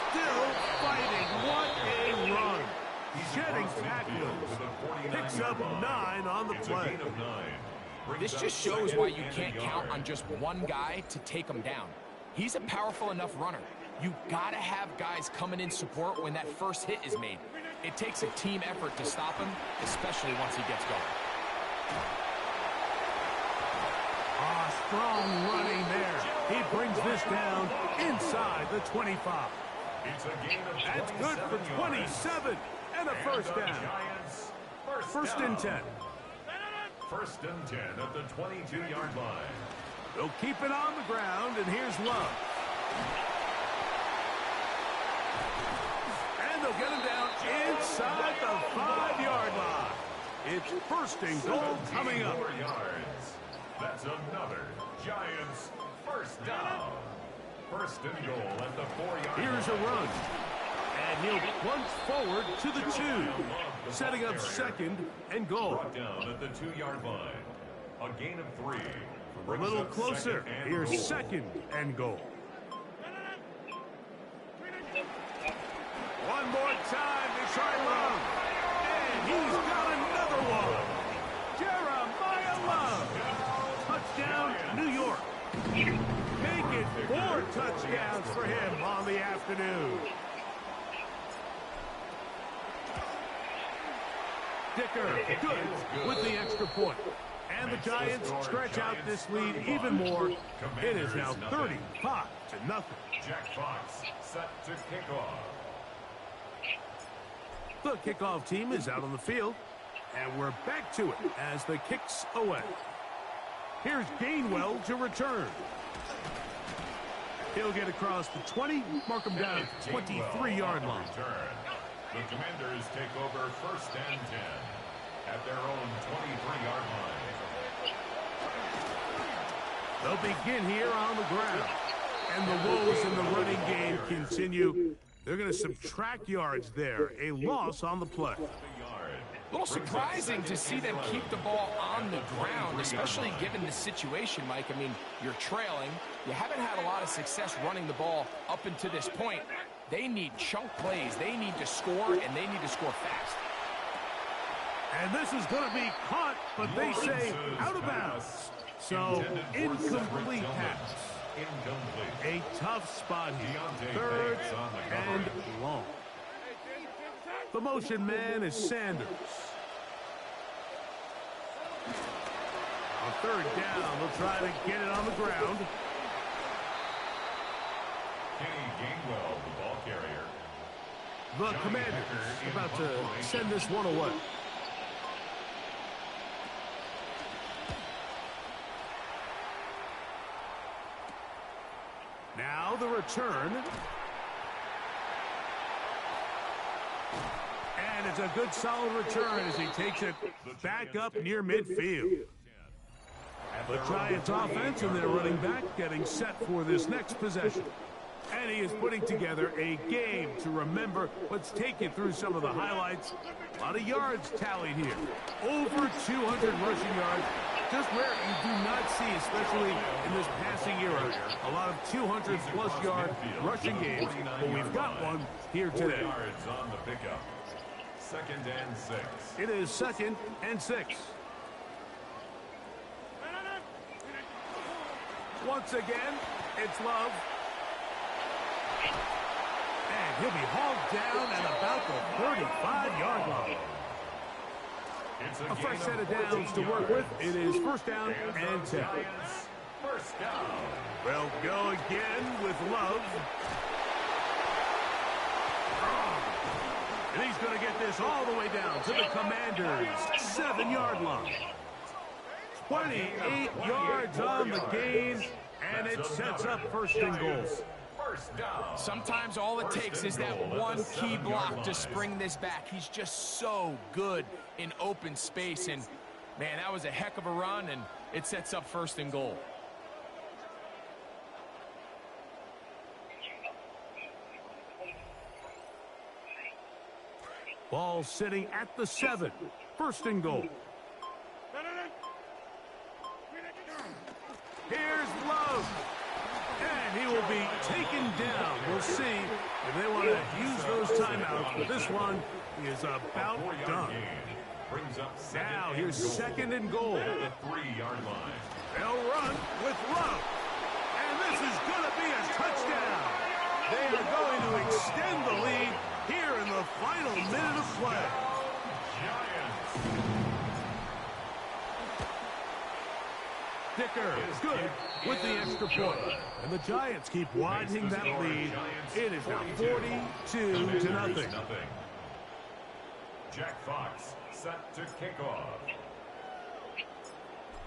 Speaker 4: Still fighting. What a run. Shedding tackles. Picks up 9 on the play.
Speaker 5: This just shows why you can't count on just one guy to take him down. He's a powerful enough runner. You gotta have guys coming in support when that first hit is made. It takes a team effort to stop him, especially once he gets going.
Speaker 4: Strong running there. He brings this down inside the 25. That's good for 27 and a first down. First and 10.
Speaker 2: First and 10 at the 22-yard line.
Speaker 4: They'll keep it on the ground, and here's Love. And they'll get him down inside the 5-yard line. It's first and goal coming up.
Speaker 2: That's another Giants first down. First and goal at the 4-yard line.
Speaker 4: Here's a run. And he'll plunge forward to the 2. Setting up second and goal.
Speaker 2: Brought down at the 2-yard line. A gain of 3.
Speaker 4: A little closer. Here's second and goal. One more time to try Love. And he's got another one. Jeremiah Love. Touchdown, New York. Make it 4 touchdowns for him on the afternoon. Dicker, good with the extra point. And the Giants stretch out this lead even more. It is now 35-0.
Speaker 2: Jack Fox set to kick off.
Speaker 4: The kickoff team is out on the field. And we're back to it as the kicks away. Here's Gainwell to return. He'll get across the 20, mark him down at the 23-yard line.
Speaker 2: The Commanders take over first and 10 at their own 23-yard line.
Speaker 4: They'll begin here on the ground. And the woes in the running game continue. They're going to subtract yards there. A loss on the play.
Speaker 5: A little surprising to see them keep the ball on the ground, especially given the situation, Mike. I mean, you're trailing. You haven't had a lot of success running the ball up until this point. They need chunk plays. They need to score, and they need to score fast.
Speaker 4: And this is going to be caught, but they say out of bounds. So, incomplete pass. A tough spot here. Third and long. The motion man is Sanders. On third down, they'll try to get it on the ground.
Speaker 2: Kenny Gainwell, the ball carrier.
Speaker 4: The Commanders about to send this one away. Now the return. And it's a good solid return as he takes it back up near midfield. The Giants offense and their running back getting set for this next possession. And he is putting together a game to remember. Let's take you through some of the highlights. A lot of yards tallied here. Over 200 rushing yards. Just where you do not see, especially in this passing era, a lot of 200-plus yard rushing games. But we've got one here today.
Speaker 2: Yards on the pickup. Second and 6.
Speaker 4: It is second and 6. Once again, it's Love. And he'll be hauled down at about the 35-yard line. A fresh set of downs to work with. It is first down and 10.
Speaker 2: First down.
Speaker 4: They'll go again with Love. And he's going to get this all the way down to the Commanders' 7-yard line. 28 yards on the gain, and it sets up first and goal.
Speaker 5: Sometimes all it takes is that one key block to spring this back. He's just so good in open space, and man, that was a heck of a run, and it sets up first and goal.
Speaker 4: Ball sitting at the 7. First and goal. Here's Love. And he will be taken down. We'll see if they want to use those timeouts, but this one is about done. Now here's second and goal.
Speaker 2: At the 3-yard line.
Speaker 4: They'll run with Love. And this is going to be a touchdown. They are going to extend the lead here in the final minute of play. Dicker is good with the extra point. And the Giants keep widening that lead. It is now 42-0.
Speaker 2: Jack Fox set to kick off.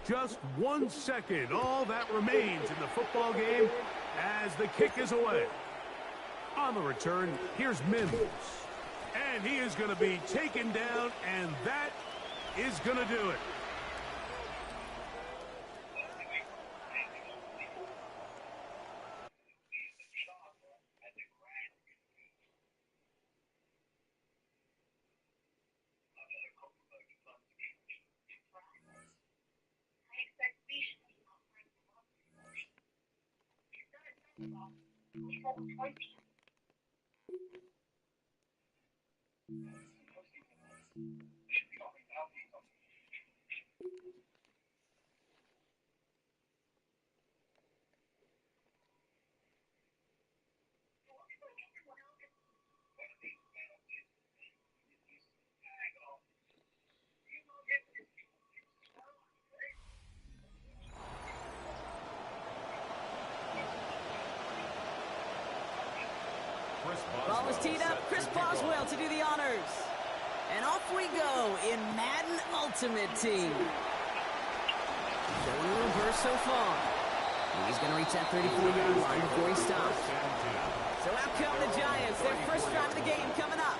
Speaker 4: Just 1 second, all that remains in the football game as the kick is away. On the return, here's Mims. And he is going to be taken down, and that is going to do it.
Speaker 1: Ball is teed up. Chris Boswell to do the honors. And off we go in Madden Ultimate Team. Showing a little burst so far. He's going to reach that 34-yard line before he stops. So out come the Giants. Their first drive of the game coming up.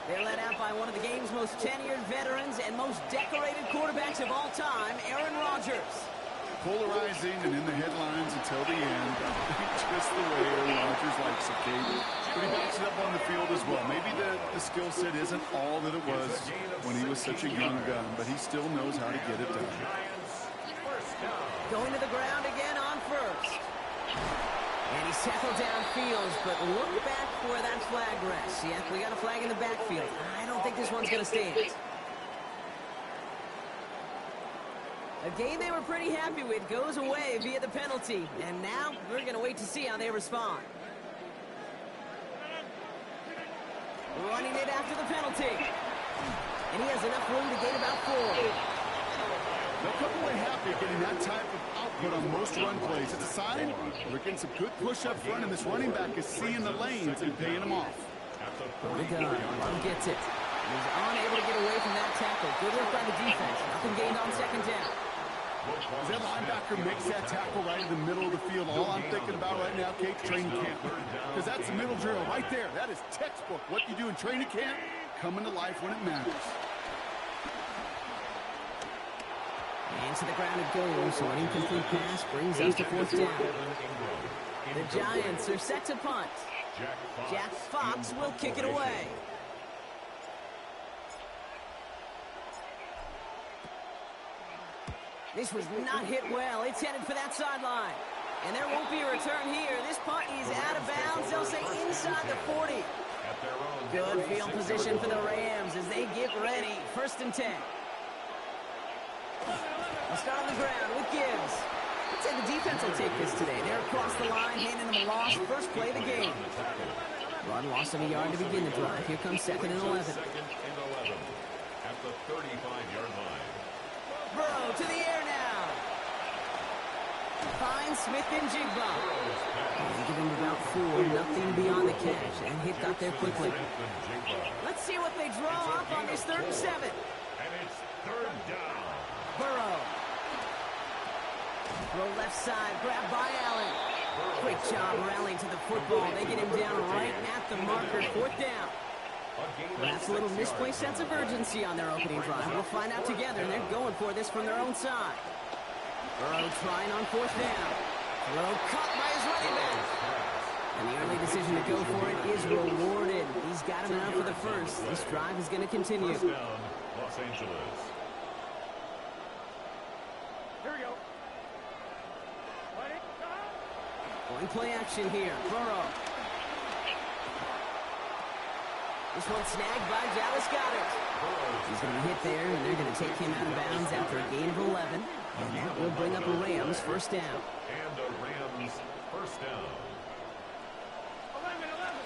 Speaker 1: They're led out by one of the game's most tenured veterans and most decorated quarterbacks of all time, Aaron Rodgers.
Speaker 3: Polarizing and in the headlines until the end. Just the way Aaron Rodgers likes it, Kate. But he backs it up on the field as well. Maybe the skill set isn't all that it was when he was such a young gun, but he still knows how to get it done.
Speaker 1: Going to the ground again on first. And he's tackled downfield, but look back where that flag rests. Yeah, we got a flag in the backfield. I don't think this one's going to stand. A game they were pretty happy with goes away via the penalty. And now we're going to wait to see how they respond. Running it after the penalty. And he has enough room to gain about 4.
Speaker 3: They'll come away happy getting that type of output on most run plays. It's a sign they're getting some good push up front, and this running back is seeing the lanes and paying them off.
Speaker 1: The gun. Love gets it. He's unable to get away from that tackle. Good work by the defense. Nothing gained on second down.
Speaker 3: As that linebacker makes that tackle right in the middle of the field, all I'm thinking about right now, Kate, training camp. Because that's the middle drill right there. That is textbook. What you do in training camp, coming to life when it matters.
Speaker 1: And to the ground it goes. So an incomplete pass brings us to 4th down. The Giants are set to punt. Jack Fox will kick it away. This was not hit well. It's headed for that sideline. And there won't be a return here. This punt is out of bounds. They'll say inside the 40. Good field position for the Rams as they get ready. 1st and 10. We'll start on the ground with Gibbs. I'd say the defense will take this today. They're across the line, handing them a loss. First play of the game. Run loss of a yard to begin the drive. Here comes 2nd and 11.
Speaker 2: At the 35-yard line.
Speaker 1: Burrow to the air now. Finds Smith and Jigba. They give him about 4, nothing beyond the catch, and hit got there quickly. Let's see what they draw up on this 3rd and 7.
Speaker 2: And it's 3rd down.
Speaker 1: Burrow. Throw left side, grabbed by Allen. Great job rallying to the football. They get him down right at the marker. 4th down. Perhaps a little misplaced sense of urgency on their opening drive. We'll find out together, and they're going for this from their own side. Burrow trying on 4th down. Throw caught by his running back. And the early decision to go for it is rewarded. He's got him enough for the first. This drive is going to continue.
Speaker 2: First down, Los Angeles.
Speaker 4: Here we go.
Speaker 1: Going play action here. Burrow. This one snagged by Dallas Goedert. He's going to be hit there, and they're going to take him out of bounds after a gain of 11. And that will bring up a Rams first down.
Speaker 2: And a Rams first down.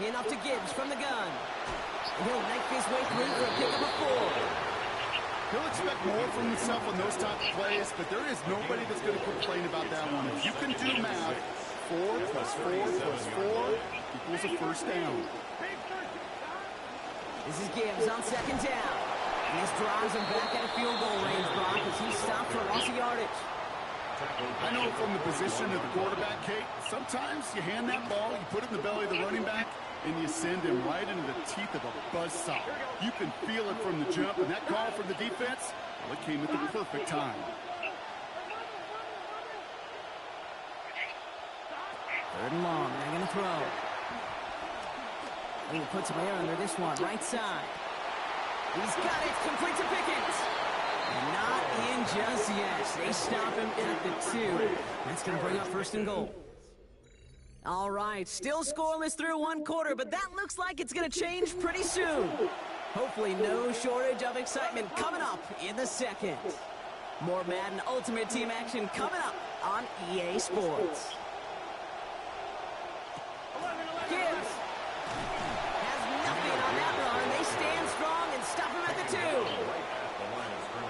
Speaker 1: Hand off to Gibbs from the gun. And he'll knife his way through for a pickup of 4.
Speaker 3: He'll expect more from himself on those type of plays, but there is nobody that's going to complain about that one. If you can do math, 4 plus 4 plus 4 equals a first down.
Speaker 1: This is Gibbs on second down. And this drives him back at a field goal range, Brock, as he stopped for loss of yardage.
Speaker 3: I know from the position of the quarterback, Kate, sometimes you hand that ball, you put it in the belly of the running back, and you send him right into the teeth of a buzzsaw. You can feel it from the jump, and that call from the defense, well, it came at the perfect time.
Speaker 1: Third and long, they're going to throw. He puts him there under this one, right side. He's got it, complete to Pickens. Not in just yet. They stop him at the 2. That's going to bring up first and goal. All right, still scoreless through one quarter, but that looks like it's going to change pretty soon. Hopefully no shortage of excitement coming up in the second. More Madden Ultimate Team action coming up on EA Sports. Gibbs has nothing on that run. They stand strong and stop him at the 2.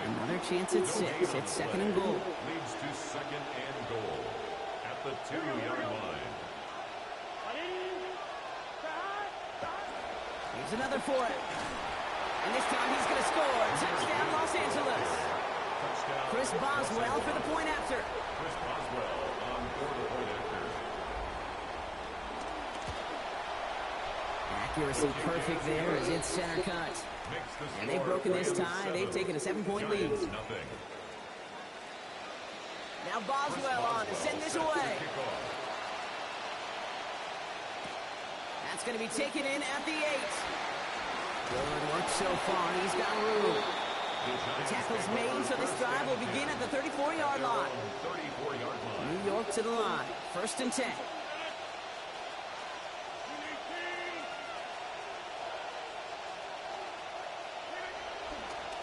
Speaker 1: Another chance at 6. It's second and goal.
Speaker 2: Leads to second and goal at the 2-yard line.
Speaker 1: Here's another for it. And this time he's going to score. Touchdown, Los Angeles.
Speaker 2: Touchdown.
Speaker 1: Chris Boswell for the point after.
Speaker 2: Chris Boswell on for the point after.
Speaker 1: Accuracy perfect there as it's center cut. And they've broken this tie. They've taken a 7-point lead. Now Boswell on to send this away. That's going to be taken in at the 8. Good work so far. He's got room. The tackle's made, so this drive will begin at the 34-yard line. New York to the line. First and 10.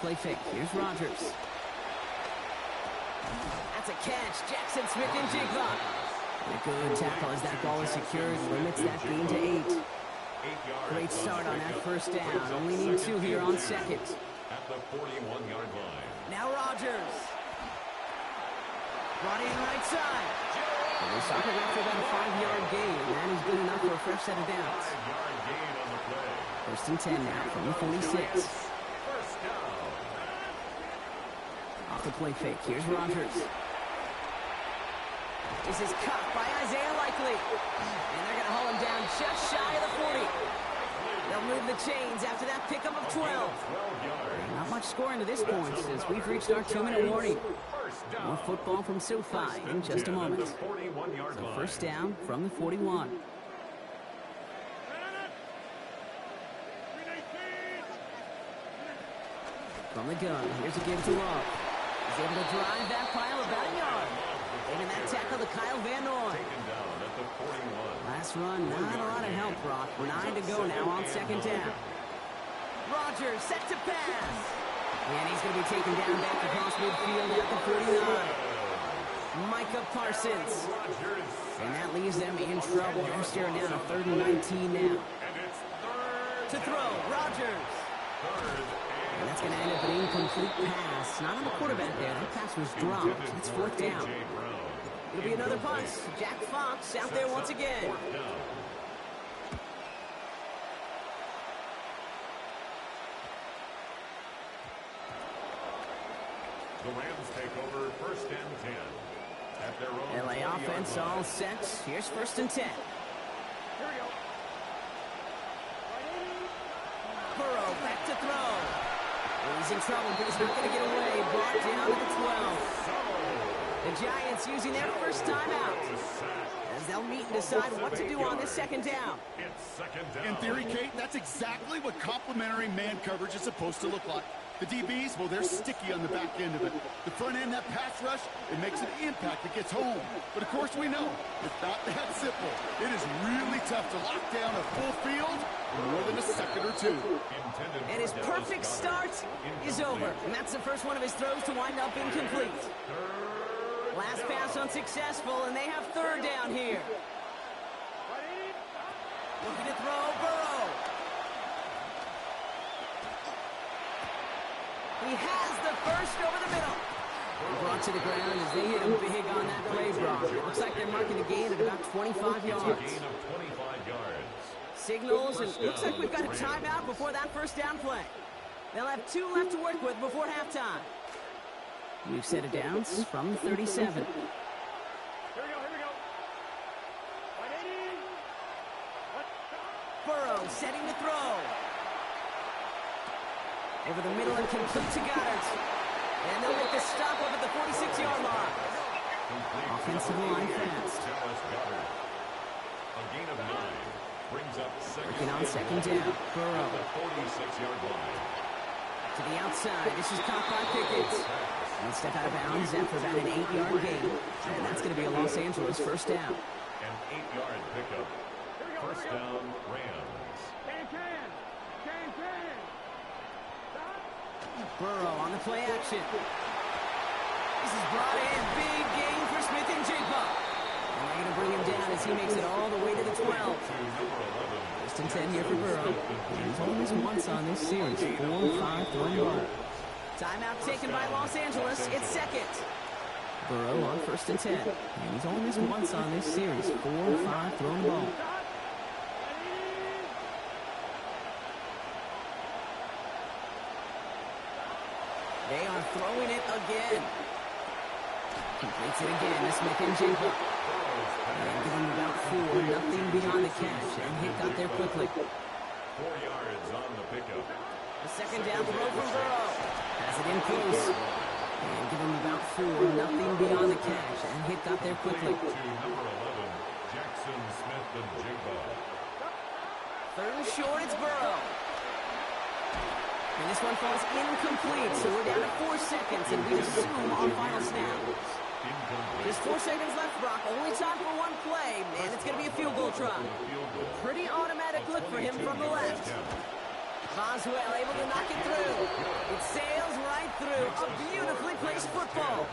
Speaker 1: Play fake. Here's Rodgers. That's a catch. Jackson Smith-Njigba. A good tackle as that ball is secured. Limits that gain to 8. Great start on that first down. Only need 2 here on second.
Speaker 2: At the 41-yard line.
Speaker 1: Now Rodgers. Brought in right side. And they stop it after about a 5-yard gain. That is good enough for a fresh set of downs.
Speaker 2: 5-yard gain on the play.
Speaker 1: First and 10 now from the 46.
Speaker 2: First down.
Speaker 1: Off the play fake. Here's Rodgers. This is caught by Isaiah Likely. And they're going to haul him down just shy of the 40. They'll move the chains after that pickup of 12. Not much scoring to this point as we've reached our 2-minute warning. More football from SoFi in just a moment. So first down from the 41. From the gun, here's a give to Love. He's able to drive that pile about a yard. Taking that tackle to Kyle Van Noy. Last run, not a lot of help, Brock. 9 to go now on second down. Rodgers set to pass. And he's going to be taken down back across midfield at the 49. Micah Parsons. And that leaves them in trouble. They're staring down a 3rd and 19 now. To throw, Rodgers. And that's going to end up an incomplete pass. Not on the quarterback there. That pass was dropped. It's 4th down. It'll be another punt. Jack Fox out there once again.
Speaker 2: The Rams take over first and 10. At their own
Speaker 1: LA offense all set. Here's first and 10. Burrow back to throw. He's in trouble, but he's not going to get away. Brought down to the 12. The Giants using their first timeout as they'll They'll meet and decide what to do on this second down.
Speaker 2: It's second down.
Speaker 3: In theory, Kate, that's exactly what complementary man coverage is supposed to look like. The DBs, well, they're sticky on the back end of it. The front end, that pass rush, it makes an impact. It gets home. But, of course, we know it's not that simple. It is really tough to lock down a full field in more than a second or two.
Speaker 1: And his perfect start is over. And that's the first one of his throws to wind up incomplete. Last pass unsuccessful, and they have third down here. Looking to throw, Burrow. He has the first over the middle. Brought to the ground as they hit him big on that play, Brock. Looks like they're marking the gain at about 25 yards.
Speaker 2: Gain of 25 yards.
Speaker 1: Signals, and looks like we've got a timeout before that first down play. They'll have 2 left to work with before halftime. We've set it downs from the 37.
Speaker 4: Here we go.
Speaker 1: Burrow setting the throw. Over the middle and complete to Goddard. And they'll make the stop up at the 46-yard line. Offensive line fast.
Speaker 2: A gain of 9 brings up
Speaker 1: Working on second down. Burrow.
Speaker 2: the 46-yard line.
Speaker 1: To the outside. This is caught by Pickett. One step out of bounds after about an 8-yard gain. And that's going to be a Los Angeles first down.
Speaker 2: An 8-yard pickup. First down, Rams.
Speaker 1: Burrow on the play action. This is brought in. Big gain for Smith and Jigba. And they're going to bring him down as he makes it all the way to the 12. First and 10 here for Burrow. He's only missed once on this series. 4-5 throwing ball. Timeout taken by Los Angeles. It's second. Burrow on first and 10. And he's only missed once on this series. 4-5 throwing ball. They are throwing it again. Completes it again to Smith and Jigba. And give him about 4, nothing beyond the catch. And hit got there quickly.
Speaker 2: 4 yards on the pickup.
Speaker 1: The second down throw from Burrow. Has it in close. And give him about 4, nothing beyond the catch. And hit got there quickly.
Speaker 2: To number 11, Jackson Smith and Jigba.
Speaker 1: Third and short, it's Burrow. And this one falls incomplete, so we're down to 4 seconds, and we assume on final snap. Just 4 seconds left, Brock. Only time for one play, and it's going to be a field goal try. Pretty automatic look for him from the left. Boswell able to knock it through. It sails right through. A beautifully placed football.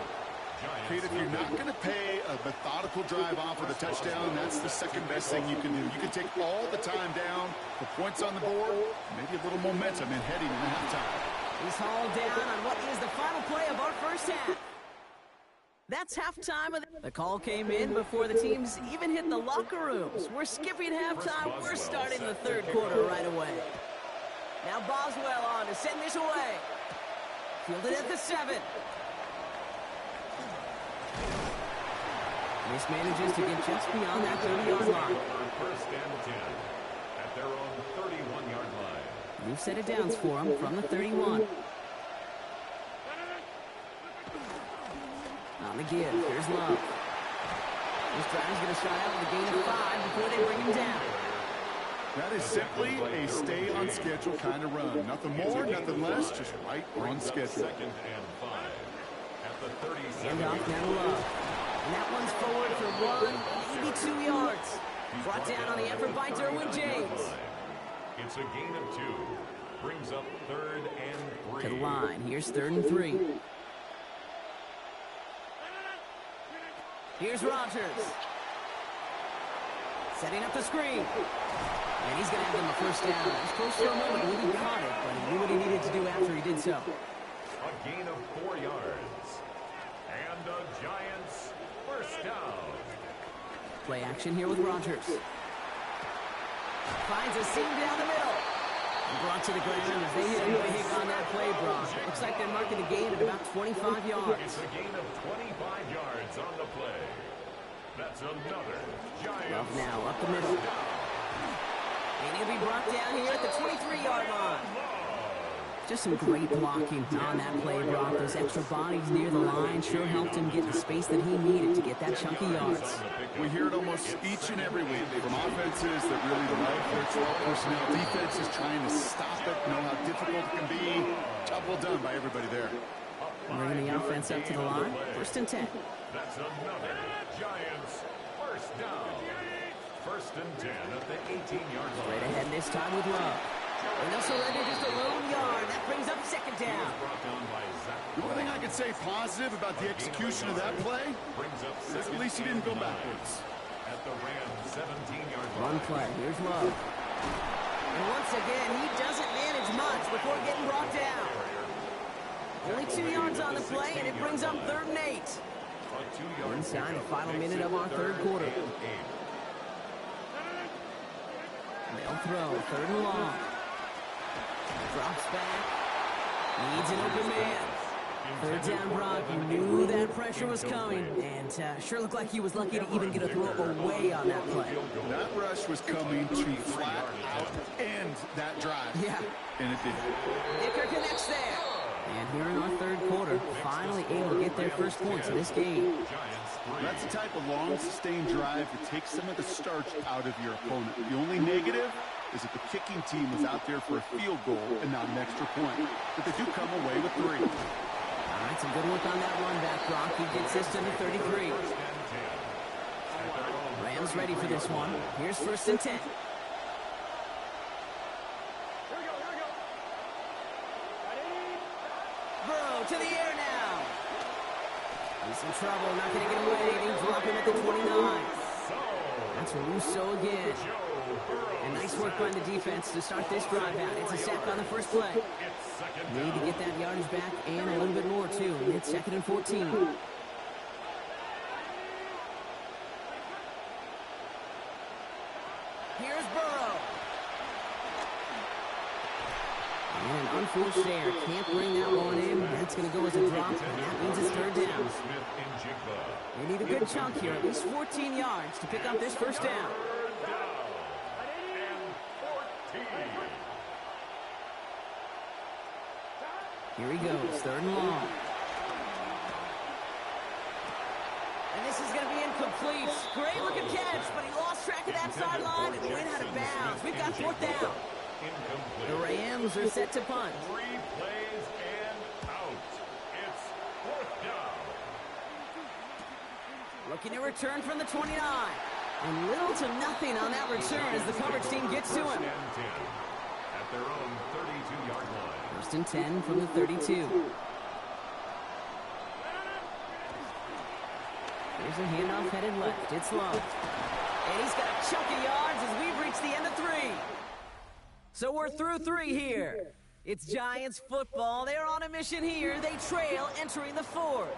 Speaker 3: Kate, if you're not going to pay a methodical drive off with a touchdown, that's the second best thing you can do. You can take all the time down, the points on the board, maybe a little momentum in heading into halftime.
Speaker 1: He's hauled down on what is the final play of our first half. That's halftime. The call came in before the teams even hit the locker rooms. We're skipping halftime. We're starting the third quarter right away. Now Boswell on to send this away. Fielded at the 7. This manages to get just beyond that 30-yard line.
Speaker 2: First and 10 at their own 31-yard line.
Speaker 1: We've set it downs for him from the 31. On the give, here's Love. This drive's going to start out with a gain of 5 before they bring him down.
Speaker 3: That is simply a stay-on-schedule kind of run. Nothing more, nothing less, just right on schedule.
Speaker 2: Second and 5 at the 37.
Speaker 1: Hand off now to Love. And that one's forward for 1, maybe 2 yards. Brought down on the effort by Derwin James.
Speaker 2: It's a gain of 2. Brings up third and 3.
Speaker 1: To the line. Here's 3rd and 3. Here's Rodgers. Setting up the screen. And he's going to have them a first down. It was close for a moment when he caught it, but he knew what he needed to do after he did so.
Speaker 2: A gain of 4 yards. And the Giants first down.
Speaker 1: Play action here with Rodgers. Finds a seam down the middle. And brought to the ground as they hit him big on that play, Brock. Looks like they're marking the gain at about 25 yards.
Speaker 2: It's a gain of 25 yards on the play. That's another Giants.
Speaker 1: Love now up the middle. And he'll be brought down here at the 23-yard line. Just some great blocking on that play, Brock. Those extra bodies near the line sure helped him get the space that he needed to get that chunky yards.
Speaker 3: We hear it almost each and every week from offenses that really love their 12 personnel. Defenses trying to stop it, know how difficult it can be. Job well done by everybody there.
Speaker 1: Bringing the offense up to the line. 1st and 10.
Speaker 2: That's another Giants first down. 1st and 10 at the 18-yard line.
Speaker 1: Straight ahead this time with Love. And they'll surrender just a lone yard. That brings up 2nd down.
Speaker 3: The only thing I could say positive about the execution of that play is at least he didn't go backwards.
Speaker 2: At the Rams 17-yard line.
Speaker 1: Run play. Here's Love. And once again, he doesn't manage much before getting brought down. Only 2 yards on the play, and it brings up 3rd and 8. Inside the final minute of our 3rd quarter. They'll throw. 3rd and long. Drops back. Needs an open man. 3rd down, Brock. You knew that pressure was coming, and sure looked like he was lucky to even get a throw away on that play.
Speaker 3: That rush was coming to flat out end that drive.
Speaker 1: Yeah.
Speaker 3: And it did.
Speaker 1: Dicker connects there. And here in our 3rd quarter, finally able to get their first points in this game.
Speaker 3: That's the type of long, sustained drive that takes some of the starch out of your opponent. The only negative is that the kicking team was out there for a field goal and not an extra point. But they do come away with 3.
Speaker 1: All right, some good work on that run back, Brock. He gets this to the 33. Rams ready for this one. Here's 1st and 10. Burrow to the air now. He's in trouble, not going to get away. They drop him at the 29. That's Russo again. And nice work by the defense to start this drive out. It's a sack on the first play. Need to get that yardage back and a little bit more, too. It's 2nd and 14. Here's Burrow. And an unforced error. Can't bring that one in. That's going to go as a drop, and that means it's 3rd down. They need a good chunk here, at least 14 yards to pick up this 1st down. Here he goes, 3rd and long. And this is going to be incomplete. Great looking catch, but he lost track of that sideline and went out of bounds. We've got 4th down. The Rams are set to punt.
Speaker 2: 3 plays and out. It's 4th down.
Speaker 1: Looking to return from the 29. And little to nothing on that return as the coverage team gets to him.
Speaker 2: At their own 32-yard line.
Speaker 1: 1st and 10 from the 32. Here's a handoff headed left. It's Love. And he's got a chunk of yards as we've reached the end of 3. So we're through 3 here. It's Giants football. They're on a mission here. They trail entering the 4th.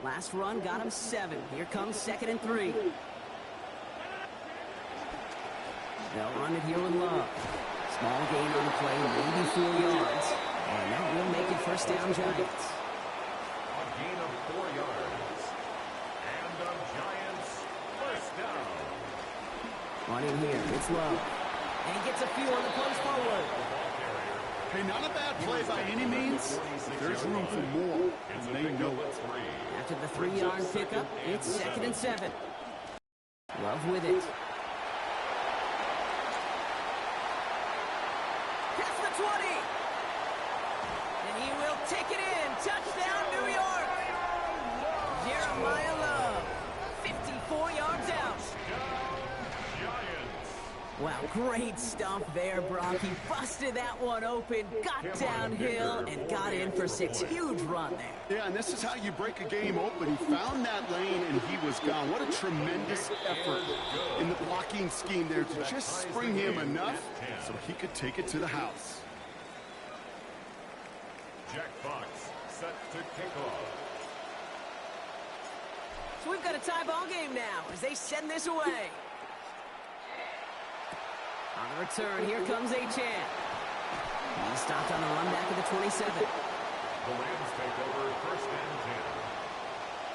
Speaker 1: Last run got him 7. Here comes 2nd and 3. They'll run it here with Love. Small gain on the play, maybe 4 yards. And that will make it 1st down, Giants.
Speaker 2: A gain of 4 yards. And the Giants 1st down.
Speaker 1: Running here, it's Love. And he gets a few on the punch forward.
Speaker 3: Hey, not a bad play by any means. There's room for more, and they know it.
Speaker 1: After the 3-yard pickup, it's 2nd and 7. Love with it. That's the 20. And he will take it in. Touchdown, New York. Jeremiah Love, 54 yards out. Wow, great stuff there, Brock. He busted that one open, got downhill, and got in for 6. Huge run there.
Speaker 3: Yeah, and this is how you break a game open. He found that lane, and he was gone. What a tremendous effort in the blocking scheme there to just spring him enough so he could take it to the house.
Speaker 2: Jack Fox set to kick off.
Speaker 1: So we've got a tie ball game now as they send this away. On the return, here comes Achane. He stopped on the run back of the 27.
Speaker 2: The Rams take over 1st and 10.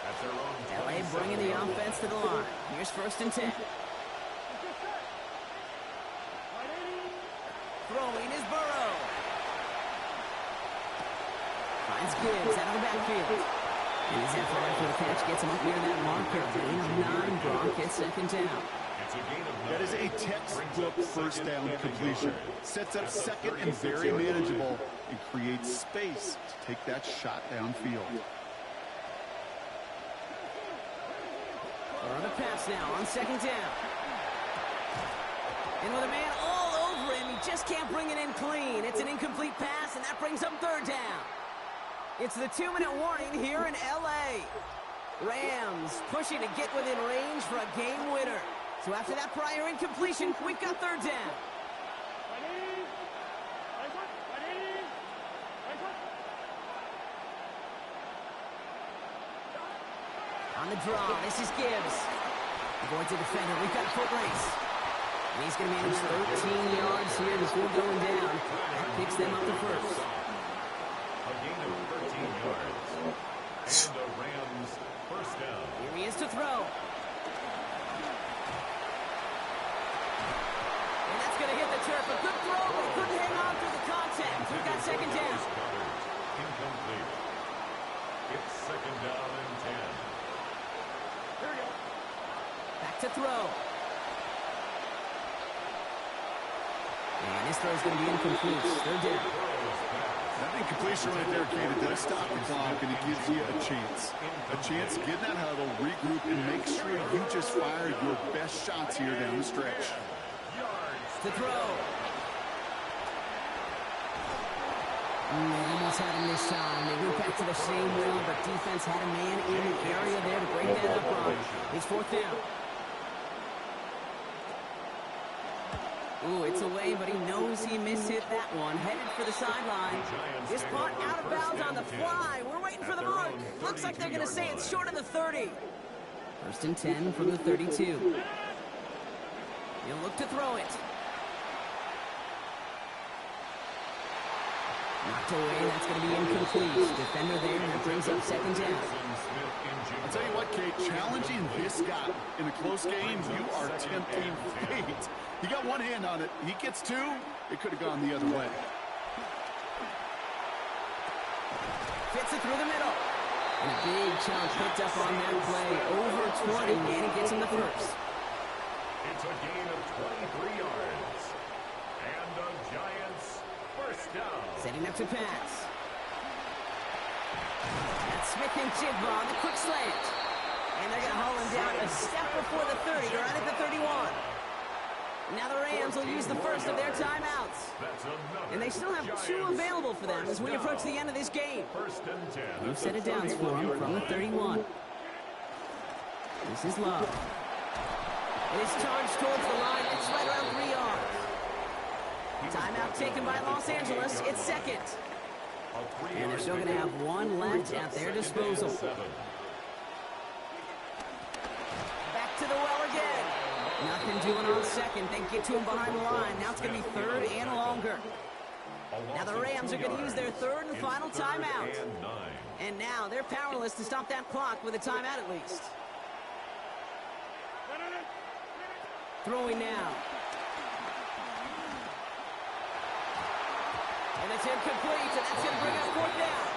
Speaker 2: At their own
Speaker 1: LA bringing the offense to the line. Here's 1st and 10. Throwing is Burrow. Finds Gibbs out of the backfield. And his effort after the catch gets him up near that marker. Gain of 9, Gronk gets second down.
Speaker 3: That is a textbook first down completion. Sets up second and very manageable and creates space to take that shot downfield.
Speaker 1: On the pass now on second down. And with a man all over him, he just can't bring it in clean. It's an incomplete pass, and that brings up third down. It's the 2-minute warning here in L.A. Rams pushing to get within range for a game winner. So after that prior incompletion, we've got third down. On the draw, this is Gibbs. Going to defender, we've got a foot race. And he's going to manage 13 yards here before going down. That picks them up to first.
Speaker 2: A gain of 13 yards. And the Rams first down.
Speaker 1: Here he is to throw. And that's going to hit the turf. A good throw, but he couldn't hang on through the contact. We've got second down.
Speaker 2: Incomplete. It's second down and 10.
Speaker 1: Back to throw. And this throw is going to be incomplete. Third down.
Speaker 3: That incompletion right there, Kate, it does stop the clock, and it gives you a chance. A chance to get in that huddle, regroup, and make sure you just fire your best shots here down the stretch.
Speaker 1: To throw. Almost had him this time. They went back to the same well, but defense had a man in the area there to break that up on. It's fourth down. Ooh, it's away, but he knows he mishit that one. Headed for the sideline. This punt out of bounds on the fly. We're waiting for the mark. Looks like they're going to say it's short of the 30. First and 10 from the 32. He'll look to throw it. Knocked away, that's going to be incomplete. Defender there, and that brings up second down.
Speaker 3: I'll tell you what, Kate, challenging this guy in a close game, you are tempting fate. He got one hand on it. He gets two. It could have gone the other way.
Speaker 1: Fits it through the middle. And a big chunk picked up on that play. Over 20, and he gets him the first.
Speaker 2: It's a gain of 23 yards. And the Giants first down.
Speaker 1: Setting up to pass. That's Smith and Jigba on the quick slant. And they're going to haul him down a step before the 30, right at the 31. Now the Rams will use the first of their timeouts. And they still have 2 available for them as we approach the end of this game. We've set it down for them from the 31. This is Love. It is charged towards the line. It's right around 3 yards. Timeout taken by Los Angeles. It's second. And they're still going to have 1 left at their disposal. Back to the well again. Nothing doing on second. They get to him behind the line. Now it's going to be third and longer. Now the Rams are going to use their third and final timeout. And now they're powerless to stop that clock with a timeout at least. Throwing now. And it's incomplete, and that's going to bring up fourth down.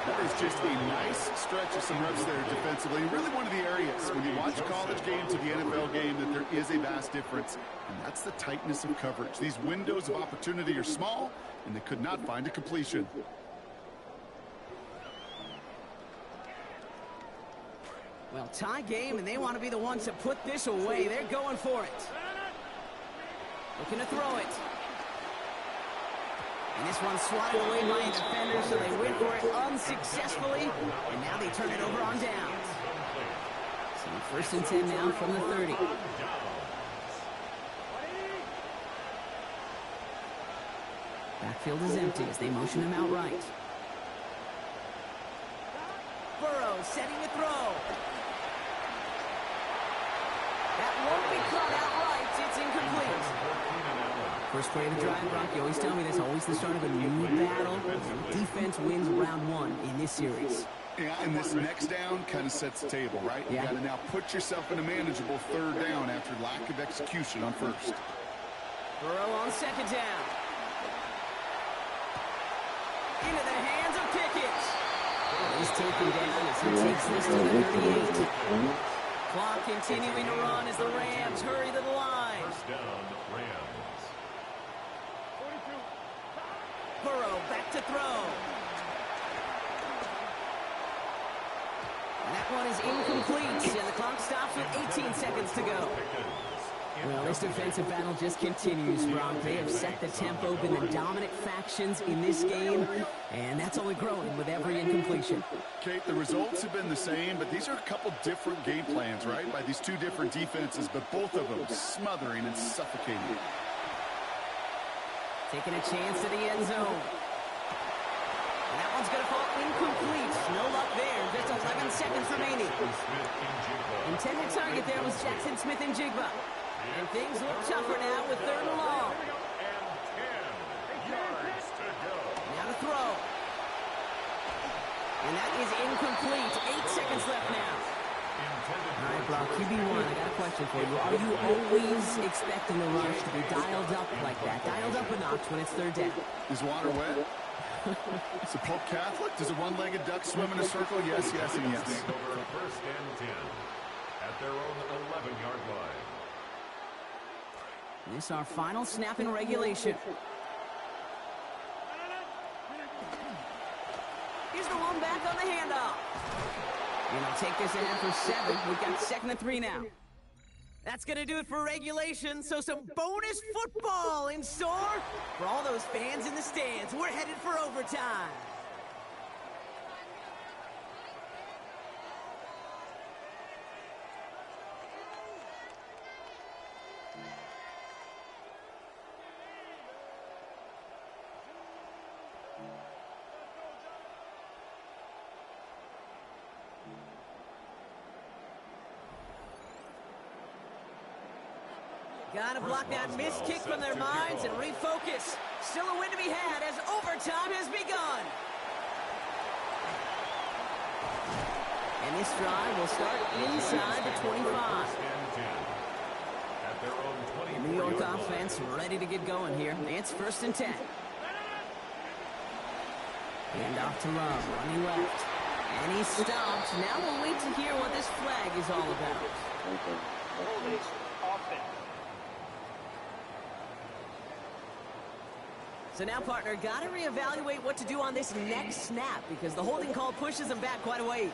Speaker 3: That is just a nice stretch of some reps there defensively. Really one of the areas when you watch a college game to the NFL game that there is a vast difference, and that's the tightness of coverage. These windows of opportunity are small, and they could not find a completion.
Speaker 1: Well, tie game, and they want to be the ones to put this away. They're going for it. Looking to throw it. And this one's swatted away by a defender, so they went for it unsuccessfully. And now they turn it over on downs. So first and 10 now from the 30. Backfield is empty as they motion him out right. Burrow setting the throw. That won't be caught outright. It's incomplete. First play of the drive, Brock. You always tell me that's always the start of a new battle. Defense wins round 1 in this series.
Speaker 3: Yeah, and this next down kind of sets the table, right? You got to now put yourself in a manageable third down after lack of execution on first.
Speaker 1: Burrow on second down. Into the hands of Pickett. He's taken down as he takes this to the 38. Clock continuing to run as the Rams hurry to the line.
Speaker 2: First down, Rams.
Speaker 1: Burrow back to throw. And that one is incomplete, and the clock stops with 18 seconds to go. Well, this defensive battle just continues, Brock. They have set the tempo, been the dominant factions in this game, and that's only growing with every incompletion.
Speaker 3: Kate, the results have been the same, but these are a couple different game plans, right? By these two different defenses, but both of them smothering and suffocating.
Speaker 1: Taking a chance to the end zone. And that one's going to fall incomplete. No luck there. Just 11 seconds remaining. Intended target there was Jackson Smith and Jigba. And things look tougher now with third and long. Now to throw. And that is incomplete. 8 seconds left now. All right, Brock, QB1, I got a question for you. Are you always expecting the rush to be dialed up like that? Dialed up a notch when it's third down?
Speaker 3: Is water wet? Is the Pope Catholic? Does a one-legged duck swim in a circle? Yes, yes, and yes.
Speaker 2: Over first and 10 at their own 11-yard line.
Speaker 1: This is our final snap in regulation. Here's the one back on the handoff. And I'll take this ahead for 7. We've got 2nd and 3 now. That's going to do it for regulation, so some bonus football in store for all those fans in the stands. We're headed for overtime. Gotta block that missed kick from their minds and refocus. Still a win to be had as overtime has begun. And this drive will start inside the 25. The New York offense ready to get going here. It's 1st and 10. And off to Love, running left. And he's stopped. Now we'll wait to hear what this flag is all about. So now, partner, got to reevaluate what to do on this next snap because the holding call pushes them back quite a ways.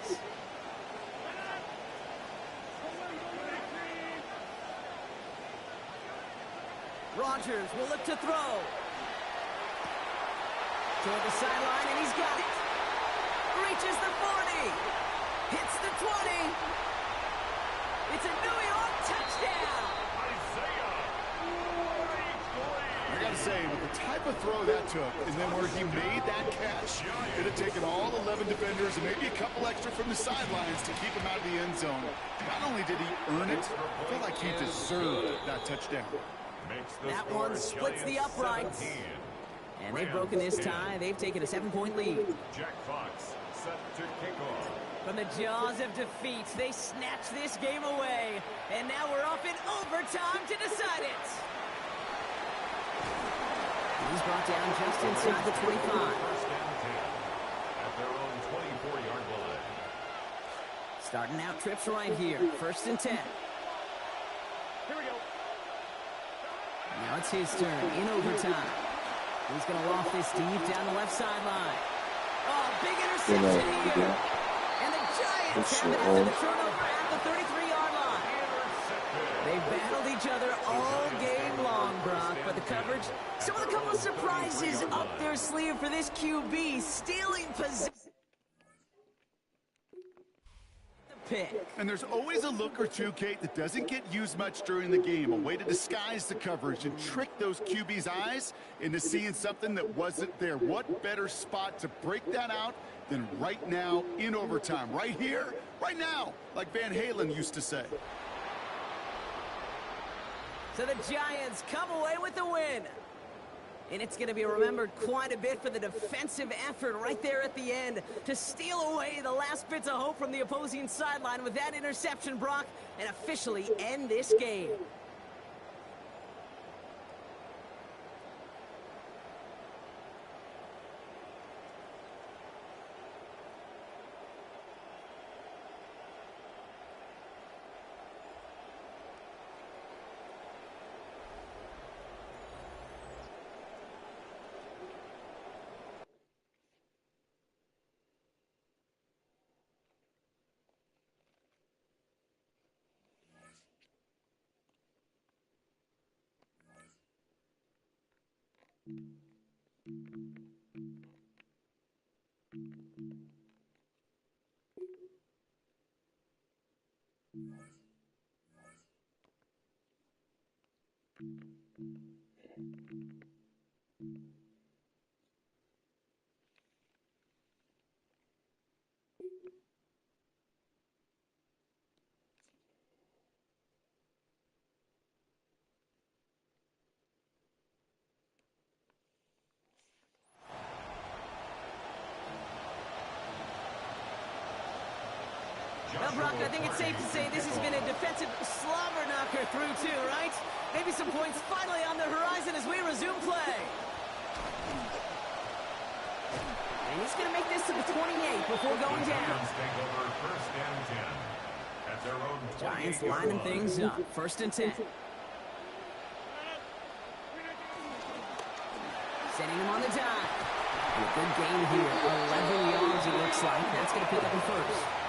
Speaker 1: Rodgers will look to throw. Toward the sideline, and he's got it. Reaches the 40. Hits the 20. It's a New York touchdown.
Speaker 3: I gotta say, with the type of throw that took, and then where he made that catch, it had taken all 11 defenders and maybe a couple extra from the sidelines to keep him out of the end zone. Not only did he earn it, I feel like he deserved that touchdown.
Speaker 1: That one splits the uprights. And they've broken this tie. They've taken a 7-point lead.
Speaker 2: Jack Fox set to kick off.
Speaker 1: From the jaws of defeat, they snatch this game away. And now we're off in overtime to decide it. He's brought down just inside the 25.
Speaker 2: First and 10 at their own 24-yard line.
Speaker 1: Starting out trips right here. 1st and 10.
Speaker 4: Here we go.
Speaker 1: Now it's his turn in overtime. He's going to loft this deep down the left sideline. Oh, big interception here. And the Giants have it after the turnover at the 33-yard line. They've battled each other all game long, Brock, but the coverage, some of the couple of surprises up their sleeve for this QB, stealing possession. Pick.
Speaker 3: And there's always a look or two, Kate, that doesn't get used much during the game. A way to disguise the coverage and trick those QB's eyes into seeing something that wasn't there. What better spot to break that out than right now in overtime? Right here, right now, like Van Halen used to say.
Speaker 1: So the Giants come away with the win. And it's going to be remembered quite a bit for the defensive effort right there at the end to steal away the last bits of hope from the opposing sideline with that interception, Brock, and officially end this game. Well, Brock, I think it's safe to say this has been a defensive slobber knocker through two, right? Maybe some points finally on the horizon as we resume play. And he's going to make this to the 28 before going down. Giants lining things up. 1st and 10. Setting him on the dime. And a good game here. 11 yards it looks like. That's going to pick up in 1st.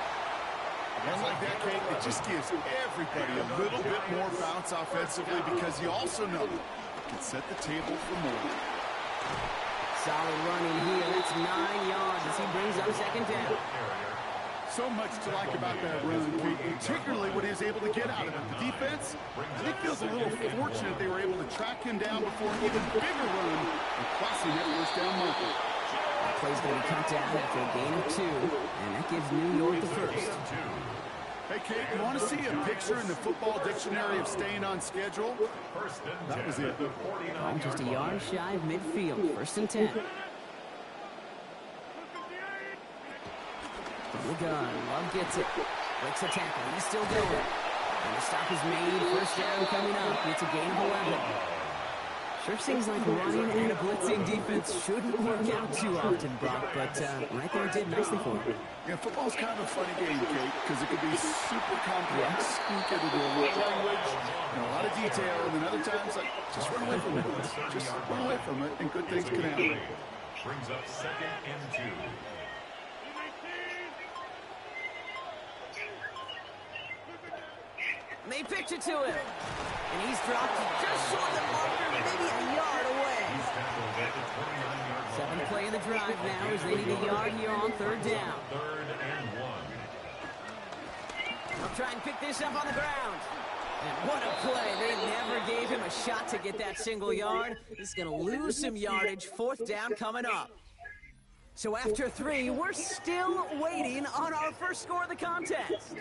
Speaker 3: And like that, Kate, it just gives everybody a little bit more bounce offensively because you also know you can set the table for more.
Speaker 1: Solid running here. That's 9 yards as he brings up 2nd down.
Speaker 3: So much to like about that run, Kate, particularly what he was able to get out of it. The defense, I think, feels a little fortunate they were able to track him down before an even bigger run and crossing that 1st down marker.
Speaker 1: That play's going to be cut down after a gain of 2, and that gives New York the 1st.
Speaker 3: Hey, Kate, you want to see a picture in the football dictionary of staying on schedule? That was it.
Speaker 1: I'm just a yard shy of midfield. 1st and 10. From the gun, Love gets it. Breaks a tackle. He's still going. And the stop is made. 1st down coming up. It's a gain of 11. Sure seems like running and a blitzing defense shouldn't work out too often, Brock, but right there it did nicely for him.
Speaker 3: Yeah, football's kind of a funny game, Kate, because it can be super complex. You get into a lot of language, a lot of detail, and then other times, like, just run away from it. Just run away from it, and good things can happen.
Speaker 2: Brings up 2nd and 2.
Speaker 1: They pitch it to him. And he's dropped just short of the marker, maybe a yard away. 7th play of the drive now as they need a yard here on 3rd down.
Speaker 2: 3rd and 1.
Speaker 1: They'll try and pick this up on the ground. And what a play. They never gave him a shot to get that single yard. He's going to lose some yardage. 4th down coming up. So after 3, we're still waiting on our first score of the contest.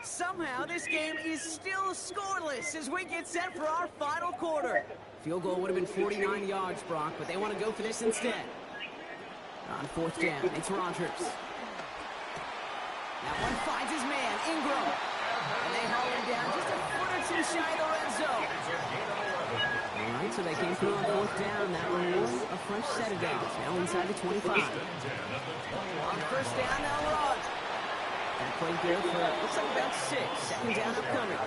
Speaker 1: Somehow, this game is still scoreless as we get set for our final quarter. Field goal would have been 49 yards, Brock, but they want to go for this instead. On 4th down, it's Rogers. That one finds his man, Ingram. And they haul him down just a foot or 2 shy of the red zone. All right, so they came through on 4th down. That one was a fresh set of downs. Now inside the 25. On 1st down, they'll run. That play good for, looks like about 6. 2nd down upcoming.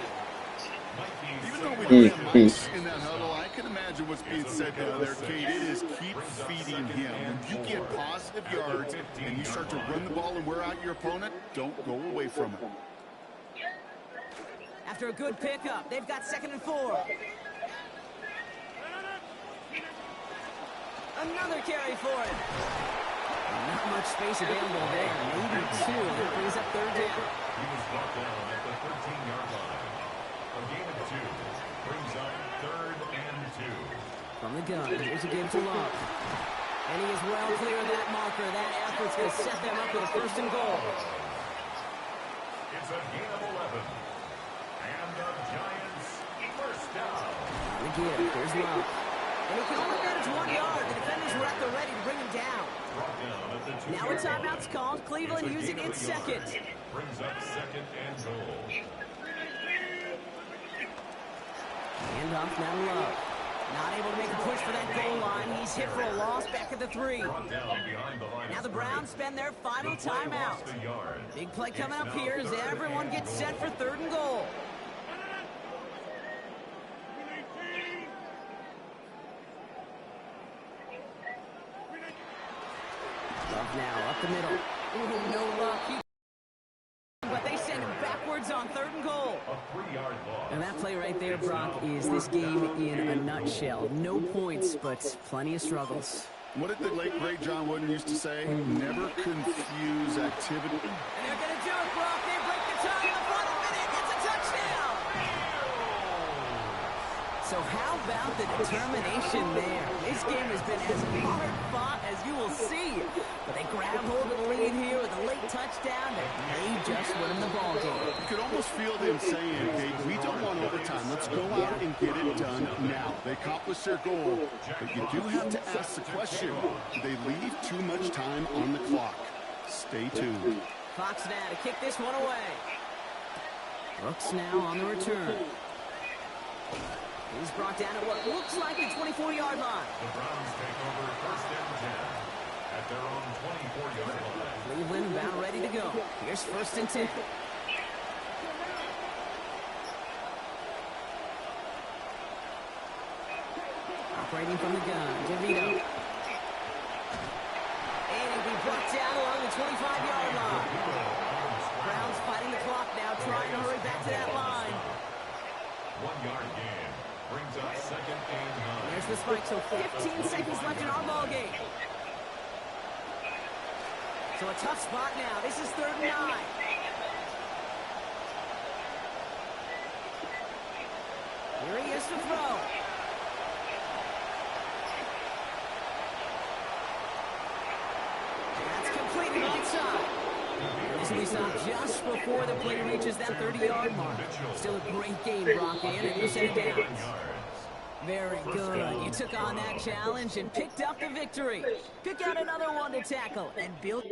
Speaker 3: Even though we don't have much in that huddle, I can imagine what's being said down there, Kate. It is keep feeding him. When you get positive yards and you start to run the ball and wear out your opponent, don't go away from it.
Speaker 1: After a good pickup, they've got 2nd and 4. Another carry for it. Not much space available there. Maybe 2. That brings up 3rd down.
Speaker 2: He was brought down at the 13-yard line. A gain of 2 brings up 3rd and 2.
Speaker 1: From the gun, here's a give to Love. And he is well clear of that marker. That effort's going to set them up with a 1st and goal.
Speaker 2: It's a gain of 11. And the Giants 1st down.
Speaker 1: The give, here's Love. And he can only manage 1 yard. The defenders were at the ready to bring him down. Now a timeout's called. Cleveland using its 2nd.
Speaker 2: Brings up 2nd and goal.
Speaker 1: Hand off now to Love. Not able to make a push for that goal line. He's hit for a loss back at the 3. Now the Browns spend their final timeout. Big play coming up here as everyone gets set for 3rd and goal. Love now up the middle. Ooh, no luck. But they send him backwards on 3rd and goal. And that play right there, Brock, is this game in a nutshell. No points, but plenty of struggles.
Speaker 3: What did the late, great John Wooden used to say? Never confuse activity.
Speaker 1: And they're going to do it, Brock. They break the tie in the final minute. It's a So how about the determination there? This game has been as hard fought as you will see. But they grab hold of the lead here with a late touchdown that may just win them the ball game.
Speaker 3: You could almost feel them saying, hey, we don't want overtime. Let's go out and get it done now. They accomplished their goal, but you do have to ask the question, do they leave too much time on the clock? Stay tuned.
Speaker 1: Fox now to kick this one away. Brooks now on the return. He's brought down at what looks like the 24-yard line.
Speaker 2: The Browns take over first and 10 at their own 24-yard line.
Speaker 1: Cleveland about ready to go. Here's first and 10. Operating from the gun, DeVito. And he'll be brought down along the 25-yard line. Browns fighting the clock now, trying to hurry back to that line.
Speaker 2: 1 yard gain brings up second and 9.
Speaker 1: There's the spike, so 15 seconds left in our ball game. So a tough spot now. This is 3rd and 9. Here he is to throw. That's completed onside. This will be stopped just before the play reaches that 30-yard mark. Still a great game, Brock, and you set it down. Very good. You took on that challenge and picked up the victory. Pick out another one to tackle and build.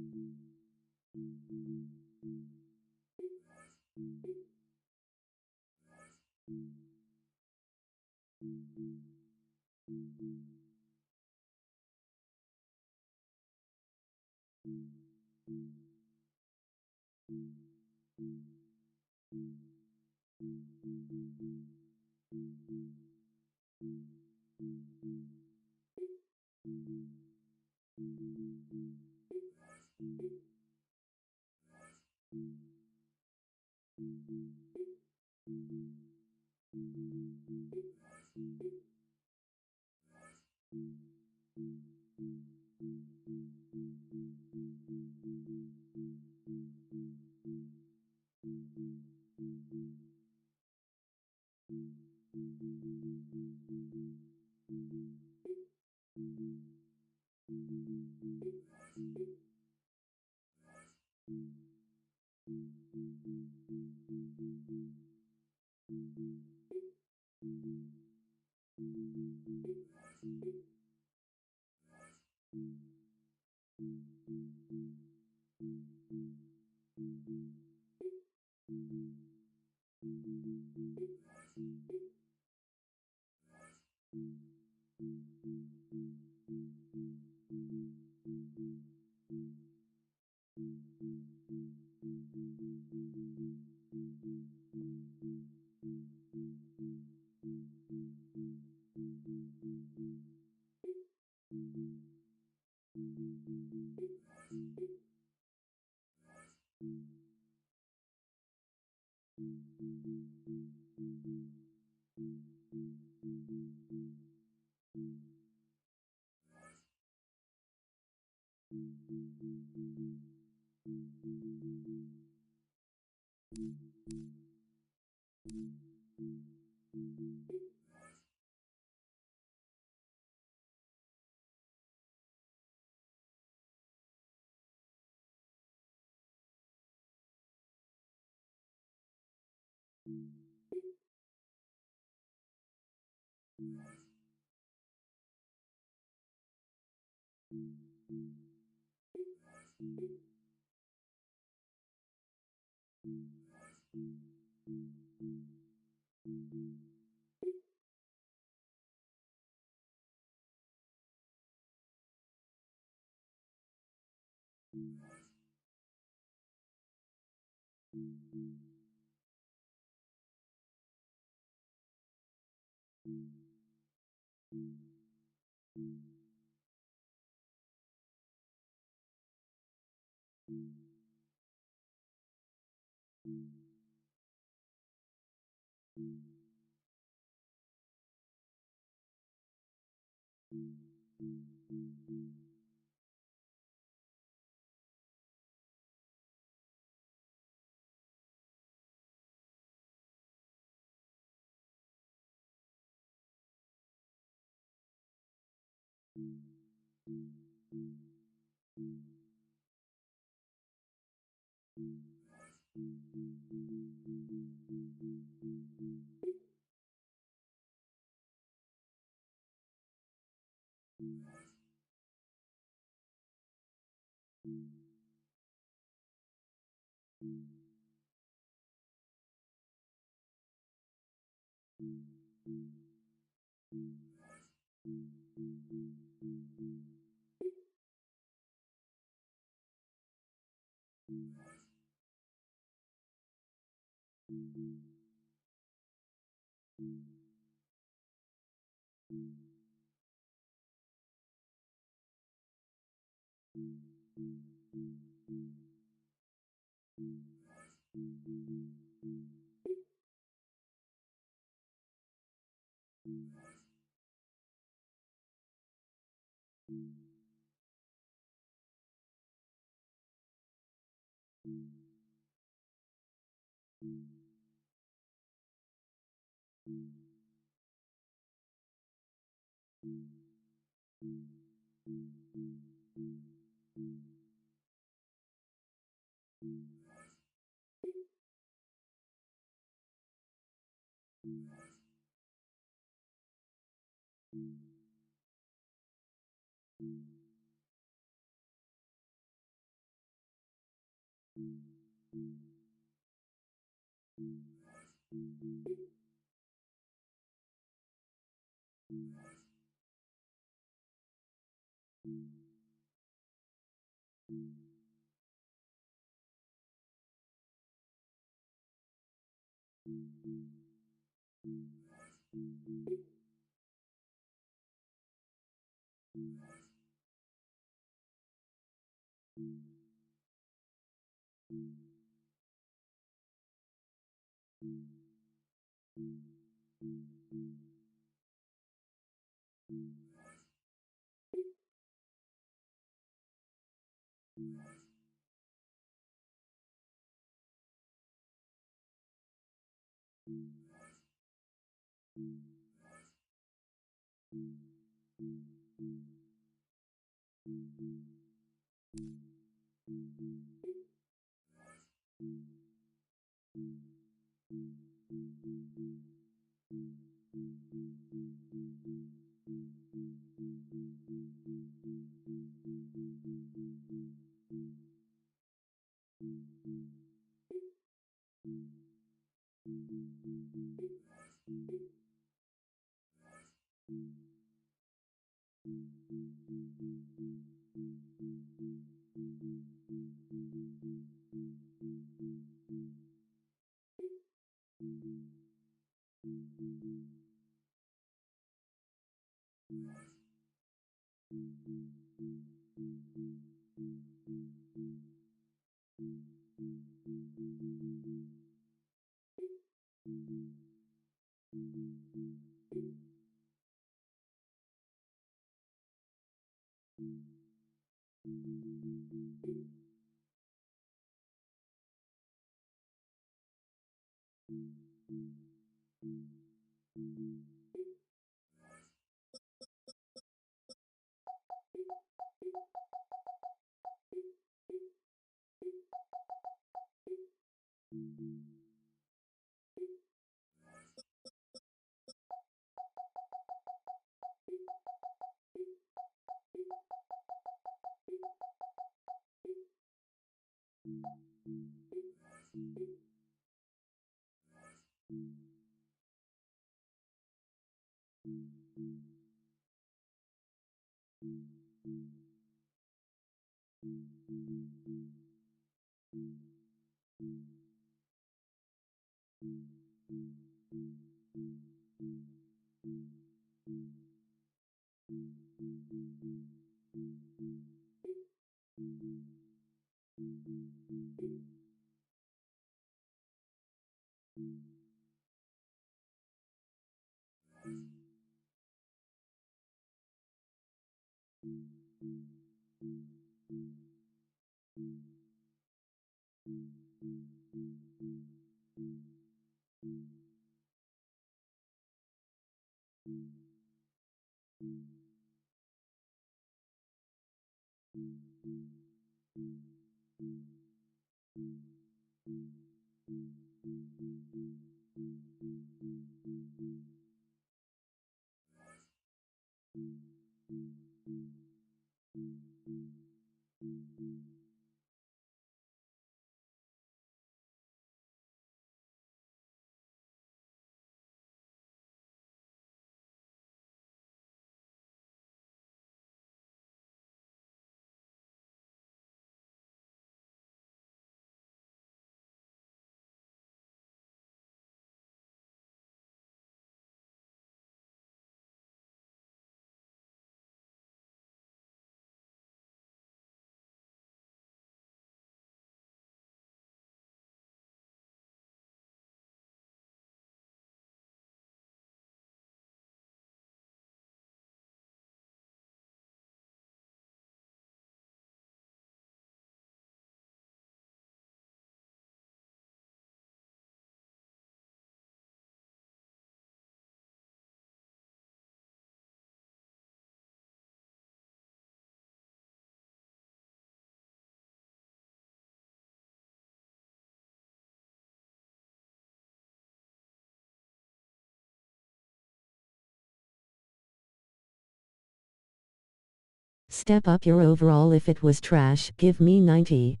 Speaker 9: Step up your overall. If it was trash, give me 90.